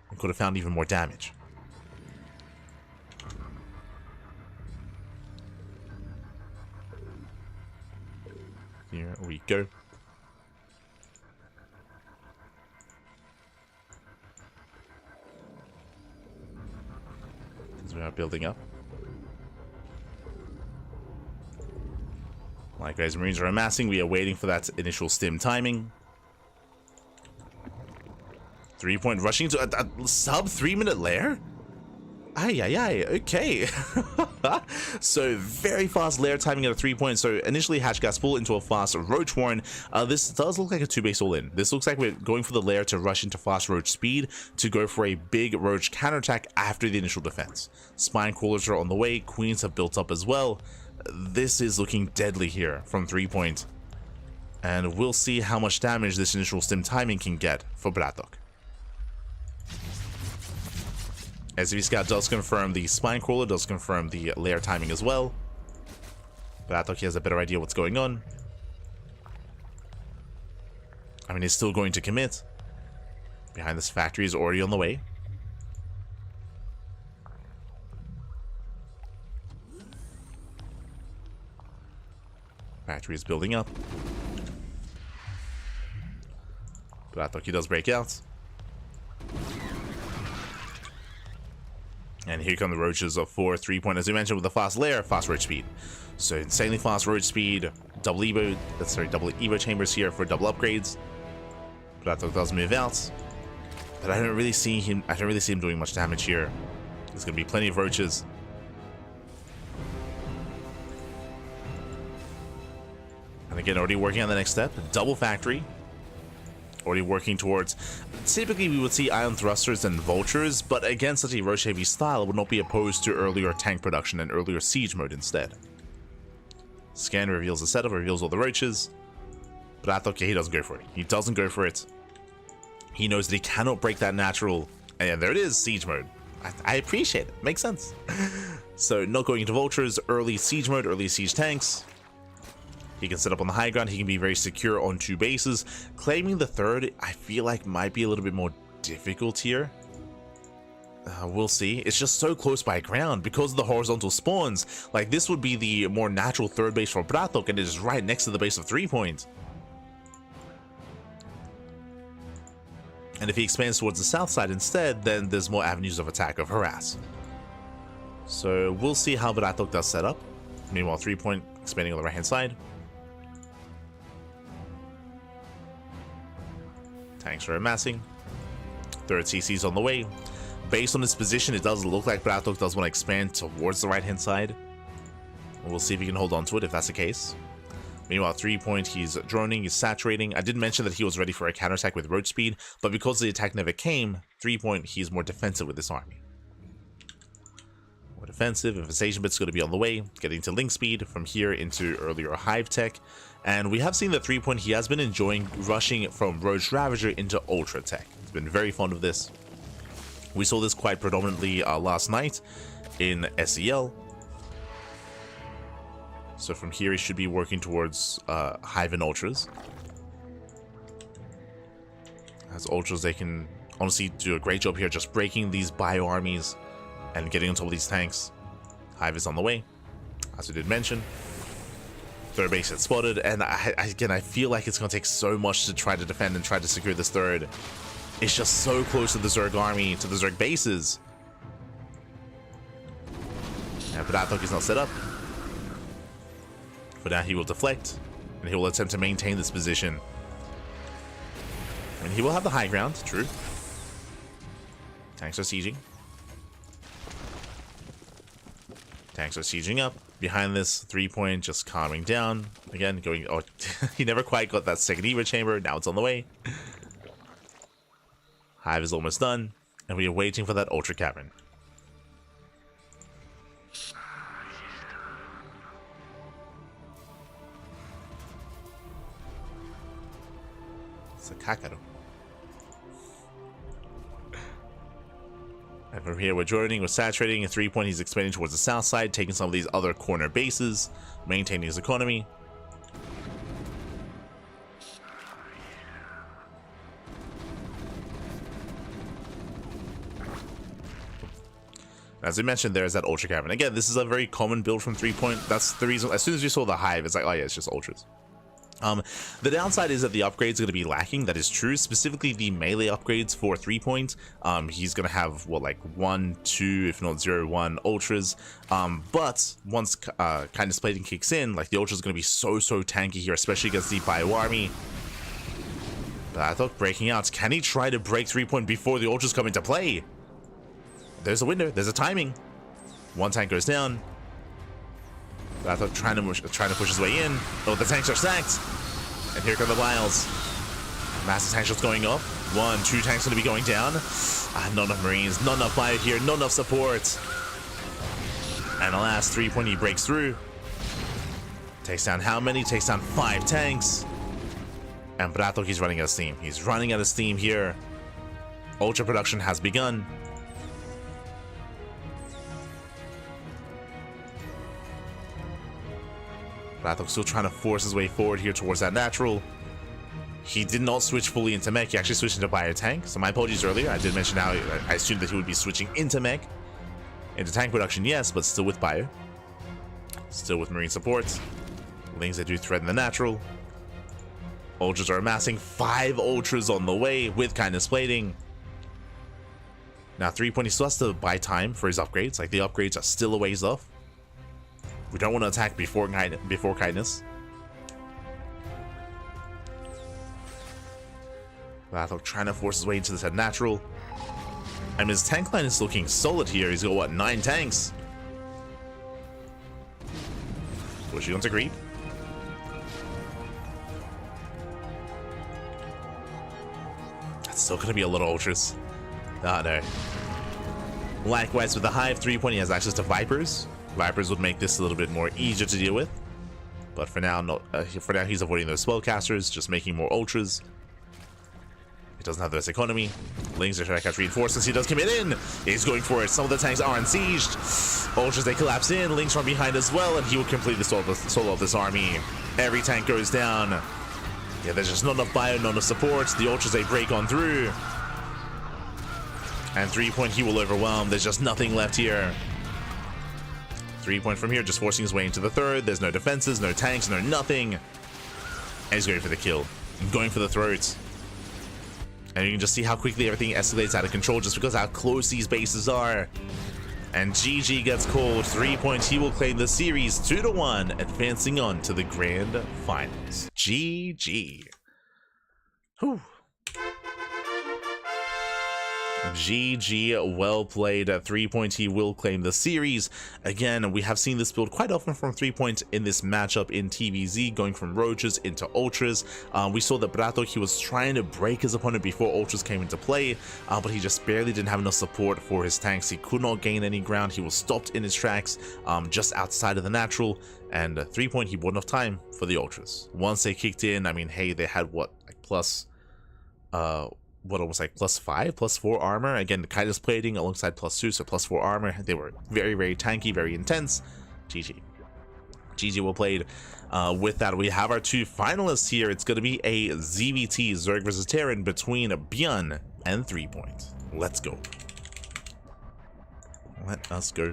and could have found even more damage. Here we go. As we are building up. Likewise, Marines are amassing. We are waiting for that initial stim timing. 3-point rushing to a sub 3-minute lair? Aye, okay. So very fast lair timing at a 3-point. So initially hatch gas full into a fast roach warren. This does look like a 2-base all-in. This looks like we're going for the lair to rush into fast roach speed to go for a big roach counterattack after the initial defense. Spine crawlers are on the way. Queens have built up as well. This is looking deadly here from 3-point. And we'll see how much damage this initial stim timing can get for BratOK. SV Scout does confirm the Spine Crawler, does confirm the layer timing as well. BratOK has a better idea what's going on. I mean, he's still going to commit. Behind this factory is already on the way. Factory is building up. BratOK does break out. And here come the roaches of 4 3-point, as we mentioned, with the fast layer, fast roach speed. So insanely fast roach speed, double Evo chambers here for double upgrades. BratOK does move out, but I don't really see him doing much damage here. There's gonna be plenty of roaches. And again, already working on the next step, double factory. Already working towards, typically we would see ion thrusters and vultures, but again, such a roach heavy style would not be opposed to earlier tank production and earlier siege mode instead. Scan reveals the setup, reveals all the roaches. BratOK, he doesn't go for it. He doesn't go for it. He knows that he cannot break that natural, and there it is, siege mode. I appreciate it, makes sense. So not going into vultures, early siege mode, early siege tanks. He can set up on the high ground, he can be very secure on 2 bases. Claiming the third, I feel like might be a little bit more difficult here. We'll see. It's just so close by ground because of the horizontal spawns. Like, this would be the more natural third base for BratOK, and it is right next to the base of 3-point. And if he expands towards the south side instead, then there's more avenues of attack, of harass. So we'll see how BratOK does set up. Meanwhile, 3-point expanding on the right hand side. Tanks are amassing. Third CC's on the way. Based on his position, it does look like BratOK does want to expand towards the right hand side. We'll see if he can hold on to it if that's the case. Meanwhile, 3-point, he's droning, he's saturating. I did mention that he was ready for a counterattack with roach speed, but because the attack never came, 3-point, he's more defensive with this army. More defensive, infestation bit's going to be on the way, getting to link speed from here into earlier hive tech. And we have seen that 3-point, he has been enjoying rushing from Roach Ravager into Ultra Tech. He's been very fond of this. We saw this quite predominantly last night in SEL. So from here, he should be working towards Hive and Ultras. As Ultras, they can honestly do a great job here just breaking these bio armies and getting on top of these tanks. Hive is on the way, as we did mention. Third base is spotted, and again, I feel like it's going to take so much to try to defend and try to secure this third. It's just so close to the Zerg army, to the Zerg bases. Yeah, but BratOK is not set up. For now, he will deflect, and he will attempt to maintain this position. I mean, he will have the high ground, true. Tanks are sieging. Tanks are sieging up. Behind this 3-point, just calming down. Again, going... Oh, he never quite got that second Evo chamber. Now it's on the way. Hive is almost done, and we are waiting for that Ultra Cavern. It's a Kakaru. And from here, we're joining, we're saturating. At 3-point, he's expanding towards the south side, taking some of these other corner bases, maintaining his economy. As we mentioned, there's that Ultra Cavern. Again, this is a very common build from 3-point. That's the reason. As soon as we saw the Hive, it's like, oh yeah, it's just Ultras. The downside is that the upgrades are going to be lacking. That is true. Specifically, the melee upgrades for 3-point. He's going to have, what, like 1, 2, if not 0, 1 Ultras. But once Kindness Plating kicks in, like, the Ultras are going to be so tanky here, especially against the Bio Army. BratOK breaking out. Can he try to break 3-point before the Ultras come into play? There's a window. There's a timing. One tank goes down. BratOK trying to push his way in. Oh, the tanks are stacked. And here come the Wiles. Massive tank shots going up. 1, 2 tanks going to be going down. Not enough Marines. Not enough Bio here. Not enough support. And the last 3-point, he breaks through. Takes down how many? Takes down 5 tanks. And BratOK, he's running out of steam. He's running out of steam here. Ultra production has begun. BratOK still trying to force his way forward here towards that natural. He did not switch fully into mech. He actually switched into bio tank. So my apologies earlier. I did mention how I assumed that he would be switching into mech. Into tank production, yes, but still with bio. Still with marine supports. Things that do threaten the natural. Ultras are amassing. 5 ultras on the way with kindness plating. Now 3 point, he still has to buy time for his upgrades. Like, the upgrades are still a ways off. We don't want to attack before kindness. BratOK trying to force his way into this head natural. I mean, his tank line is looking solid here. He's got, what, 9 tanks? Pushing onto creep. That's still going to be a lot of ultras. Ah, no. Likewise, with the Hive 3 point, he has access to Vipers. Vipers would make this a little bit more easier to deal with. But for now, he's avoiding those spellcasters, just making more ultras. He doesn't have the best economy. Lings are trying to catch reinforcements. He does commit in. He's going for it. Some of the tanks are unsieged. Ultras, they collapse in. Lings from behind as well, and he will completely solo of this army. Every tank goes down. Yeah, there's just not enough bio, not enough support. The Ultras, they break on through. And 3 point, he will overwhelm. There's just nothing left here. 3 point from here, just forcing his way into the third. There's no defenses, no tanks, no nothing. And he's going for the kill. Going for the throat. And you can just see how quickly everything escalates out of control just because how close these bases are. And GG gets called. 3 points. He will claim the series 2-1, advancing on to the grand finals. GG. Whew. GG, well played. 3 point, he will claim the series. Again, we have seen this build quite often from 3 point in this matchup in TVZ, going from roaches into ultras. We saw that BratOK, he was trying to break his opponent before ultras came into play, but he just barely didn't have enough support for his tanks. He could not gain any ground. He was stopped in his tracks just outside of the natural, and 3 point, he bought enough time for the ultras. Once they kicked in, I mean, hey, they had what, like plus almost like +5, +4 armor. Again, the kindness plating alongside +2, so +4 armor. They were very, very tanky, very intense. GG. GG, well played. With that, we have our 2 finalists here. It's going to be a ZVT, Zerg versus Terran, between ByuN and 3 point. Let's go. Let us go.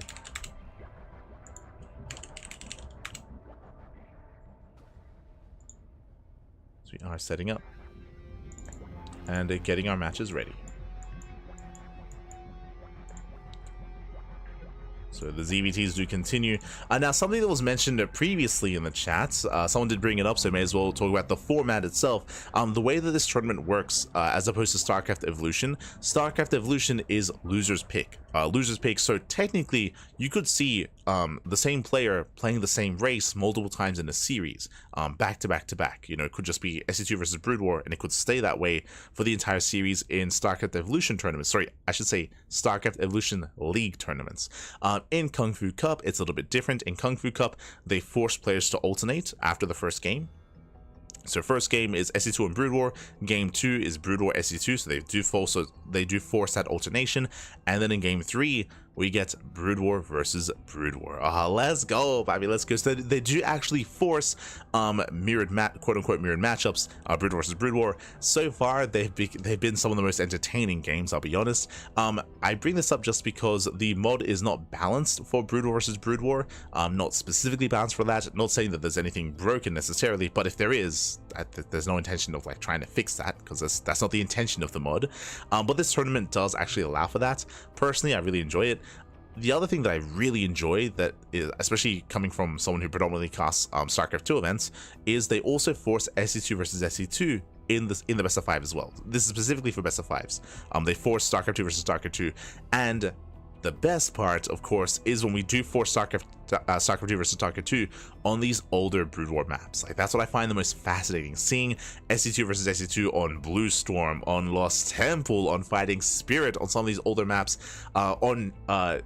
So we are setting up and getting our matches ready. So the ZVTs do continue. Now, something that was mentioned previously in the chat, someone did bring it up, so I may as well talk about the format itself. The way that this tournament works, as opposed to StarCraft Evolution is loser's pick. Loser's pick, so technically, you could see the same player playing the same race multiple times in a series, back to back to back. You know, it could just be SC2 versus Brood War, and it could stay that way for the entire series in StarCraft Evolution tournaments. Sorry, I should say StarCraft Evolution League tournaments. In KungFu Cup, it's a little bit different. In KungFu Cup, they force players to alternate after the first game. So first game is SC2 and Brood War. Game 2 is Brood War SC2. So they do force that alternation. And then in game 3, we get Brood War versus Brood War. Let's go, baby. Let's go. So they do actually force quote-unquote mirrored matchups, Brood War versus Brood War. So far, they've been some of the most entertaining games, I'll be honest. I bring this up just because the mod is not balanced for Brood War versus Brood War. Not specifically balanced for that. Not saying that there's anything broken necessarily, but if there is, there's no intention of like trying to fix that, because that's not the intention of the mod. But this tournament does actually allow for that. Personally, I really enjoy it. The other thing that I really enjoy, that is especially coming from someone who predominantly casts StarCraft 2 events, is they also force SC2 versus SC2 in the best of 5 as well. This is specifically for best of 5s. They force StarCraft 2 versus StarCraft 2, and The best part, of course, is when we do force StarCraft 2 versus StarCraft 2 on these older Brood War maps. Like, that's what I find the most fascinating. Seeing SC2 versus SC2 on Blue Storm, on Lost Temple, on Fighting Spirit, on some of these older maps, on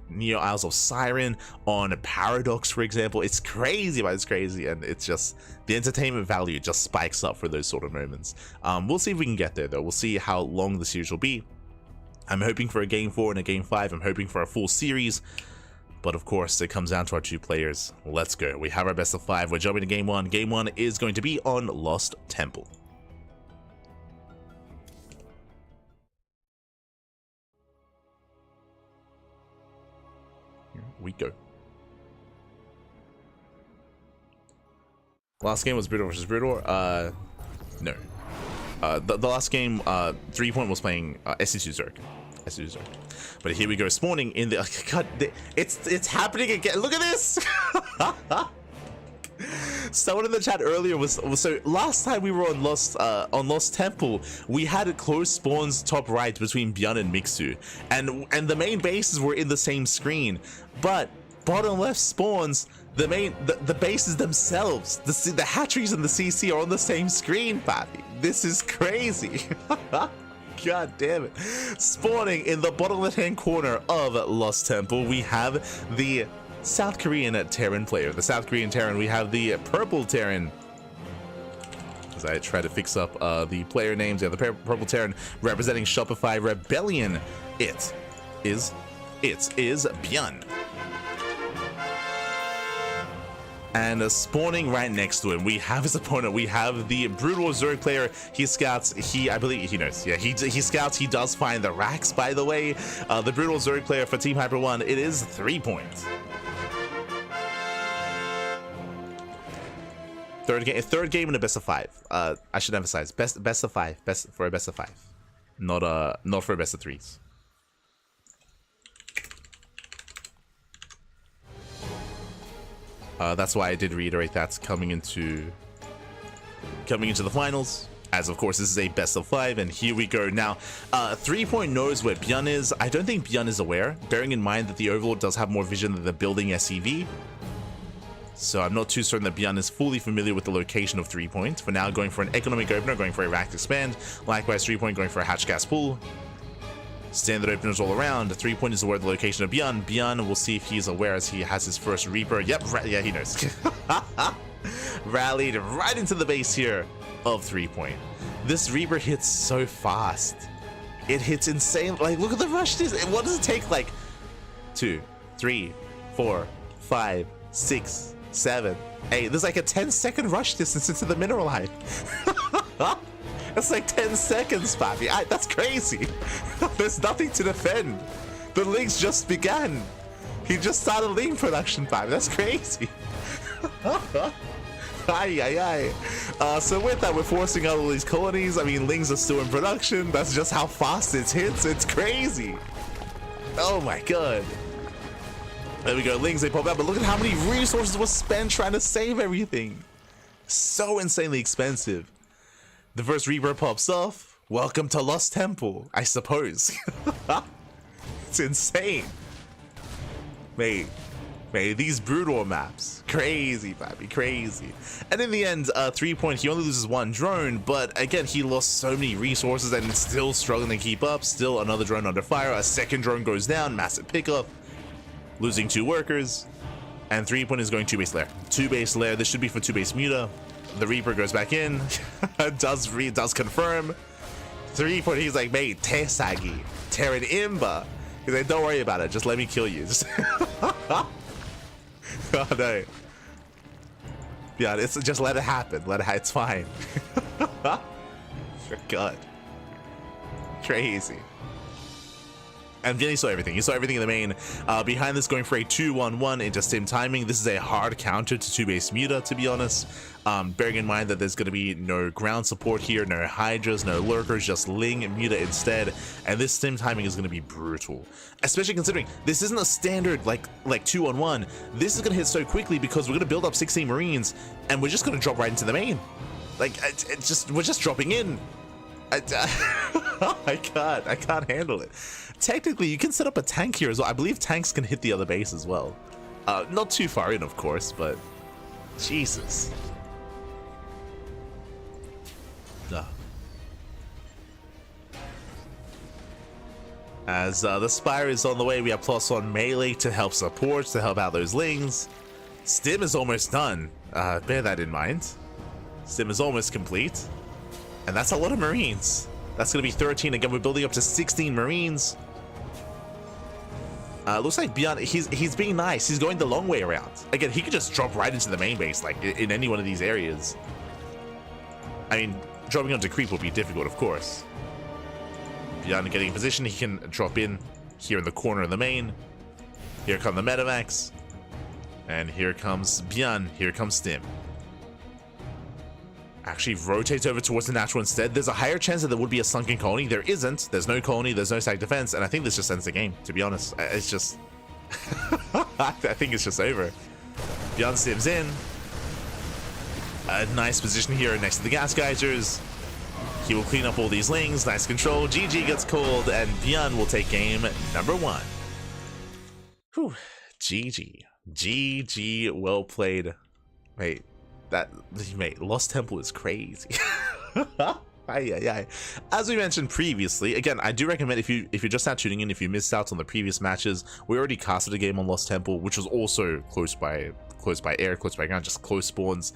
Neo Isles of Siren, on Paradox, for example. It's crazy, but it's crazy, and it's just the entertainment value just spikes up for those sort of moments. We'll see if we can get there, though. We'll see how long the series will be. I'm hoping for a Game 4 and a Game 5. I'm hoping for a full series. But of course, it comes down to our 2 players. Let's go. We have our best of 5. We're jumping to Game 1. Game 1 is going to be on Lost Temple. Here we go. Last game was BratOK versus BratOK. No. The last game, 3-Point was playing SC2 Zerg. But here we go, spawning in the God, it's happening again. Look at this. Someone in the chat earlier was so last time we were on Lost Temple, we had close spawns top right between ByuN and Mixu, and the main bases were in the same screen, but bottom left spawns, the bases themselves, the hatcheries and the CC are on the same screen, Pappy. This is crazy. God damn it. Spawning in the bottom left-hand corner of Lost Temple, we have the South Korean Terran player. The South Korean Terran, we have the purple Terran. As I try to fix up the player names, yeah, the purple Terran representing Shopify Rebellion. It is ByuN. And spawning right next to him, we have his opponent. We have the Brood War Zerg player. He scouts. I believe he knows. Yeah, he scouts. He does find the racks, by the way. The Brood War Zerg player for Team Hyper 1. It is 3-Point. Third game in a best of 5. I should emphasize best of 5. Best for a best of 5, not for a best of 3s. That's why I did reiterate that's coming into the finals, as of course this is a best of 5, and here we go. Now 3-Point knows where ByuN is. I don't think ByuN is aware, bearing in mind that the Overlord does have more vision than the building SCV, so I'm not too certain that ByuN is fully familiar with the location of 3-Point. For now, going for an economic opener, going for a rack expand. Likewise, 3-Point going for a hatch gas pool. Standard openers all around. 3-Point is aware of the location of ByuN. ByuN, we'll see if he's aware as he has his first Reaper. Yep, yeah, he knows. Rallied right into the base here of 3-Point. This Reaper hits so fast. It hits insane. Like, look at the rush. What does it take? Like 2, 3, 4, 5, 6, 7, 8. There's like a 10-second rush distance into the mineral height. That's like 10 seconds, Pappy. That's crazy. There's nothing to defend. The league's just began. He just started league production, Pappy. That's crazy. So with that, we're forcing out all these colonies. I mean, Lings are still in production. That's just how fast it hits. It's crazy. Oh my god. There we go. Lings, they pop out. But look at how many resources were spent trying to save everything. So insanely expensive. The first Reaper pops off. Welcome to Lost Temple, I suppose. It's insane. Mate, these Brood War maps. Crazy, baby, crazy. And in the end, 3-Point, he only loses 1 drone, but again, he lost so many resources and it's still struggling to keep up. Still another drone under fire. A second drone goes down, massive pickup. Losing 2 workers. And 3-Point is going 2-base lair. 2-base lair, this should be for 2-base Muta. The Reaper goes back in, does confirm. 3-Point, he's like, mate, Tesagi, Terran Imba. He's like, don't worry about it, just let me kill you. Just oh no. Yeah, it's just let it happen. It's fine. God. Crazy. And then he saw everything. He saw everything in the main. Behind this, going for a 2-1-1 into sim timing. This is a hard counter to 2-base Muta, to be honest. Bearing in mind that there's going to be no ground support here, no Hydras, no Lurkers, just Ling and Muta instead. And this sim timing is going to be brutal. Especially considering this isn't a standard like 2-on-1. This is going to hit so quickly because we're going to build up 16 Marines and we're just going to drop right into the main. Like, we're just dropping in. I can't handle it. Technically, you can set up a tank here as well. I believe tanks can hit the other base as well. Not too far in, of course, but Jesus. Duh. As the Spire is on the way, we have +1 melee to help support, to help out those Lings. Stim is almost done. Bear that in mind. Stim is almost complete. And that's a lot of Marines. That's going to be 13. Again, we're building up to 16 Marines. Looks like ByuN, he's being nice. He's going the long way around. Again, he could just drop right into the main base, like in any one of these areas. I mean, dropping onto creep will be difficult, of course. ByuN getting in position, he can drop in here in the corner of the main. Here come the Medivacs. And here comes ByuN, here comes Stim. Actually rotates over towards the natural instead. There's a higher chance that there would be a sunken colony. There isn't. There's no colony, there's no stack defense, and I think this just ends the game, to be honest. It's just... I think it's just over. ByuN Stim's in. A nice position here next to the gas geysers. He will clean up all these Lings. Nice control. GG gets called, and ByuN will take game number 1. Whew. GG. GG. Well played. Wait. Mate, Lost Temple is crazy. As we mentioned previously, again, I do recommend if you're just now tuning in, if you missed out on the previous matches, we already casted a game on Lost Temple, which was also close by air, close by ground, just close spawns.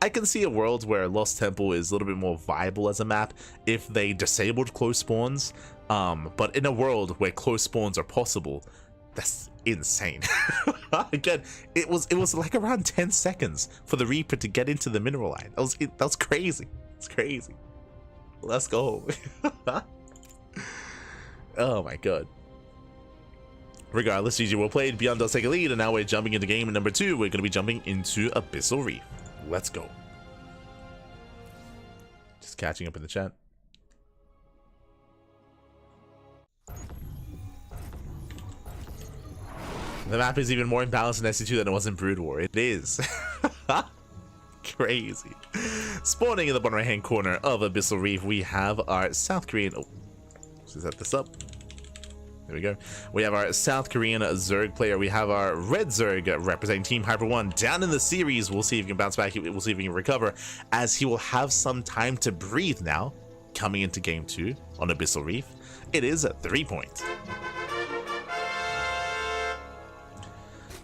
I can see a world where Lost Temple is a little bit more viable as a map if they disabled close spawns. But in a world where close spawns are possible, that's insane. Again, it was like around 10 seconds for the Reaper to get into the mineral line. That was crazy. It's crazy. Let's go. Oh my god. Regardless, GG well played. ByuN does take a lead, and now we're jumping into game number 2. We're going to be jumping into Abyssal Reef. Let's go. Just catching up in the chat. The map is even more imbalanced in SC2 than it was in Brood War. It is. Crazy. Spawning in the bottom right hand corner of Abyssal Reef, we have our South Korean... Oh, let's set this up. There we go. We have our South Korean Zerg player. We have our Red Zerg representing Team Hyper 1 down in the series. We'll see if he can bounce back. We'll see if he can recover, as he will have some time to breathe now coming into game 2 on Abyssal Reef. It is a 3-point.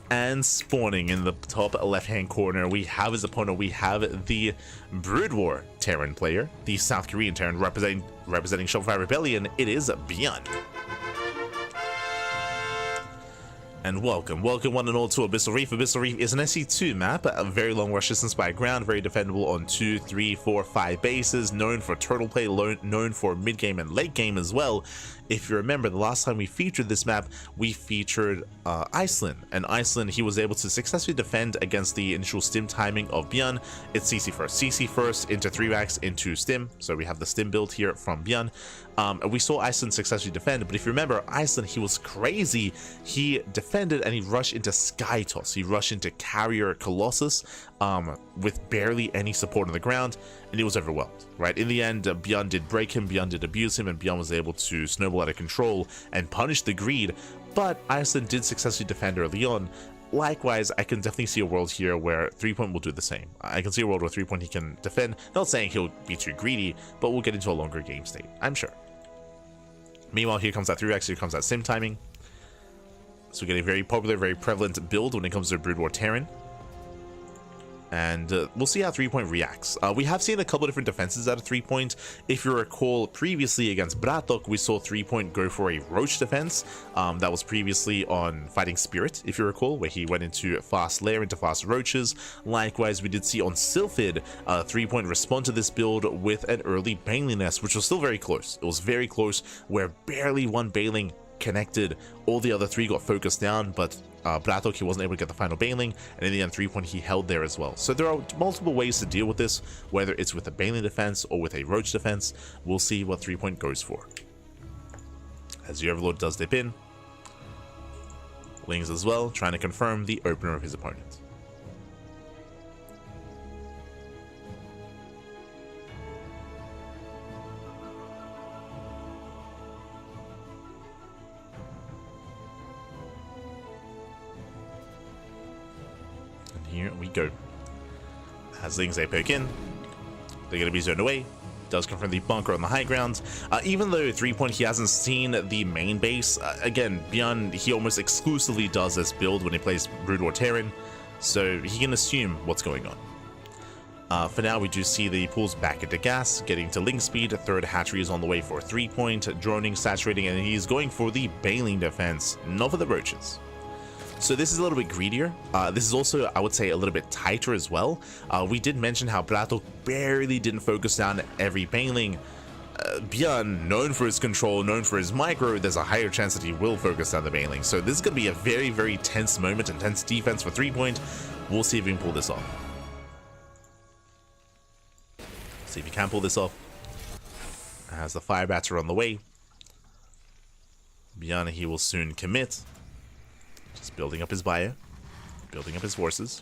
And spawning in the top left-hand corner, we have his opponent. We have the Brood War Terran player, the South Korean Terran representing Shopify Rebellion. It is ByuN. And welcome one and all to Abyssal Reef. Abyssal Reef is an SC2 map, a very long rush distance by ground, very defendable on 2, 3, 4, 5 bases, known for turtle play, known for mid-game and late game as well. If you remember, the last time we featured this map, we featured Iceland. And Iceland, he was able to successfully defend against the initial stim timing of ByuN. It's CC first, into 3-vax, into stim. So we have the stim build here from ByuN. We saw Iceland successfully defend, but if you remember, Iceland, he was crazy. He defended and he rushed into Sky Toss. He rushed into Carrier Colossus with barely any support on the ground, and he was overwhelmed, right? In the end, ByuN did break him, ByuN did abuse him, and ByuN was able to snowball out of control and punish the greed, but Iceland did successfully defend early on. Likewise, I can definitely see a world here where 3-point will do the same. I can see a world where 3-point he can defend. Not saying he'll be too greedy, but we'll get into a longer game state, I'm sure. Meanwhile, here comes that 3x, here comes that sim timing. So we get a very popular, very prevalent build when it comes to Brood War Terran. And we'll see how 3-point reacts. We have seen a couple different defenses out of 3-point. If you recall, previously against BratOK, we saw 3-point go for a Roach defense. That was previously on Fighting Spirit, if you recall, where he went into fast lair, into fast Roaches. Likewise, we did see on Sylphid, 3-point respond to this build with an early Baneling Nest, which was still very close. It was very close, where barely one Baneling connected. All the other 3 got focused down, but BratOK, he wasn't able to get the final Baneling, and in the end 3-point he held there as well. So there are multiple ways to deal with this, whether it's with a Baneling defense or with a Roach defense. We'll see what 3-point goes for. As the Overlord does dip in, Lings as well, trying to confirm the opener of his opponent. go. As Lings, they poke in. They're going to be zoned away. Does confirm the bunker on the high ground. Even though 3 he hasn't seen the main base, again, ByuN, he almost exclusively does this build when he plays Brood or Terran, so he can assume what's going on. For now, we do see the pulls back into gas, getting to link speed. Third hatchery is on the way for 3 droning, saturating, and he's going for the bailing defense, not for the roaches. So this is a little bit greedier. This is also, I would say, a little bit tighter as well. We did mention how BratOK barely didn't focus down every bailing. ByuN, known for his control, known for his micro, there's a higher chance that he will focus down the bailing. So this is going to be a very, very tense moment and tense defense for 3. We'll see if we can pull this off. See if he can pull this off. As the fire bats are on the way. ByuN, he will soon commit. Just building up his bio, building up his forces.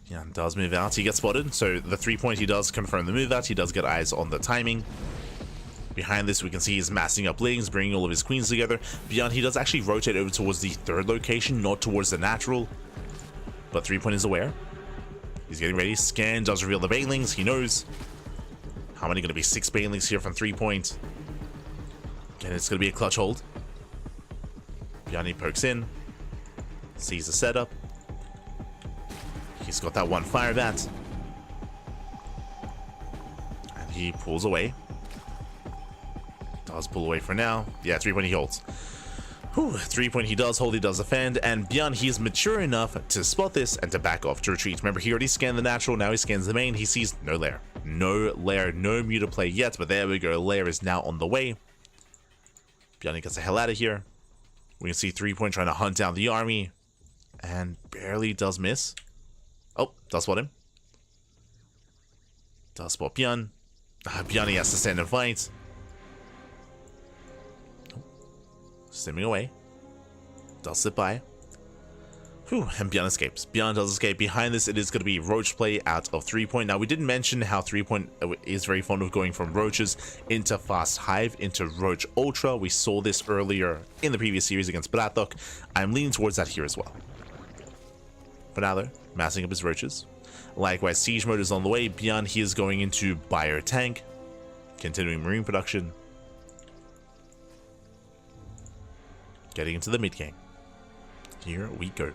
ByuN does move out. He gets spotted, so the 3 he does confirm the move out. He does get eyes on the timing. Behind this, we can see he's massing up lings, bringing all of his queens together. ByuN, he does actually rotate over towards the 3rd location, not towards the natural. But 3 is aware. He's getting ready. Scan does reveal the banelings. He knows. How many going to be? 6 banelings here from 3 Again, it's going to be a clutch hold. ByuN, he pokes in. Sees the setup. He's got that 1 fire bat. And he pulls away. Does pull away for now. Yeah, 3 he holds. Whew, 3 he does hold, he does defend, and ByuN, he is mature enough to spot this and to back off, to retreat. Remember, he already scanned the natural, now he scans the main. He sees no lair. No lair, no muta play yet, but there we go. Lair is now on the way. ByuN gets the hell out of here. We can see 3 trying to hunt down the army, and barely does miss. Oh, does spot him. Does spot ByuN. ByuN, he has to stand and fight. Stimming away. Does sit by. Whew, and ByuN escapes. ByuN does escape. Behind this, it is going to be roach play out of 3 Now, we didn't mention how 3 is very fond of going from roaches into fast hive, into roach ultra. We saw this earlier in the previous series against BratOK. I'm leaning towards that here as well. For now, though, massing up his roaches. Likewise, siege mode is on the way. ByuN, he is going into bio tank. Continuing marine production. Getting into the mid game. Here we go.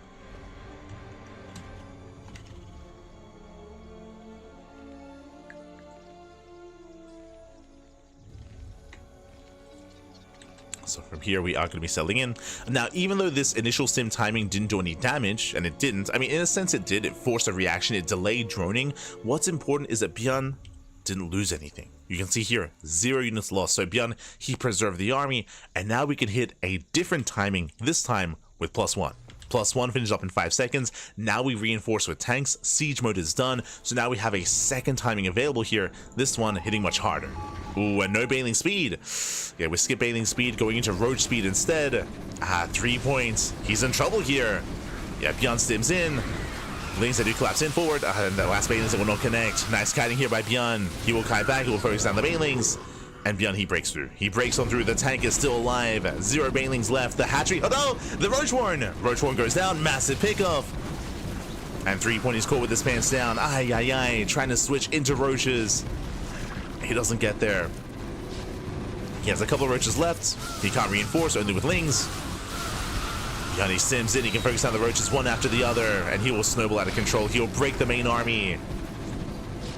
So from here, we are going to be settling in. Now, even though this initial sim timing didn't do any damage, and it didn't, I mean, in a sense it did, it forced a reaction, it delayed droning. What's important is that ByuN didn't lose anything. You can see here, 0 units lost. So ByuN, he preserved the army, and now we can hit a different timing, this time with +1. +1 finished up in 5 seconds. Now we reinforce with tanks. Siege mode is done. So now we have a second timing available here. This one hitting much harder. Ooh, and no bailing speed. Yeah, we skip bailing speed, going into roach speed instead. 3 He's in trouble here. Yeah, ByuN stims in. Lings that do collapse in forward, and the last banelings that will not connect. Nice kiting here by ByuN. He will kite back, he will focus down the banelings. And ByuN, he breaks through. He breaks on through, the tank is still alive. 0 banelings left, the hatchery, oh no! The Roachworn! Roachworn goes down, massive pickoff. And 3 is caught with his pants down. Ay, trying to switch into roaches. He doesn't get there. He has a couple of roaches left. He can't reinforce, only with Lings. ByuN, he sims in, he can focus on the roaches one after the other, and he will snowball out of control. He'll break the main army.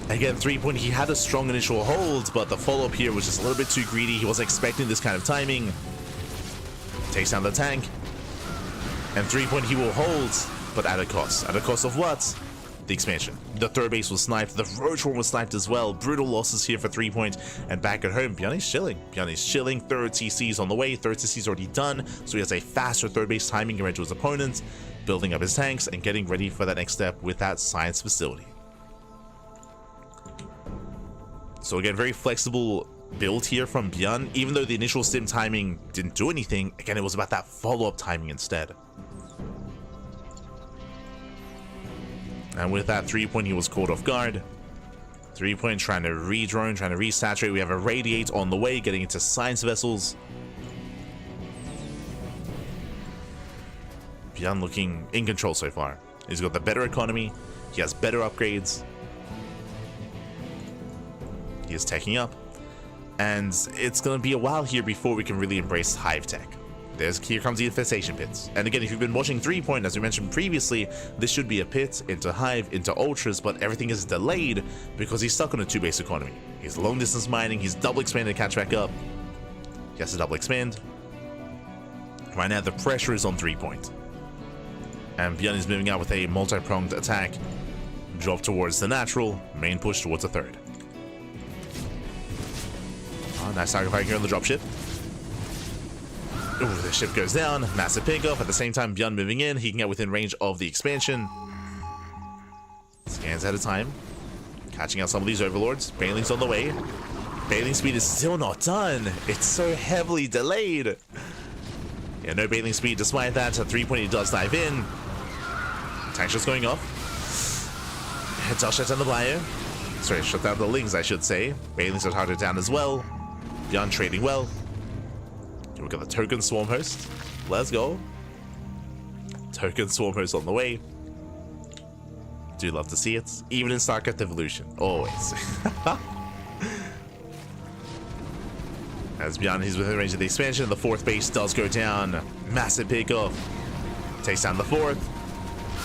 Again, 3 he had a strong initial hold, but the follow-up here was just a little bit too greedy. He wasn't expecting this kind of timing. Takes down the tank. And 3 he will hold, but at a cost. At a cost of what? The expansion. The 3rd base was sniped. The Roachworm was sniped as well. Brutal losses here for 3 and back at home, ByuN is chilling. ByuN is chilling. 3rd CC is on the way. 3rd CC is already done, so he has a faster 3rd base timing compared to his opponent, building up his tanks and getting ready for that next step with that science facility. So again, very flexible build here from ByuN. Even though the initial sim timing didn't do anything, again, it was about that follow-up timing instead. And with that 3-point, he was caught off guard. 3-point trying to re-drone, trying to resaturate. We have a radiate on the way, getting into science vessels. ByuN looking in control so far. He's got the better economy. He has better upgrades. He is taking up. And it's going to be a while here before we can really embrace Hive Tech. Here comes the infestation pits. And again, if you've been watching 3-point, as we mentioned previously, this should be a pit into Hive, into Ultras, but everything is delayed because he's stuck on a 2-base economy. He's long distance mining, he's double expanded to catch back up. He has to double expand. Right now, the pressure is on 3-point. And ByuN is moving out with a multi-pronged attack. Drop towards the natural, main push towards the third. Oh, nice target fire here on the dropship. Ooh, the ship goes down. Massive pickup. At the same time, ByuN moving in. He can get within range of the expansion. Scans at a time. Catching out some of these overlords. Bailing's on the way. Bailing speed is still not done. It's so heavily delayed. Yeah, no bailing speed despite that. At 3-point, he does dive in. Tank shot's going off. It does shut down the ByuN. Sorry, shut down the Lings, I should say. Bailing's are targeted down as well. ByuN trading well. We've got the token swarm host. Let's go. Token swarm host on the way. Do love to see it. Even in StarCraft Evolution. Always. As ByuN, he's within range of the expansion. The 4th base does go down. Massive pickoff. Takes down the 4th.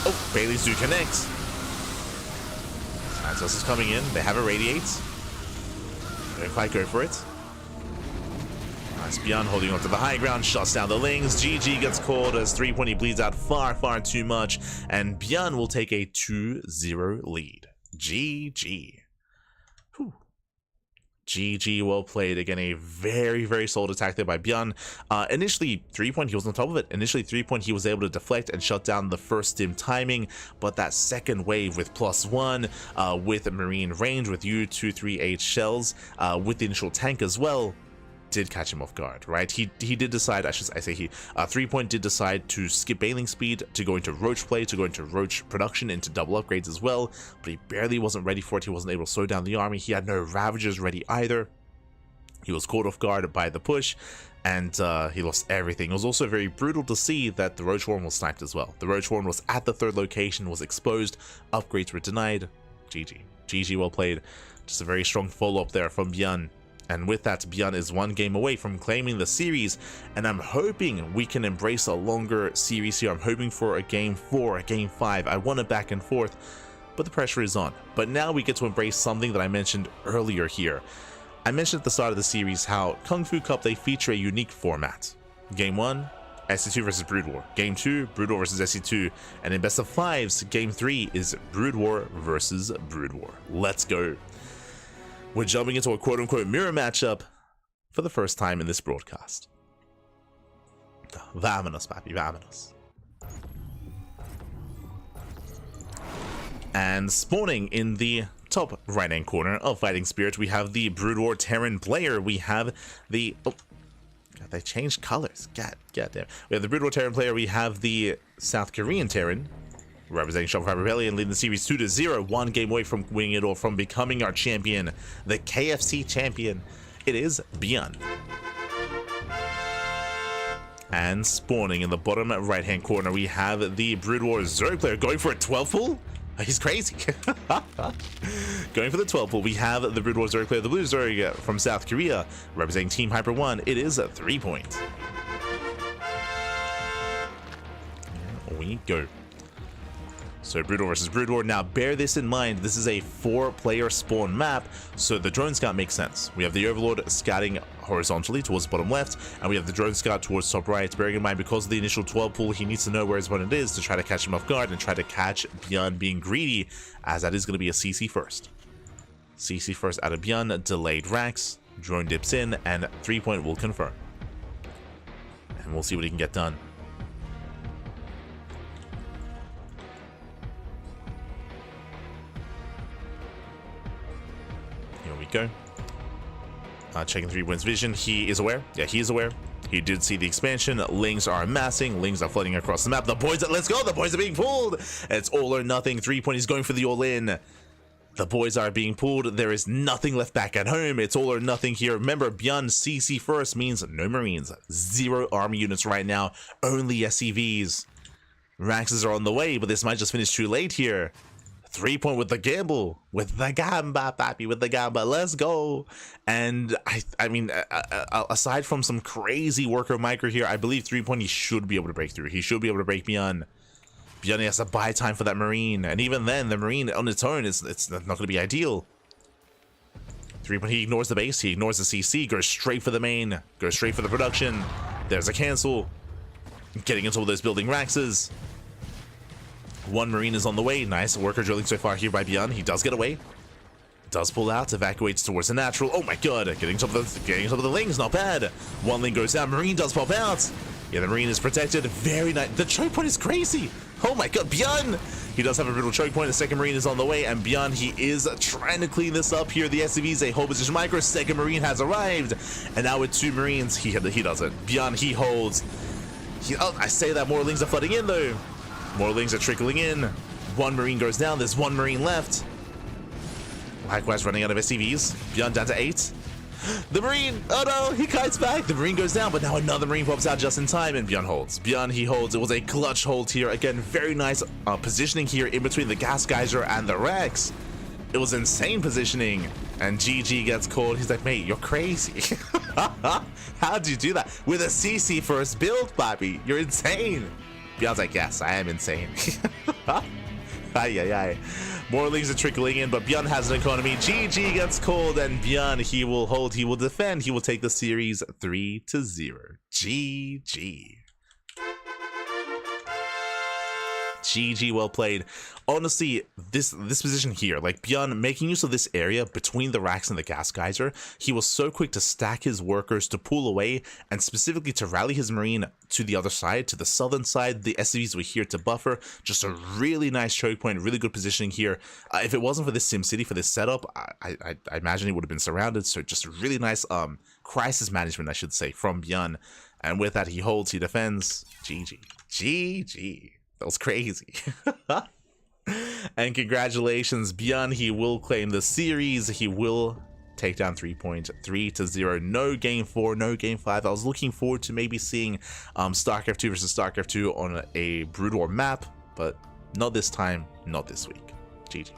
Oh, Baileys do connect. Santos is coming in. They have a radiate. They don't quite go for it. Nice ByuN holding on to the high ground, shuts down the Lings. GG gets called as 3-point. He bleeds out far, far too much. And ByuN will take a 2-0 lead. GG. Whew. GG, well played. Again, a very, very solid attack there by ByuN. Initially, 3-point, he was on top of it. Initially, 3-point, he was able to deflect and shut down the first stim timing. But that second wave with +1, with marine range, with U-238 shells, with the initial tank as well, did catch him off guard, right? He did decide, I 3-point did decide to skip bailing speed, to go into roach play, to go into roach production, into double upgrades as well, but he barely wasn't ready for it. He wasn't able to slow down the army. He had no Ravagers ready either. He was caught off guard by the push, and he lost everything. It was also very brutal to see that the Roach Warren was sniped as well. The Roach Warren was at the 3rd location, was exposed, upgrades were denied. GG. GG, well played. Just a very strong follow-up there from ByuN. And with that, ByuN is 1 game away from claiming the series, and I'm hoping we can embrace a longer series here. I'm hoping for a game 4, a game 5. I want it back and forth, but the pressure is on. But now we get to embrace something that I mentioned earlier here. I mentioned at the start of the series how KungFu Cup, they feature a unique format. Game 1, SC2 versus Brood War. Game 2, Brood War versus SC2. And in best of 5s, Game 3 is Brood War versus Brood War. Let's go. We're jumping into a quote-unquote mirror matchup for the first time in this broadcast. Vámonos, papi, vámonos. And spawning in the top right-hand corner of Fighting Spirit, we have the Brood War Terran player. We have the... Oh, God, they changed colors. God damn. We have the Brood War Terran player. We have the South Korean Terran, representing Shopify Rebellion, leading the series 2-0, 1 game away from winning it all, from becoming our champion, the KFC champion. It is ByuN. And spawning in the bottom right-hand corner, we have the Brood War Zerg player going for a 12 pull. He's crazy. Going for the 12 pull, we have the Brood War Zerg player, the Blue Zerg from South Korea, representing Team Hyper 1. It is a 3-point. Here we go. So Brood War versus Brood War. Now bear this in mind, this is a 4-player spawn map, so the drone scout makes sense. We have the Overlord scouting horizontally towards the bottom left, and we have the drone scout towards top right. Bearing in mind, because of the initial 12 pool, he needs to know where his opponent is to try to catch him off guard and try to catch ByuN being greedy, as that is going to be a CC first. CC first out of ByuN, delayed racks, drone dips in, and 3-point will confirm. And we'll see what he can get done. Here we go. Checking 3point's vision. He is aware. Yeah, he is aware. He did see the expansion. Lings are amassing. Lings are flooding across the map. The boys, let's go. The boys are being pulled. It's all or nothing. 3point is going for the all-in. The boys are being pulled. There is nothing left back at home. It's all or nothing here. Remember, ByuN CC first means no Marines. 0 army units right now. Only SCVs. Raxes are on the way, but this might just finish too late here. 3point with the gamble, with the gamba, papi, with the gamba. Let's go. And I mean, aside from some crazy worker micro here, I believe 3point he should be able to break through. He should be able to break ByuN. ByuN has to buy time for that Marine, and even then, the Marine on its own it's not going to be ideal. 3point, he ignores the base, he ignores the CC, goes straight for the main, goes straight for the production. There's a cancel. Getting into all those building Raxes. 1 Marine is on the way. Nice worker drilling so far here by ByuN. He does get away. Does pull out, evacuates towards the natural. Oh my god, getting top of the Lings, not bad. 1 Ling goes down, Marine does pop out. Yeah, the Marine is protected. Very nice. The choke point is crazy. Oh my god, ByuN! He does have a brutal choke point. The second Marine is on the way, and ByuN, he is trying to clean this up here. The SCV's a whole position micro. Second Marine has arrived. And now with 2 Marines, he doesn't. ByuN, he holds. Oh, I say that more Lings are flooding in though. More Lings are trickling in. 1 Marine goes down. There's 1 Marine left. Likewise, running out of SCVs. ByuN down to 8. The Marine! Oh no! He kites back! The Marine goes down, but now another Marine pops out just in time, and ByuN holds. ByuN, he holds. It was a clutch hold here. Again, very nice positioning here in between the Gas Geyser and the Rex. It was insane positioning. And GG gets called. He's like, mate, you're crazy. How'd you do that? With a CC first build, Bobby. You're insane. ByuN's like, yes, I am insane. Ay. More Lings are trickling in, but ByuN has an economy. GG gets called, and ByuN, he will hold, he will defend, he will take the series 3-0. GG. GG, well played. Honestly, this position here, like ByuN making use of this area between the racks and the Gas Geyser, he was so quick to stack his workers, to pull away, and specifically to rally his Marine to the other side, to the southern side. The SCVs were here to buffer. Just a really nice choke point, really good positioning here. If it wasn't for this SimCity, for this setup, I imagine he would have been surrounded. So just a really nice crisis management, I should say, from ByuN. And with that, he holds, he defends. GG. GG. That was crazy. And congratulations, ByuN. He will claim the series. He will take down 3.3-0. No game 4, no game 5. I was looking forward to maybe seeing StarCraft 2 versus StarCraft 2 on a Brood War map, but not this time, not this week. GG.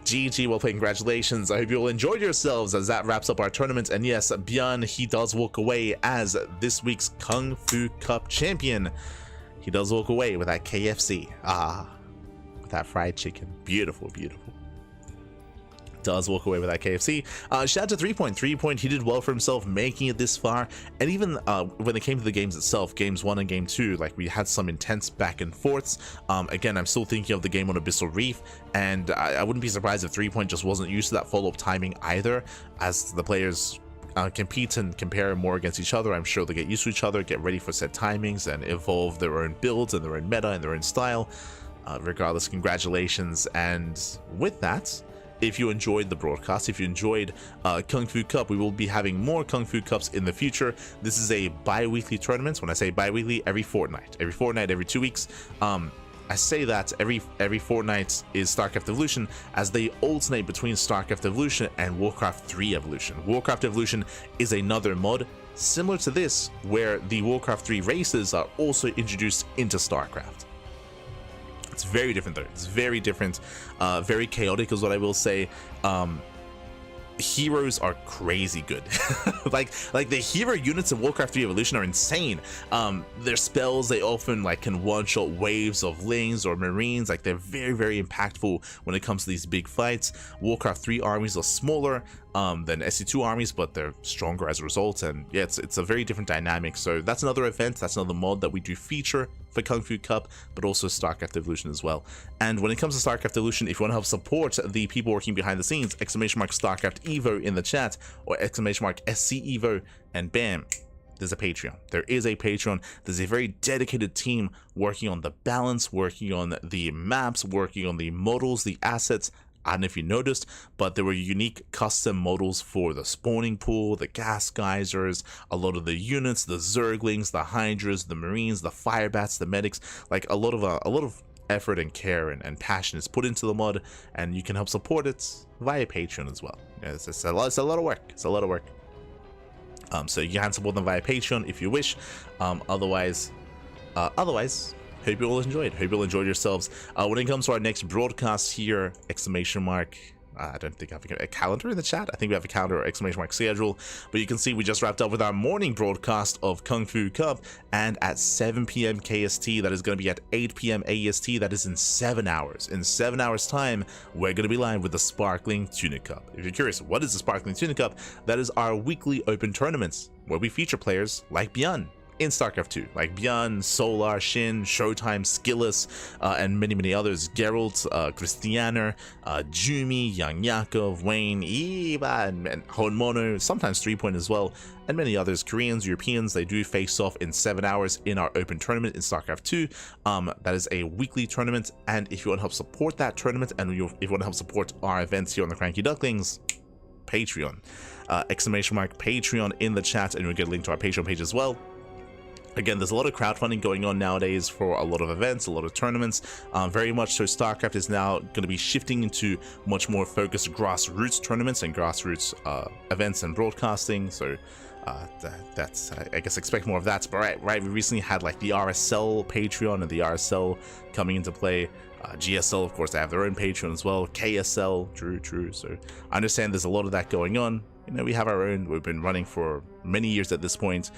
GG, well played, congratulations. I hope you all enjoyed yourselves as that wraps up our tournament. And yes, ByuN, he does walk away as this week's KungFu Cup champion. He does walk away with that KFC. With that fried chicken. Beautiful, beautiful. Does walk away with that KFC. Shout out to 3point. 3point, he did well for himself making it this far. And even when it came to the games itself, games 1 and game 2, like we had some intense back and forths. Again, I'm still thinking of the game on Abyssal Reef, and I wouldn't be surprised if 3point just wasn't used to that follow-up timing either, as the players compete and compare more against each other. I'm sure they get used to each other, get ready for set timings, and evolve their own builds and their own meta and their own style. Regardless, congratulations. And with that, if you enjoyed the broadcast, if you enjoyed KungFu Cup, we will be having more KungFu Cups in the future. This is a bi-weekly tournament. When I say bi-weekly, every fortnight, every 2 weeks. I say that every fortnight is StarCraft Evolution, as they alternate between StarCraft Evolution and Warcraft 3 Evolution. Warcraft Evolution is another mod similar to this, where the Warcraft 3 races are also introduced into StarCraft. It's very different though. It's very different, very chaotic is what I will say. Heroes are crazy good. like the hero units in Warcraft 3 Evolution are insane. Their spells, they often can one-shot waves of Lings or Marines. Like, they're very, very impactful when it comes to these big fights. Warcraft 3 armies are smaller than SC2 armies, but they're stronger as a result. And yeah, it's a very different dynamic. So that's another event, that's another mod that we do feature for KungFu Cup, but also StarCraft Evolution as well. And when it comes to StarCraft Evolution, if you want to help support the people working behind the scenes, ! StarCraft Evo in the chat, or ! SC Evo, and bam, there's a Patreon. There is a Patreon. There's a very dedicated team working on the balance, working on the maps, working on the models, the assets, I don't know if you noticed, but there were unique custom models for the spawning pool, the gas geysers, a lot of the units, the Zerglings, the Hydras, the Marines, the Firebats, the medics. Like a lot of effort and care and passion is put into the mod, and you can help support it via Patreon as well. It's a lot of work. It's a lot of work. So you can support them via Patreon if you wish. Otherwise, hope you all enjoyed. Hope you all enjoyed yourselves. When it comes to our next broadcast here, exclamation mark. I don't think I have a calendar in the chat. I think we have a calendar or exclamation mark schedule. But you can see we just wrapped up with our morning broadcast of KungFu Cup. And at 7 p.m. KST, that is going to be at 8 p.m. AEST. That is in 7 hours. In 7 hours time, we're going to be live with the Sparkling Tuna Cup. If you're curious, what is the Sparkling Tuna Cup? That is our weekly open tournaments where we feature players like ByuN in StarCraft 2, like ByuN, Solar, Shin, Showtime, Skillus, and many others. Gerald, Christianer, Jumi, YoungYakov, Wayne, Eva, and Honmono, sometimes 3-point as well, and many others. Koreans, Europeans, they do face off in 7 hours in our open tournament in StarCraft 2. That is a weekly tournament, and if you want to help support that tournament, and if you want to help support our events here on the CranKy Ducklings, Patreon, exclamation mark Patreon in the chat, and you'll get a link to our Patreon page as well. Again, there's a lot of crowdfunding going on nowadays for a lot of events, a lot of tournaments. Very much so, StarCraft is now going to be shifting into much more focused grassroots tournaments and grassroots events and broadcasting. So that's, I guess, expect more of that. But right, we recently had like the RSL Patreon and the RSL coming into play. GSL, of course, they have their own Patreon as well. KSL, true. So I understand there's a lot of that going on. You know, we have our own. We've been running for many years at this point.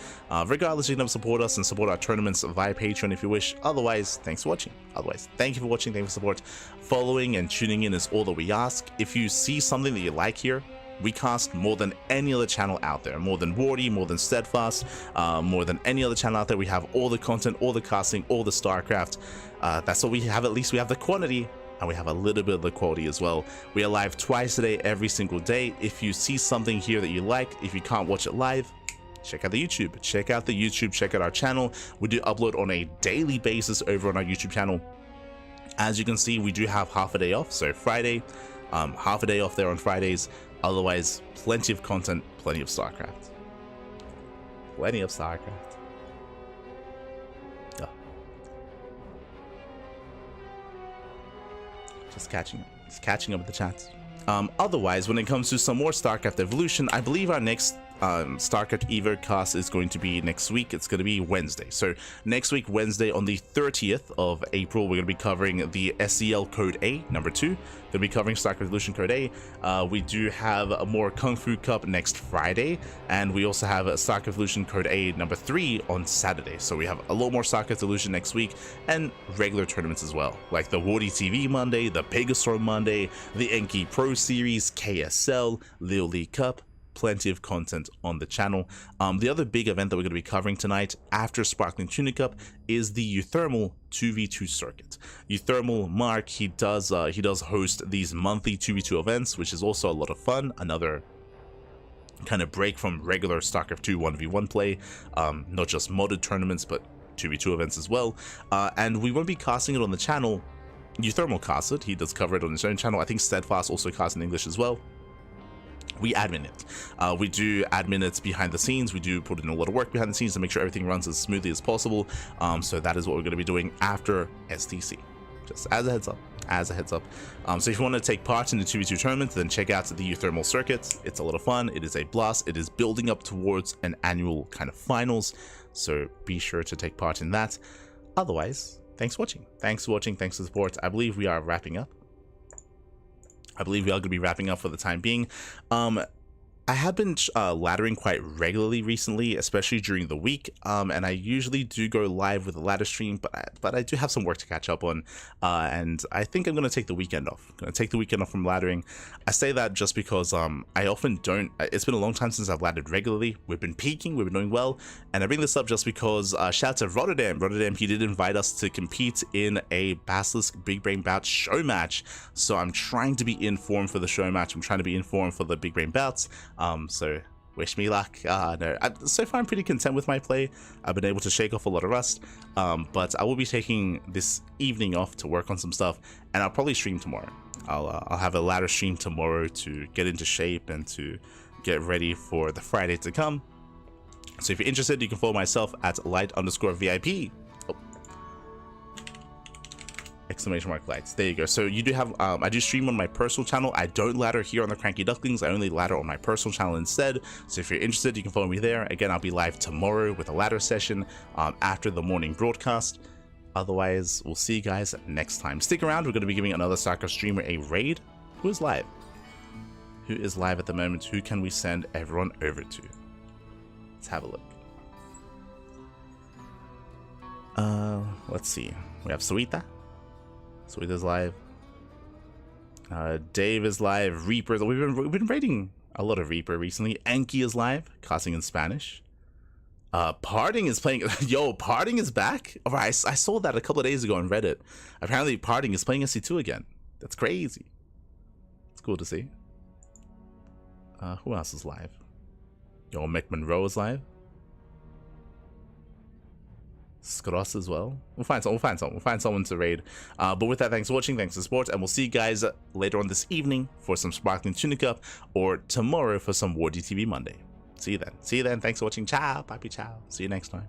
Regardless, you can support us and support our tournaments via Patreon if you wish. Otherwise, thanks for watching. Otherwise, thank you for watching. Thank you for support. Following and tuning in is all that we ask. If you see something that you like here, we cast more than any other channel out there. More than Wardy, more than Steadfast, more than any other channel out there. We have all the content, all the casting, all the StarCraft. That's what we have. At least we have the quantity. And we have a little bit of the quality as well. We are live twice a day, every single day. If you see something here that you like, if you can't watch it live, check out the YouTube. Check out the YouTube. Check out our channel. We do upload on a daily basis over on our YouTube channel. As you can see, we do have half a day off. So Friday, half a day off there on Fridays. Otherwise, plenty of content, plenty of StarCraft. Plenty of StarCraft. Just catching up with the chats. Otherwise, when it comes to some more StarCraft Evolution, I believe our next StarCraft Evo cast is going to be next week. It's going to be Wednesday. So next week, Wednesday, on the 30th of April, we're going to be covering the SEL Code A, number 2. Going to be covering StarCraft Evolution Code A. We do have a more KungFu Cup next Friday, and we also have a StarCraft Evolution Code A number 3 on Saturday. So we have a lot more StarCraft Evolution next week, and regular tournaments as well, like the Wardy TV Monday, the Pegastorm Monday, the Enki Pro Series, KSL, Lil League Cup. Plenty of content on the channel. The other big event that we're going to be covering tonight after Sparkling Tuna Cup is the Euthermal 2v2 circuit. Euthermal Mark, he does host these monthly 2v2 events, which is also a lot of fun. Another kind of break from regular StarCraft 2 1v1 play, not just modded tournaments, but 2v2 events as well. And we won't be casting it on the channel. Euthermal casts it. He does cover it on his own channel. I think Steadfast also casts in English as well. We admin it. We do admin it behind the scenes. We do put in a lot of work behind the scenes to make sure everything runs as smoothly as possible. So that is what we're going to be doing after STC. Just as a heads up. So if you want to take part in the 2v2 tournament, then check out the Euthermal circuit. It's a lot of fun. It is a blast. It is building up towards an annual kind of finals. So be sure to take part in that. Otherwise, thanks for watching. Thanks for the support. I believe we are wrapping up. I believe we are going to be wrapping up for the time being. I have been laddering quite regularly recently, especially during the week, and I usually do go live with a ladder stream, but I do have some work to catch up on, and I think I'm going to take the weekend off. I'm going to take the weekend off from laddering. I say that just because I often don't. It's been a long time since I've laddered regularly. We've been peaking, we've been doing well, and I bring this up just because shout out to Rotterdam. Rotterdam, he did invite us to compete in a Basilisk Big Brain Bout show match, so I'm trying to be in form for the show match. I'm trying to be in form for the Big Brain Bouts. So wish me luck. No, so far I'm pretty content with my play. I've been able to shake off a lot of rust, but I will be taking this evening off to work on some stuff, and I'll probably stream tomorrow. I'll have a ladder stream tomorrow to get into shape and to get ready for the Friday to come. So if you're interested, you can follow myself at light_VIP. Oh. Exclamation mark lights. There you go. So you do have, I do stream on my personal channel. I don't ladder here on the CranKy Ducklings. I only ladder on my personal channel instead. So if you're interested, you can follow me there. Again, I'll be live tomorrow with a ladder session after the morning broadcast. Otherwise, we'll see you guys next time. Stick around. We're going to be giving another StarCraft streamer a raid. Who is live? Who is live at the moment? Who can we send everyone over to? Let's have a look. Let's see. We have Suita. Suita's live. Dave is live. Reaper. We've been raiding a lot of Reaper recently. Anki is live, casting in Spanish. Parting is playing. Yo, Parting is back. All right, I saw that a couple of days ago on Reddit. Apparently, Parting is playing SC2 again. That's crazy. It's cool to see. Who else is live? Yo, Mick Monroe is live. Skross as well. We'll find someone to raid. But with that, thanks for watching, thanks for support, and we'll see you guys later on this evening for some Sparkling Tunic Up, or tomorrow for some War DTV Monday. See you then. Thanks for watching. Ciao. Papi ciao. See you next time.